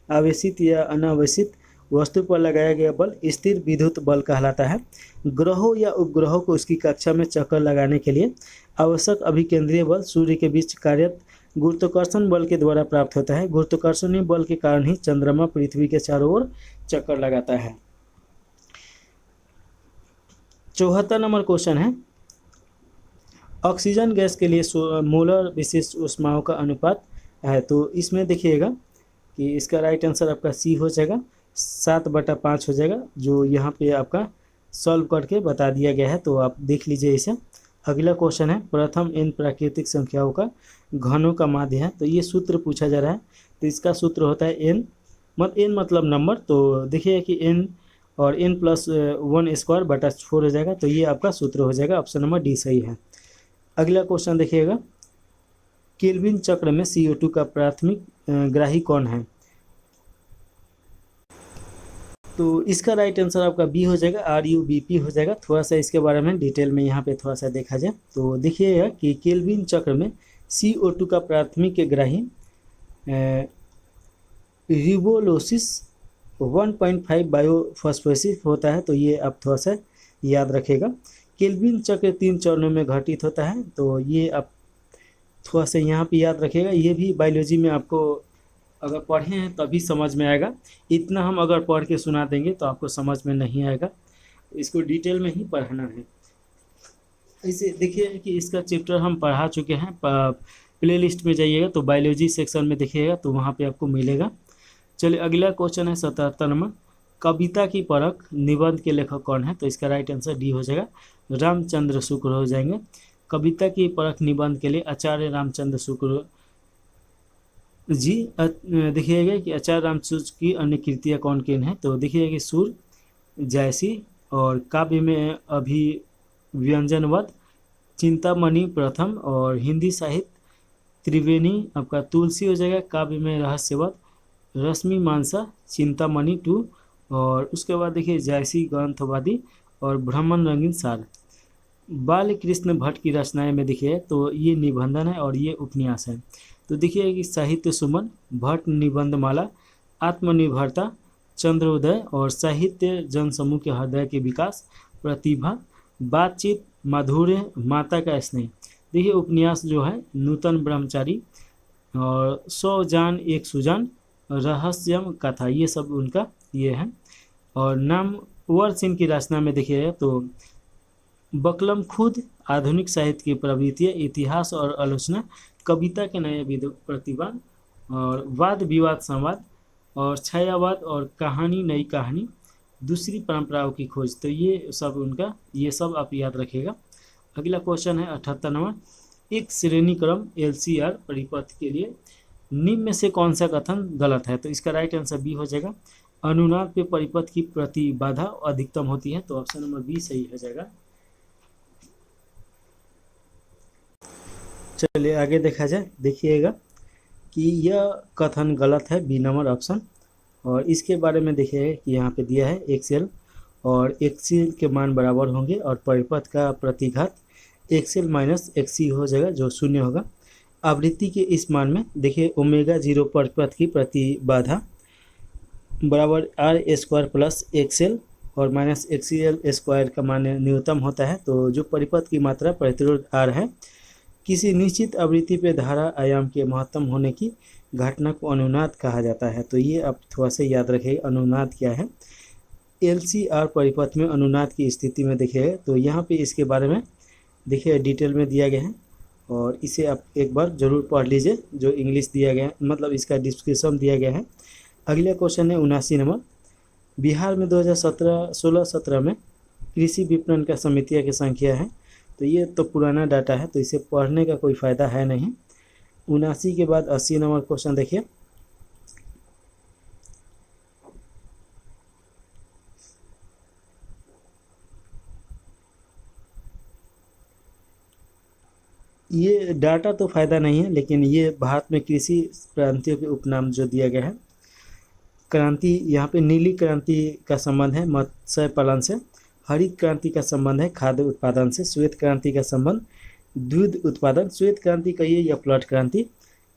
आवेशित या अनावेशित वस्तु पर लगाया गया बल स्थिर विद्युत बल कहलाता है। ग्रहों या उपग्रहों को उसकी कक्षा में चक्कर लगाने के लिए आवश्यक अभिकेंद्रीय बल सूर्य के बीच कार्यरत गुरुत्वाकर्षण बल के द्वारा प्राप्त होता है। गुरुत्वाकर्षणीय बल के कारण ही चंद्रमा पृथ्वी के चारों ओर चक्कर लगाता है। 74 नंबर क्वेश्चन है, ऑक्सीजन गैस के लिए मोलर विशिष्ट ऊष्माओं का अनुपात है। तो इसमें देखिएगा कि इसका राइट आंसर आपका सी हो जाएगा, 7/5 हो जाएगा, जो यहाँ पे आपका सॉल्व करके बता दिया गया है। तो आप देख लीजिए इसे। अगला क्वेश्चन है, प्रथम n प्राकृतिक संख्याओं का घनों का माध्य है। तो ये सूत्र पूछा जा रहा है। तो इसका सूत्र होता है n मतलब नंबर। तो देखिए कि n और n+1²/4 हो जाएगा। तो ये आपका सूत्र हो जाएगा। ऑप्शन नंबर डी सही है। अगला क्वेश्चन देखिएगा, केल्विन चक्र में CO2 का प्राथमिक ग्राही कौन है। तो इसका राइट आंसर आपका बी हो जाएगा, RUBP हो जाएगा। थोड़ा सा इसके बारे में डिटेल में यहाँ पे थोड़ा सा देखा जाए तो देखिएगा कि केल्विन चक्र में CO2 का प्राथमिक ग्राही रिबोलोसिस 1.5 बायोफॉस्फोरेसिस होता है। तो ये आप थोड़ा सा याद रखेगा। केल्विन चक्र 3 चरणों में घटित होता है। तो ये आप थोड़ा सा यहाँ पे याद रखेगा। ये भी बायोलॉजी में आपको अगर पढ़े हैं तभी समझ में आएगा। इतना हम अगर पढ़ के सुना देंगे तो आपको समझ में नहीं आएगा। इसको डिटेल में ही पढ़ना है। इसे देखिए कि इसका चैप्टर हम पढ़ा चुके हैं। प्ले लिस्ट में जाइएगा तो बायोलॉजी सेक्शन में देखिएगा तो वहाँ पे आपको मिलेगा। चलिए अगला क्वेश्चन है 77 नंबर, कविता की परख निबंध के लेखक कौन है। तो इसका राइट आंसर डी हो जाएगा, रामचंद्र शुक्ल हो जाएंगे। कविता की परख निबंध के लिए आचार्य रामचंद्र शुक्ल जी। देखिएगा कि आचार्य रामचंद्र की अन्य कृतियाँ कौन किन है। तो देखिएगा कि सुर, जायसी और काव्य में अभिव्यंजनवध, चिंतामणि प्रथम और हिंदी साहित्य त्रिवेणी आपका तुलसी हो जाएगा। काव्य में रहस्यवध, रश्मि मानसा, चिंतामणि 2 और उसके बाद देखिए जायसी ग्रंथवादी और ब्राह्मण रंगीन सार। बाल कृष्ण भट्ट की रचनाएं में देखिए तो ये निबंधन है और ये उपन्यास है। तो देखिए कि साहित्य सुमन, भट्ट निबंधमाला, आत्मनिर्भरता, चंद्रोदय और साहित्य जनसमूह के हृदय के विकास, प्रतिभा, बातचीत, माधुर्य, माता का स्नेह। देखिए उपन्यास जो है नूतन ब्रह्मचारी और 100 जान एक सुजान, रहस्यम कथा, ये सब उनका ये है। और नाम वर्ष इनकी रचना में देखिए तो बकलम खुद, आधुनिक साहित्य की प्रवृत्तियाँ, इतिहास और आलोचना, कविता के नए प्रतिभा और वाद विवाद संवाद और छायावाद और कहानी नई कहानी, दूसरी परंपराओं की खोज। तो ये सब उनका ये सब आप याद रखिएगा। अगला क्वेश्चन है 78 नंबर, एक श्रेणी क्रम LCR परिपथ के लिए निम्न में से कौन सा कथन गलत है। तो इसका राइट आंसर बी हो जाएगा, अनुनाद पे परिपथ की प्रतिबाधा अधिकतम होती है। तो ऑप्शन नंबर बी सही हो जाएगा। चलिए आगे देखा जाए। देखिएगा कि यह कथन गलत है, बी नंबर ऑप्शन। और इसके बारे में देखिए कि यहाँ पे दिया है XL और XC के मान बराबर होंगे और परिपथ का प्रतिघात XL - XC हो जाएगा जो 0 होगा। आवृत्ति के इस मान में देखिए ω0 परिपथ की प्रतिबाधा बराबर R² + XL और -XL² का मान न्यूनतम होता है। तो जो परिपथ की मात्रा प्रतिरोध R है, किसी निश्चित आवृत्ति पे धारा आयाम के महत्तम होने की घटना को अनुनाद कहा जाता है। तो ये आप थोड़ा सा याद रखिए अनुनाद क्या है। LCR परिपथ में अनुनाद की स्थिति में देखिए, तो यहाँ पे इसके बारे में देखिए डिटेल में दिया गया है और इसे आप एक बार जरूर पढ़ लीजिए, जो इंग्लिश दिया गया है, मतलब इसका डिस्क्रिप्शन दिया गया है। अगला क्वेश्चन है 79 नंबर। बिहार में 2016-17 में कृषि विपणन का समितियों की संख्या है, तो ये तो पुराना डाटा है, तो इसे पढ़ने का कोई फ़ायदा है नहीं। 79 के बाद 80 नंबर क्वेश्चन देखिए। ये डाटा तो फ़ायदा नहीं है, लेकिन ये भारत में कृषि क्रांतियों के उपनाम जो दिया गया है। क्रांति, यहाँ पे नीली क्रांति का संबंध है मत्स्य पालन से, हरित क्रांति का संबंध है खाद्य उत्पादन से, श्वेत क्रांति का संबंध दूध उत्पादन, श्वेत क्रांति कहिए या प्लट क्रांति,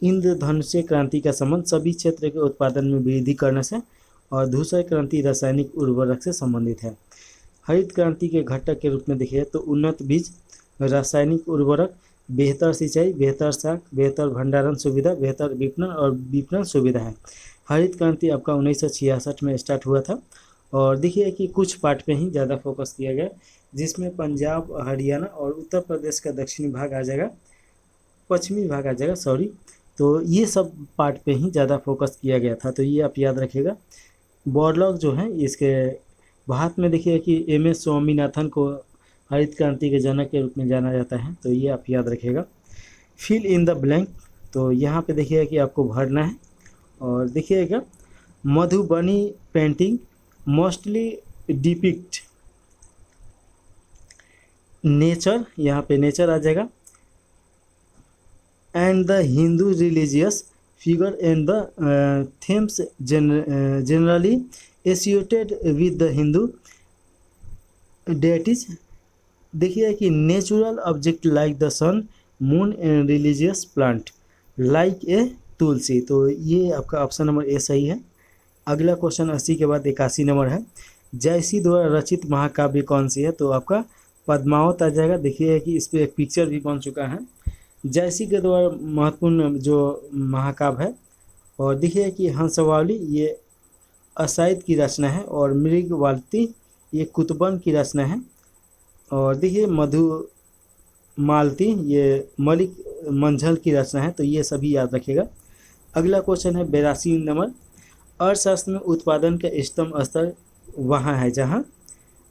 इंद्रधनुष्य क्रांति का संबंध सभी क्षेत्र के उत्पादन में वृद्धि करने से, और धूसर क्रांति रासायनिक उर्वरक से संबंधित है। हरित क्रांति के घटक के रूप में देखिए तो उन्नत बीज, रासायनिक उर्वरक, बेहतर सिंचाई, बेहतर साख, बेहतर भंडारण सुविधा, बेहतर विपणन और विपणन सुविधा है। हरित क्रांति आपका 1966 में स्टार्ट हुआ था और देखिए कि कुछ पार्ट पे ही ज़्यादा फोकस किया गया, जिसमें पंजाब, हरियाणा और उत्तर प्रदेश का दक्षिणी भाग आ जाएगा, पश्चिमी भाग आ जाएगा, सॉरी। तो ये सब पार्ट पे ही ज़्यादा फोकस किया गया था, तो ये आप याद रखिएगा। बोरलॉग जो है इसके भारत में देखिए कि MS स्वामीनाथन को हरित क्रांति के जनक के रूप में जाना जाता है, तो ये आप याद रखिएगा। फिल इन द ब्लैंक, तो यहाँ पे देखिएगा कि आपको भरना है और देखिएगा Madhubani painting mostly depict nature, यहाँ पे नेचर आ जाएगा, and the Hindu religious figure and the themes generally associated with the Hindu deities. देखिए कि natural object like the sun, moon and religious plant like a tulsi, तो ये आपका ऑप्शन नंबर ए सही है। अगला क्वेश्चन 80 के बाद 81 नंबर है। जयसी द्वारा रचित महाकाव्य कौन सी है, तो आपका पद्मावत आ जाएगा। देखिए कि इस पर एक पिक्चर भी बन चुका है। जयसी के द्वारा महत्वपूर्ण जो महाकाव्य है, और देखिए कि हंसवाली ये असाइद की रचना है और मृगवाल्ती ये कुतुबन की रचना है, और देखिए मधुमालती ये मलिक मंझल की रचना है, तो ये सभी याद रखिएगा। अगला क्वेश्चन है 82 नंबर। अर्थशास्त्र में उत्पादन का इष्टतम स्तर वहाँ है जहाँ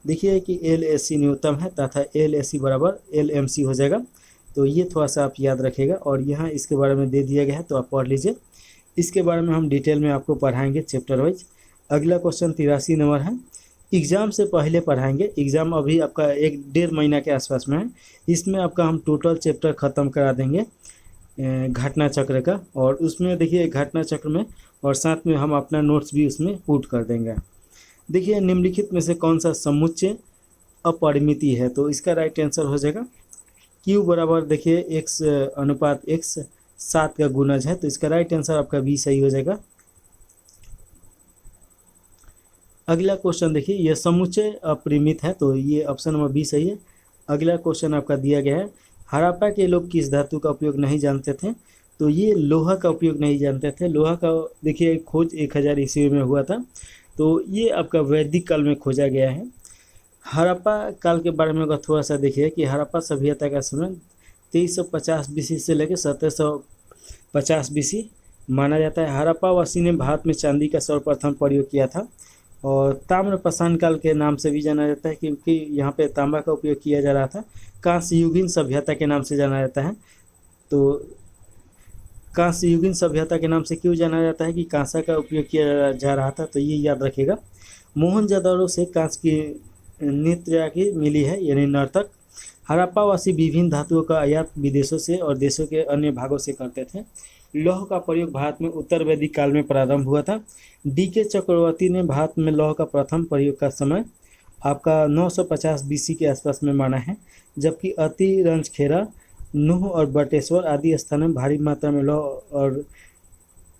देखिए कि LAC न्यूनतम है तथा LAC बराबर LMC हो जाएगा, तो ये थोड़ा सा आप याद रखिएगा और यहाँ इसके बारे में दे दिया गया है, तो आप पढ़ लीजिए। इसके बारे में हम डिटेल में आपको पढ़ाएंगे चैप्टर वाइज। अगला क्वेश्चन 83 नंबर है। एग्ज़ाम से पहले पढ़ाएंगे, एग्ज़ाम अभी आपका 1-1.5 महीना के आसपास में है। इसमें आपका हम टोटल चैप्टर ख़त्म करा देंगे घटना चक्र का, और उसमें देखिए घटना चक्र में और साथ में हम अपना नोट्स भी उसमें पुट कर देंगे। देखिए निम्नलिखित में से कौन सा समुच्चय अपरिमिति है, तो इसका राइट आंसर हो जाएगा Q बराबर देखिए X अनुपात X 7 का गुणज है, तो इसका राइट आंसर आपका B सही हो जाएगा। अगला क्वेश्चन देखिए, यह समुच्चय अपरिमित है, तो ये ऑप्शन नंबर B सही है। अगला क्वेश्चन आपका दिया गया है, हड़प्पा के लोग किस धातु का उपयोग नहीं जानते थे, तो ये लोहा का उपयोग नहीं जानते थे। लोहा का देखिए खोज 1000 ईस्वी में हुआ था, तो ये आपका वैदिक काल में खोजा गया है। हड़प्पा काल के बारे में अगर थोड़ा सा देखिए कि हड़प्पा सभ्यता का समय 2350 BC से लेकर 1750 BC माना जाता है। हड़प्पावासी ने भारत में चांदी का सर्वप्रथम प्रयोग किया था, और ताम्रपाषाण काल के नाम से भी जाना जाता है क्योंकि यहाँ पे तांबा का उपयोग किया जा रहा था। कांस्ययुगीन सभ्यता के नाम से जाना जाता है, तो कांस्ययुगीन सभ्यता के नाम से क्यों जाना जाता है कि कांसा का उपयोग किया जा रहा था, तो ये याद रखिएगा। मोहनजोदड़ो से कांस की नृत्य की मिली है, यानी नर्तक। हड़प्पावासी विभिन्न धातुओं का आयात विदेशों से और देशों के अन्य भागों से करते थे। लौह का प्रयोग भारत में उत्तर वैदिक काल में प्रारंभ हुआ था। DK चक्रवर्ती ने भारत में लौह का प्रथम प्रयोग का समय आपका 950 BC के आसपास में माना है, जबकि अतिरंजखेड़ा, नूह और बटेश्वर आदि स्थानों में भारी मात्रा में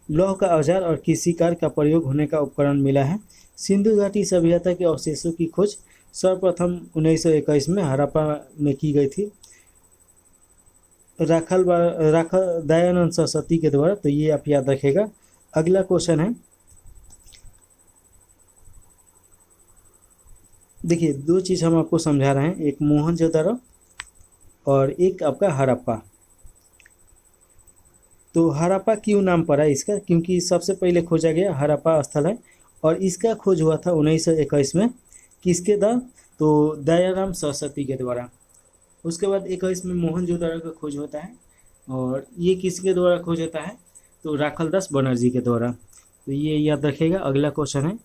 लौह का औजार और कृषि कार्य का प्रयोग होने का उपकरण मिला है। सिंधु घाटी सभ्यता के अवशेषों की खोज सर्वप्रथम 1921 में हड़प्पा में की गई थी, राखल दयानंद सरस्वती के द्वारा, तो ये आप याद रखेगा। अगला क्वेश्चन है देखिए दो चीज़ हम आपको समझा रहे हैं, एक मोहनजोदड़ो और एक आपका हड़प्पा। तो हड़प्पा क्यों नाम पड़ा इसका, क्योंकि सबसे पहले खोजा गया हड़प्पा स्थल है और इसका खोज हुआ था 1921 में। किसके द्वारा, तो दयाराम सरस्वती के द्वारा। उसके बाद 21 में मोहनजोदड़ो का खोज होता है और ये किसके द्वारा खोज होता है, तो राखलदास बनर्जी के द्वारा। तो ये याद रखिएगा। अगला क्वेश्चन है,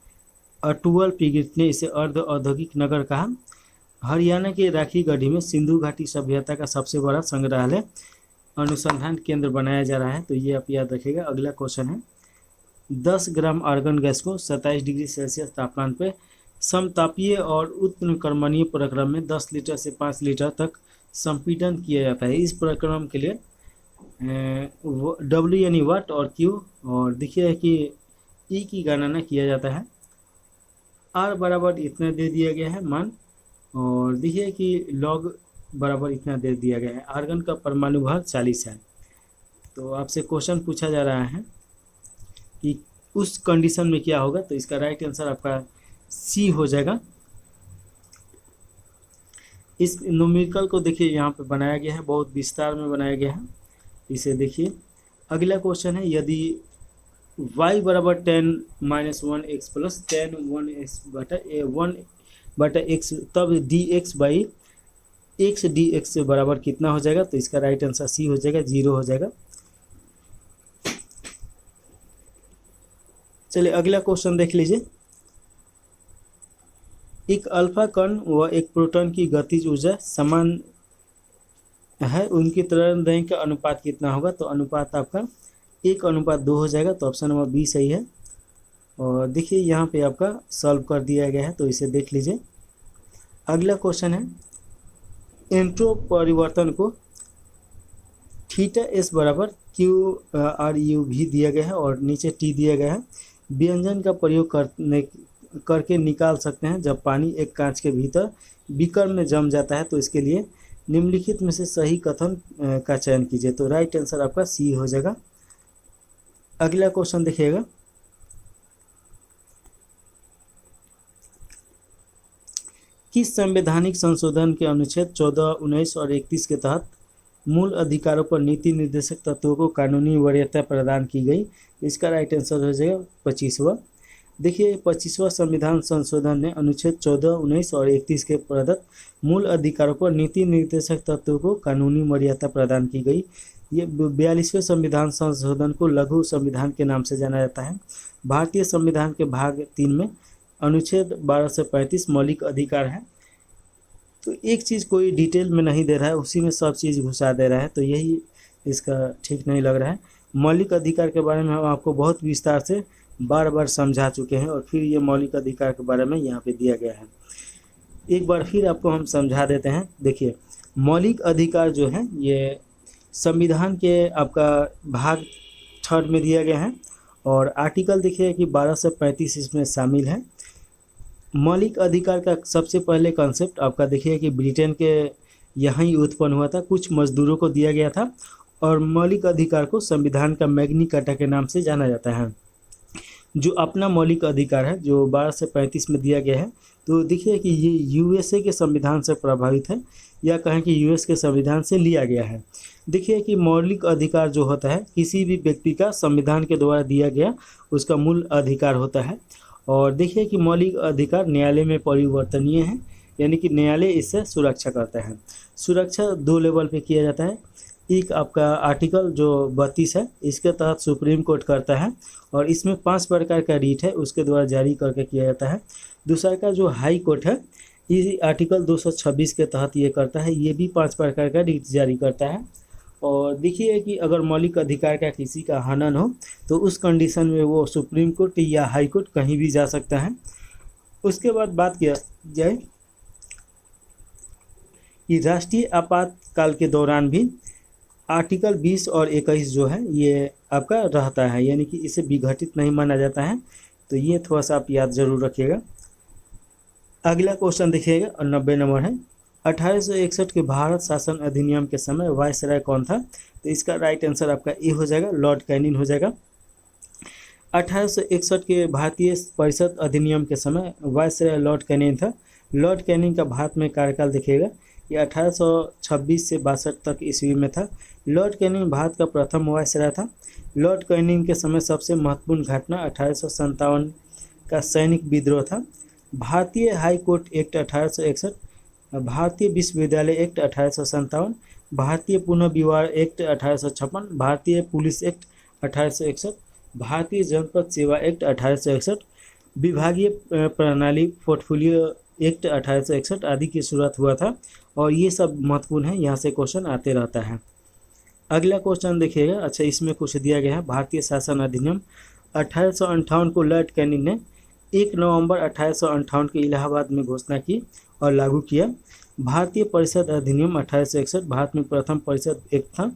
अटुअल पिगट ने इसे अर्ध औद्योगिक नगर कहा। हरियाणा के राखी गढ़ी में सिंधु घाटी सभ्यता का सबसे बड़ा संग्रहालय अनुसंधान केंद्र बनाया जा रहा है। तो ये आप याद रखिएगा। अगला क्वेश्चन है, 10 ग्राम आर्गन गैस को 27 डिग्री सेल्सियस तापमान पर समतापीय और उत्क्रमणीय प्रक्रम में 10 लीटर से 5 लीटर तक संपीड़न किया जाता है। इस प्रक्रम के लिए डब्ल्यू यानी वाट और क्यू, और देखिए कि ई की गणना किया जाता है। आर बराबर इतना दे दिया गया है मान, और देखिए कि लॉग बराबर इतना दे दिया गया है। आर्गन का परमाणु भार 40 है। तो आपसे क्वेश्चन पूछा जा रहा है कि उस कंडीशन में क्या होगा, तो इसका राइट आंसर आपका सी हो जाएगा। इस न्यूमेरिकल को देखिए यहाँ पे बनाया गया है, बहुत विस्तार में बनाया गया है, इसे देखिए। अगला क्वेश्चन है, यदि y बराबर 10-1x प्लस 10 1x बटा 1/x, तब dx बाई x dx से बराबर कितना हो जाएगा, तो इसका राइट आंसर सी हो जाएगा, 0 हो जाएगा। चलिए अगला क्वेश्चन देख लीजिए। एक अल्फा कण व एक प्रोटॉन की गतिज ऊर्जा समान है, उनकी त्वरण दैर्घ्य का अनुपात कितना होगा, तो अनुपात आपका 1:2 हो जाएगा। तो ऑप्शन नंबर बी सही है। और देखिए यहाँ पे आपका सॉल्व कर दिया गया है, तो इसे देख लीजिए। अगला क्वेश्चन है, एंट्रो परिवर्तन को थीटा एस बराबर क्यू आर यू भी दिया गया है और नीचे टी दिया गया है। व्यंजन का प्रयोग करके निकाल सकते हैं जब पानी एक कांच के भीतर बीकर में जम जाता है। तो इसके लिए निम्नलिखित में से सही कथन का चयन कीजिए। तो राइट आंसर आपका सी हो जाएगा। अगला क्वेश्चन देखिएगा, किस संवैधानिक संशोधन के अनुच्छेद 14, 19 और 31 के तहत मूल अधिकारों पर नीति निर्देशक तत्वों को कानूनी वरीयता प्रदान की गई। इसका राइट आंसर हो जाएगा 25वां। देखिए 25वां संविधान संशोधन ने अनुच्छेद 14, 19 और 31 के प्रदत्त मूल अधिकारों पर नीति निर्देशक तत्वों को कानूनी वरीयता प्रदान की गई। ये 42वें संविधान संशोधन को लघु संविधान के नाम से जाना जाता है। भारतीय संविधान के भाग 3 में अनुच्छेद 12 से 35 मौलिक अधिकार है। तो एक चीज़ कोई डिटेल में नहीं दे रहा है, उसी में सब चीज़ घुसा दे रहा है, तो यही इसका ठीक नहीं लग रहा है। मौलिक अधिकार के बारे में हम आपको बहुत विस्तार से बार बार समझा चुके हैं और फिर ये मौलिक अधिकार के बारे में यहाँ पे दिया गया है। एक बार फिर आपको हम समझा देते हैं। देखिए मौलिक अधिकार जो है ये संविधान के आपका भाग 3 में दिया गया है और आर्टिकल देखिए कि 12 से 35 इसमें शामिल है। मौलिक अधिकार का सबसे पहले कॉन्सेप्ट आपका देखिए कि ब्रिटेन के यहाँ ही उत्पन्न हुआ था, कुछ मजदूरों को दिया गया था और मौलिक अधिकार को संविधान का मैग्नी कार्टा के नाम से जाना जाता है। जो अपना मौलिक अधिकार है जो 12 से 35 में दिया गया है, तो देखिए कि ये यूएसए के संविधान से प्रभावित है या कहें कि यूएस के संविधान से लिया गया है। देखिए कि मौलिक अधिकार जो होता है किसी भी व्यक्ति का संविधान के द्वारा दिया गया उसका मूल अधिकार होता है। और देखिए कि मौलिक अधिकार न्यायालय में परिवर्तनीय है, यानी कि न्यायालय इससे सुरक्षा करता है। सुरक्षा 2 लेवल पे किया जाता है। एक आपका आर्टिकल जो 32 है, इसके तहत सुप्रीम कोर्ट करता है और इसमें 5 प्रकार का रीट है उसके द्वारा जारी करके किया जाता है। दूसरा का जो हाई कोर्ट है, ये आर्टिकल 226 के तहत ये करता है, ये भी 5 प्रकार का रीट जारी करता है। और देखिए कि अगर मौलिक अधिकार का किसी का हनन हो तो उस कंडीशन में वो सुप्रीम कोर्ट या हाई कोर्ट कहीं भी जा सकता है। उसके बाद बात किया जाए कि राष्ट्रीय आपातकाल के दौरान भी आर्टिकल 20 और 21 जो है ये आपका रहता है, यानी कि इसे विघटित नहीं माना जाता है। तो ये थोड़ा सा आप याद जरूर रखिएगा। अगला क्वेश्चन देखिएगा और 90 नंबर है, 1861 के भारत शासन अधिनियम के समय वायसराय कौन था? तो इसका राइट आंसर आपका ए हो जाएगा, लॉर्ड कैनिंग हो जाएगा। 1861 के भारतीय परिषद अधिनियम के समय वायसराय लॉर्ड कैनिंग था। लॉर्ड कैनिंग का भारत में कार्यकाल देखिएगा, ये 1826 से 62 तक ईस्वी में था। लॉर्ड कैनिंग भारत का प्रथम वायसराय था। लॉर्ड कैनिंग के समय सबसे महत्वपूर्ण घटना 1857 का सैनिक विद्रोह था। भारतीय हाई कोर्ट एक्ट 1861, भारतीय विश्वविद्यालय एक्ट 1857, भारतीय पुनः विवाह एक्ट 1856, भारतीय पुलिस एक्ट 1861, भारतीय जनपद सेवा एक्ट 1861, विभागीय प्रणाली पोर्टफोलियो एक्ट 1861 आदि की शुरुआत हुआ था। और ये सब महत्वपूर्ण है, यहाँ से क्वेश्चन आते रहता है। अगला क्वेश्चन देखिएगा, अच्छा इसमें कुछ दिया गया है। भारतीय शासन अधिनियम 1858 को लॉर्ड कैनिंग ने 1 नवंबर 1858 के इलाहाबाद में घोषणा की और लागू किया। भारतीय परिषद अधिनियम 1861 भारत में प्रथम परिषद एक्ट था।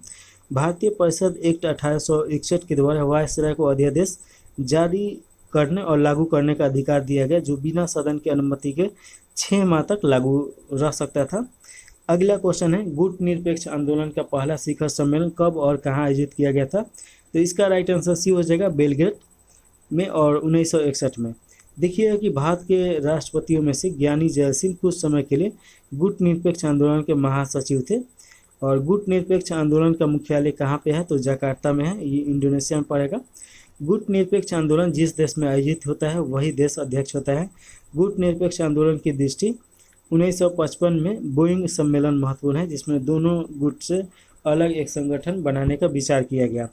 भारतीय परिषद एक्ट 1861 के द्वारा वायसराय को अध्यादेश जारी करने और लागू करने का अधिकार दिया गया, जो बिना सदन की अनुमति के 6 माह तक लागू रह सकता था। अगला क्वेश्चन है, गुट निरपेक्ष आंदोलन का पहला शिखर सम्मेलन कब और कहाँ आयोजित किया गया था? तो इसका राइट आंसर सी हो जाएगा, बेलग्रेड में और 1961 में। देखिए कि भारत के राष्ट्रपतियों में से ज्ञानी जैल सिंह कुछ समय के लिए गुट निरपेक्ष आंदोलन के महासचिव थे। और गुट निरपेक्ष आंदोलन का मुख्यालय कहाँ पे है? तो जकार्ता में है, ये इंडोनेशिया में पड़ेगा। गुट निरपेक्ष आंदोलन जिस देश में आयोजित होता है वही देश अध्यक्ष होता है। गुट निरपेक्ष आंदोलन की दृष्टि 1955 में बोइंग सम्मेलन महत्वपूर्ण है, जिसमें दोनों गुट से अलग एक संगठन बनाने का विचार किया गया।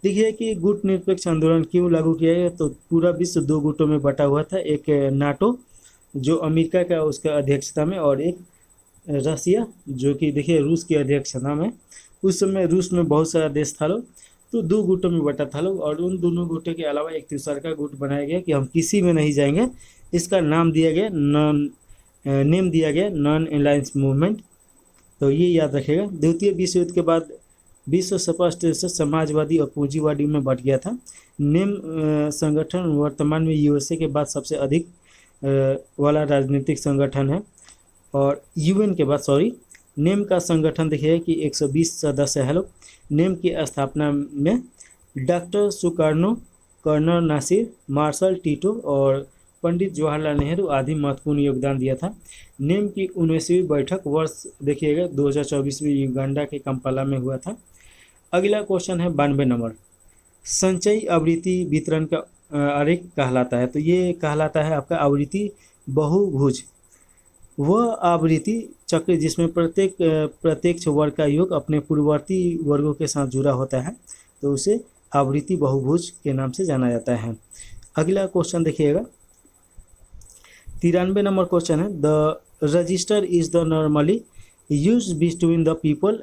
देखिए कि गुट निरपेक्ष आंदोलन क्यों लागू किया गया, तो पूरा विश्व 2 गुटों में बटा हुआ था। एक नाटो जो अमेरिका का उसका अध्यक्षता में, और एक रसिया जो कि देखिए रूस की अध्यक्षता में। उस समय रूस में बहुत सारा देश था लोग, तो 2 गुटों में बटा था लोग। और उन दोनों गुटों के अलावा एक तीसरा का गुट बनाया गया कि हम किसी में नहीं जाएंगे। इसका नाम दिया गया नॉन अलायंस मूवमेंट। तो ये याद रखिएगा। द्वितीय विश्व युद्ध के बाद विश्व स्पष्ट रूप से समाजवादी और पूंजीवादी में बट गया था। नेम संगठन वर्तमान में यूएसए के बाद सबसे अधिक वाला राजनीतिक संगठन है। और यूएन के बाद नेम का संगठन देखिए कि 120 सदस्य है लोग। नेम की स्थापना में doctor Sukarno, colonel Nasser, marshal Tito और पंडित जवाहरलाल नेहरू आदि महत्वपूर्ण योगदान दिया था। नेम की 19वीं बैठक वर्ष देखिएगा 2024 में युगांडा के कंपाला में हुआ था। अगला क्वेश्चन है 92 नंबर, संचयी आवृत्ति वितरण का आरेख कहलाता है। तो ये कहलाता है आपका आवृत्ति बहुभुज, वह आवृत्ति चक्र जिसमें प्रत्येक प्रत्यक्ष वर्ग का योग अपने पूर्ववर्ती वर्गों के साथ जुड़ा होता है, तो उसे आवृत्ति बहुभुज के नाम से जाना जाता है। अगला क्वेश्चन देखिएगा 93 नंबर क्वेश्चन है, the register is the normally use between the people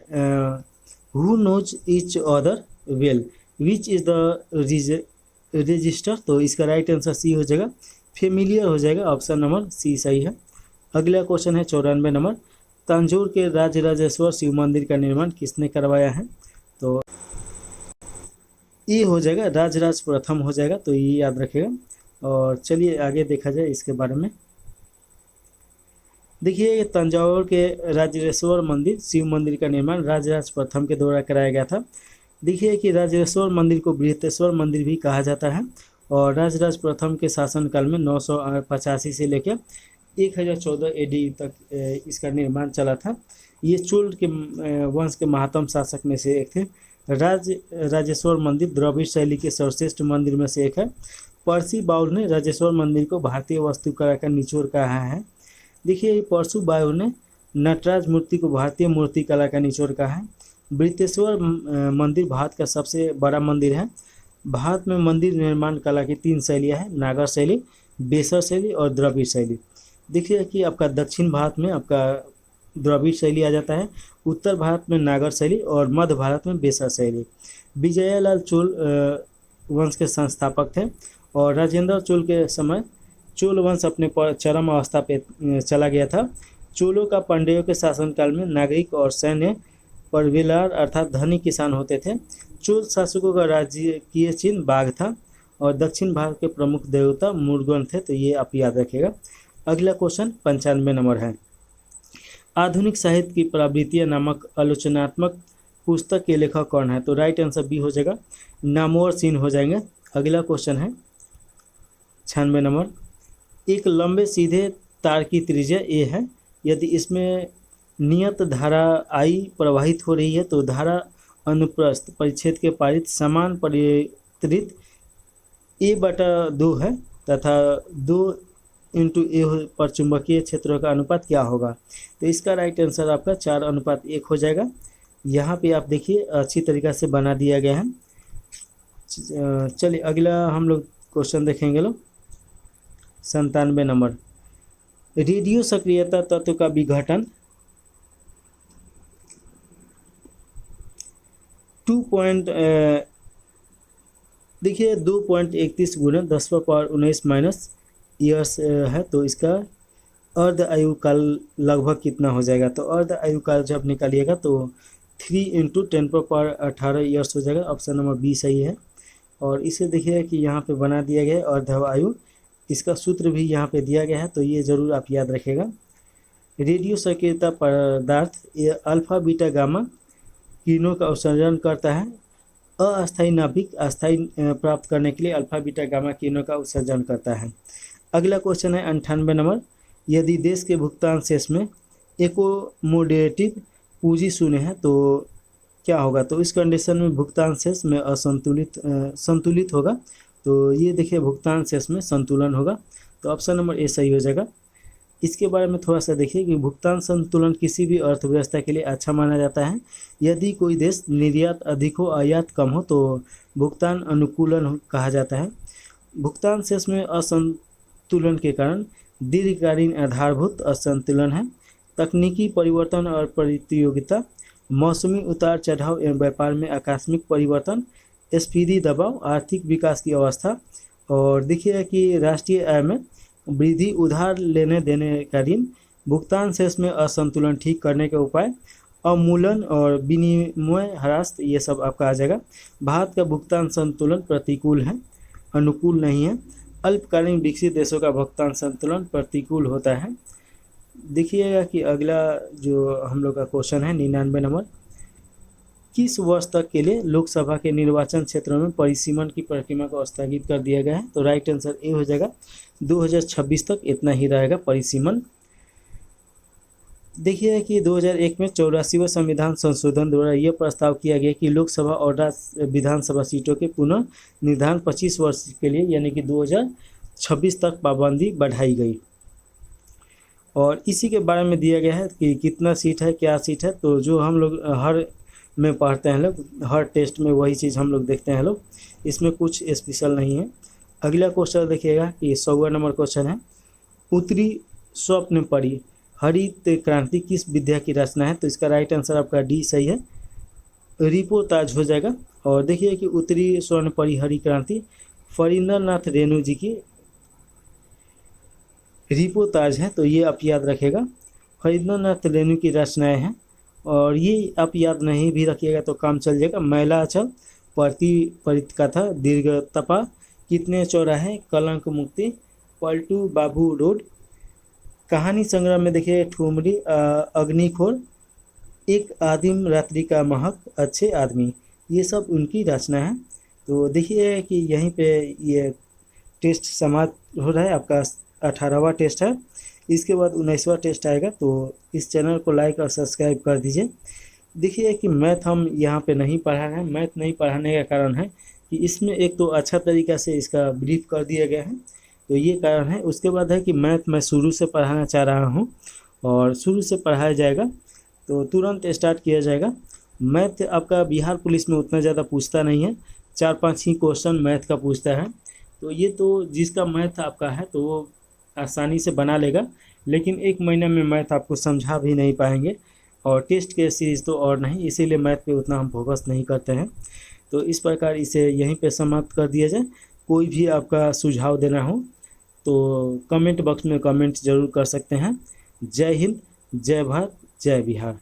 who knows each other well, which is the register. तो इसका राइट आंसर सी हो जाएगा, फेमिलियर हो जाएगा, ऑप्शन नंबर सी सही है। अगला क्वेश्चन है 94 नंबर, तंजौर के राजराजेश्वर शिव मंदिर का निर्माण किसने करवाया है? तो ये हो जाएगा राजराज प्रथम हो जाएगा, तो ये याद रखिएगा। और चलिए आगे देखा जाए इसके बारे में। देखिए ये तंजौर के राजराजेश्वर मंदिर शिव मंदिर का निर्माण राजराज प्रथम के द्वारा कराया गया था। देखिए कि राजराजेश्वर मंदिर को बृहतेश्वर मंदिर भी कहा जाता है। और राजराज प्रथम के शासनकाल में 985 से लेकर 1014 एडी तक इसका निर्माण चला था। ये चोल के वंश के महात्म शासक में से एक थे। राजेश्वर मंदिर द्रविड़ शैली के सर्वश्रेष्ठ मंदिर में से एक है। परसी बाउल ने राजेश्वर मंदिर को भारतीय वास्तुकला का निचोड़ कहा है। देखिए परशु बाउल ने नटराज मूर्ति को भारतीय मूर्तिकला का निचोड़ कहा है। बृहतेश्वर मंदिर भारत का सबसे बड़ा मंदिर है। भारत में मंदिर निर्माण कला की 3 शैलियाँ हैं, नागर शैली, बेसर शैली और द्रविड़ शैली। देखिए कि आपका दक्षिण भारत में आपका द्रविड़ शैली आ जाता है, उत्तर भारत में नागर शैली और मध्य भारत में बेसर शैली। विजयलाल चोल वंश के संस्थापक थे। और राजेंद्र चोल के समय चोल वंश अपने चरम अवस्था पे चला गया था। चोलों का पांड्यों के शासनकाल में नागरिक और सैन्य परवेलार अर्थात धनी किसान होते थे। चोल शासकों का राजकीय चिन्ह बाघ था और दक्षिण भारत के प्रमुख देवता मुर्गन थे। तो ये आप याद रखिएगा। अगला क्वेश्चन 95 नंबर है, आधुनिक साहित्य की प्रवृत्तियाँ नामक आलोचनात्मक पुस्तक के लेखक कौन है? तो राइट आंसर बी हो जाएगा, नामवर सिंह हो जाएंगे। अगला क्वेश्चन है 96 नंबर, एक लंबे सीधे तार की त्रिज्या ए है। यदि इसमें नियत धारा I प्रवाहित हो रही है तो धारा अनुप्रस्थ परिच्छेद के पारित समान परित्रित A/2 है तथा 2 × A पर चुंबकीय क्षेत्रों का अनुपात क्या होगा। तो इसका राइट आंसर आपका 4:1 हो जाएगा। यहाँ पे आप देखिए अच्छी तरीक़ा से बना दिया गया है। चलिए अगला हम लोग क्वेश्चन देखेंगे लोग। 97 नंबर, रेडियो सक्रियता तत्व का विघटन 2.31 × 10⁻19 ईयर्स है। तो इसका अर्ध आयु काल लगभग कितना हो जाएगा। तो अर्ध आयु काल जब निकालिएगा तो 3 × 10⁻18 ईयर्स हो जाएगा। ऑप्शन नंबर बी सही है। और इसे देखिए कि यहाँ पे बना दिया गया है अर्ध आयु, इसका सूत्र भी यहाँ पे दिया गया है, तो ये जरूर आप याद रखेगा। रेडियो सक्रियता पदार्थ ये अल्फा बीटा गामा किरणों का उत्सर्जन करता है। अस्थायी नाभिक अस्थायी प्राप्त करने के लिए अल्फा बीटा गामा किरणों का उत्सर्जन करता है। अगला क्वेश्चन है 98 नंबर, यदि देश के भुगतान शेष में एकोमोडेटिव पूंजी शून्य है तो क्या होगा। तो इस कंडीशन में भुगतान शेष में संतुलित होगा। तो ये देखिए भुगतान शेष में संतुलन होगा। तो ऑप्शन नंबर ए सही हो जाएगा। इसके बारे में थोड़ा सा देखिए कि भुगतान संतुलन किसी भी अर्थव्यवस्था के लिए अच्छा माना जाता है। यदि कोई देश निर्यात अधिक हो आयात कम हो तो भुगतान अनुकूलन कहा जाता है। भुगतान शेष में असंतुलन के कारण दीर्घकालीन आधारभूत असंतुलन है। तकनीकी परिवर्तन और प्रतियोगिता, मौसमी उतार चढ़ाव एवं व्यापार में आकस्मिक परिवर्तन, स्फीति दबाव, आर्थिक विकास की अवस्था। और देखिए कि राष्ट्रीय आय में वृद्धि, उधार लेने देने का ऋण, भुगतान शेष में असंतुलन ठीक करने के उपाय, अवमूलन और विनिमय ह्रास, ये सब आपका आ जाएगा। भारत का भुगतान संतुलन प्रतिकूल है, अनुकूल नहीं है। अल्पकालीन विकसित देशों का भुगतान संतुलन प्रतिकूल होता है। देखिएगा कि अगला जो हम लोग का क्वेश्चन है 99 नंबर, किस वर्ष तक के लिए लोकसभा के निर्वाचन क्षेत्रों में परिसीमन की प्रक्रिया को स्थगित कर दिया गया है। तो राइट आंसर ए हो जाएगा। 2026 तक इतना ही रहेगा परिसीमन। देखिए कि 2001 में 84वां संविधान संशोधन द्वारा यह प्रस्ताव किया गया कि लोकसभा और राज्य विधानसभा सीटों के पुनः निर्धारण 25 वर्ष के लिए यानी कि 2026 तक पाबंदी बढ़ाई गई। और इसी के बारे में दिया गया है कि कितना सीट है, क्या सीट है। तो जो हम लोग हर में पढ़ते हैं लोग, हर टेस्ट में वही चीज़ हम लोग देखते हैं लोग, इसमें कुछ स्पेशल नहीं है। अगला क्वेश्चन देखिएगा कि 100वां नंबर क्वेश्चन है, उत्तरी स्वप्न परी हरित क्रांति किस विद्या की रचना है। तो इसका राइट आंसर आपका डी सही है, रिपोर्ताज हो जाएगा। और देखिए कि उत्तरी स्वर्ण परी हरित क्रांति फरींद्रनाथ रेणु जी की रिपोर्ताज है। तो ये आप याद रखेगा, फरींद्रनाथ रेणु की रचनाएं हैं। और ये आप याद नहीं भी रखिएगा तो काम चल जाएगा। मैलाचल, परितकथा, दीर्घ तपा, कितने चौराहे, कलंक मुक्ति, पलटू बाबू रोड। कहानी संग्रह में देखिए ठुमरी, अग्निखोर, एक आदिम रात्रि का महक, अच्छे आदमी, ये सब उनकी रचना है। तो देखिए कि यहीं पे ये टेस्ट समाप्त हो रहा है। आपका 18वां टेस्ट है, इसके बाद 19वां टेस्ट आएगा। तो इस चैनल को लाइक और सब्सक्राइब कर दीजिए। देखिए कि मैथ हम यहाँ पे नहीं पढ़ा है। मैथ नहीं पढ़ाने का कारण है कि इसमें एक तो अच्छा तरीक़ा से इसका ब्रीफ कर दिया गया है, तो ये कारण है। उसके बाद है कि मैथ मैं शुरू से पढ़ाना चाह रहा हूँ और शुरू से पढ़ाया जाएगा तो तुरंत स्टार्ट किया जाएगा। मैथ आपका बिहार पुलिस में उतना ज़्यादा पूछता नहीं है, 4-5 ही क्वेश्चन मैथ का पूछता है। तो ये तो जिसका मैथ आपका है तो वो आसानी से बना लेगा, लेकिन 1 महीने में मैथ आपको समझा भी नहीं पाएंगे। और टेस्ट के सीरीज़ तो और नहीं, इसीलिए मैथ पे उतना हम फोकस नहीं करते हैं। तो इस प्रकार इसे यहीं पे समाप्त कर दिया जाए। कोई भी आपका सुझाव देना हो तो कमेंट बॉक्स में कमेंट ज़रूर कर सकते हैं। जय हिंद, जय भारत, जय बिहार।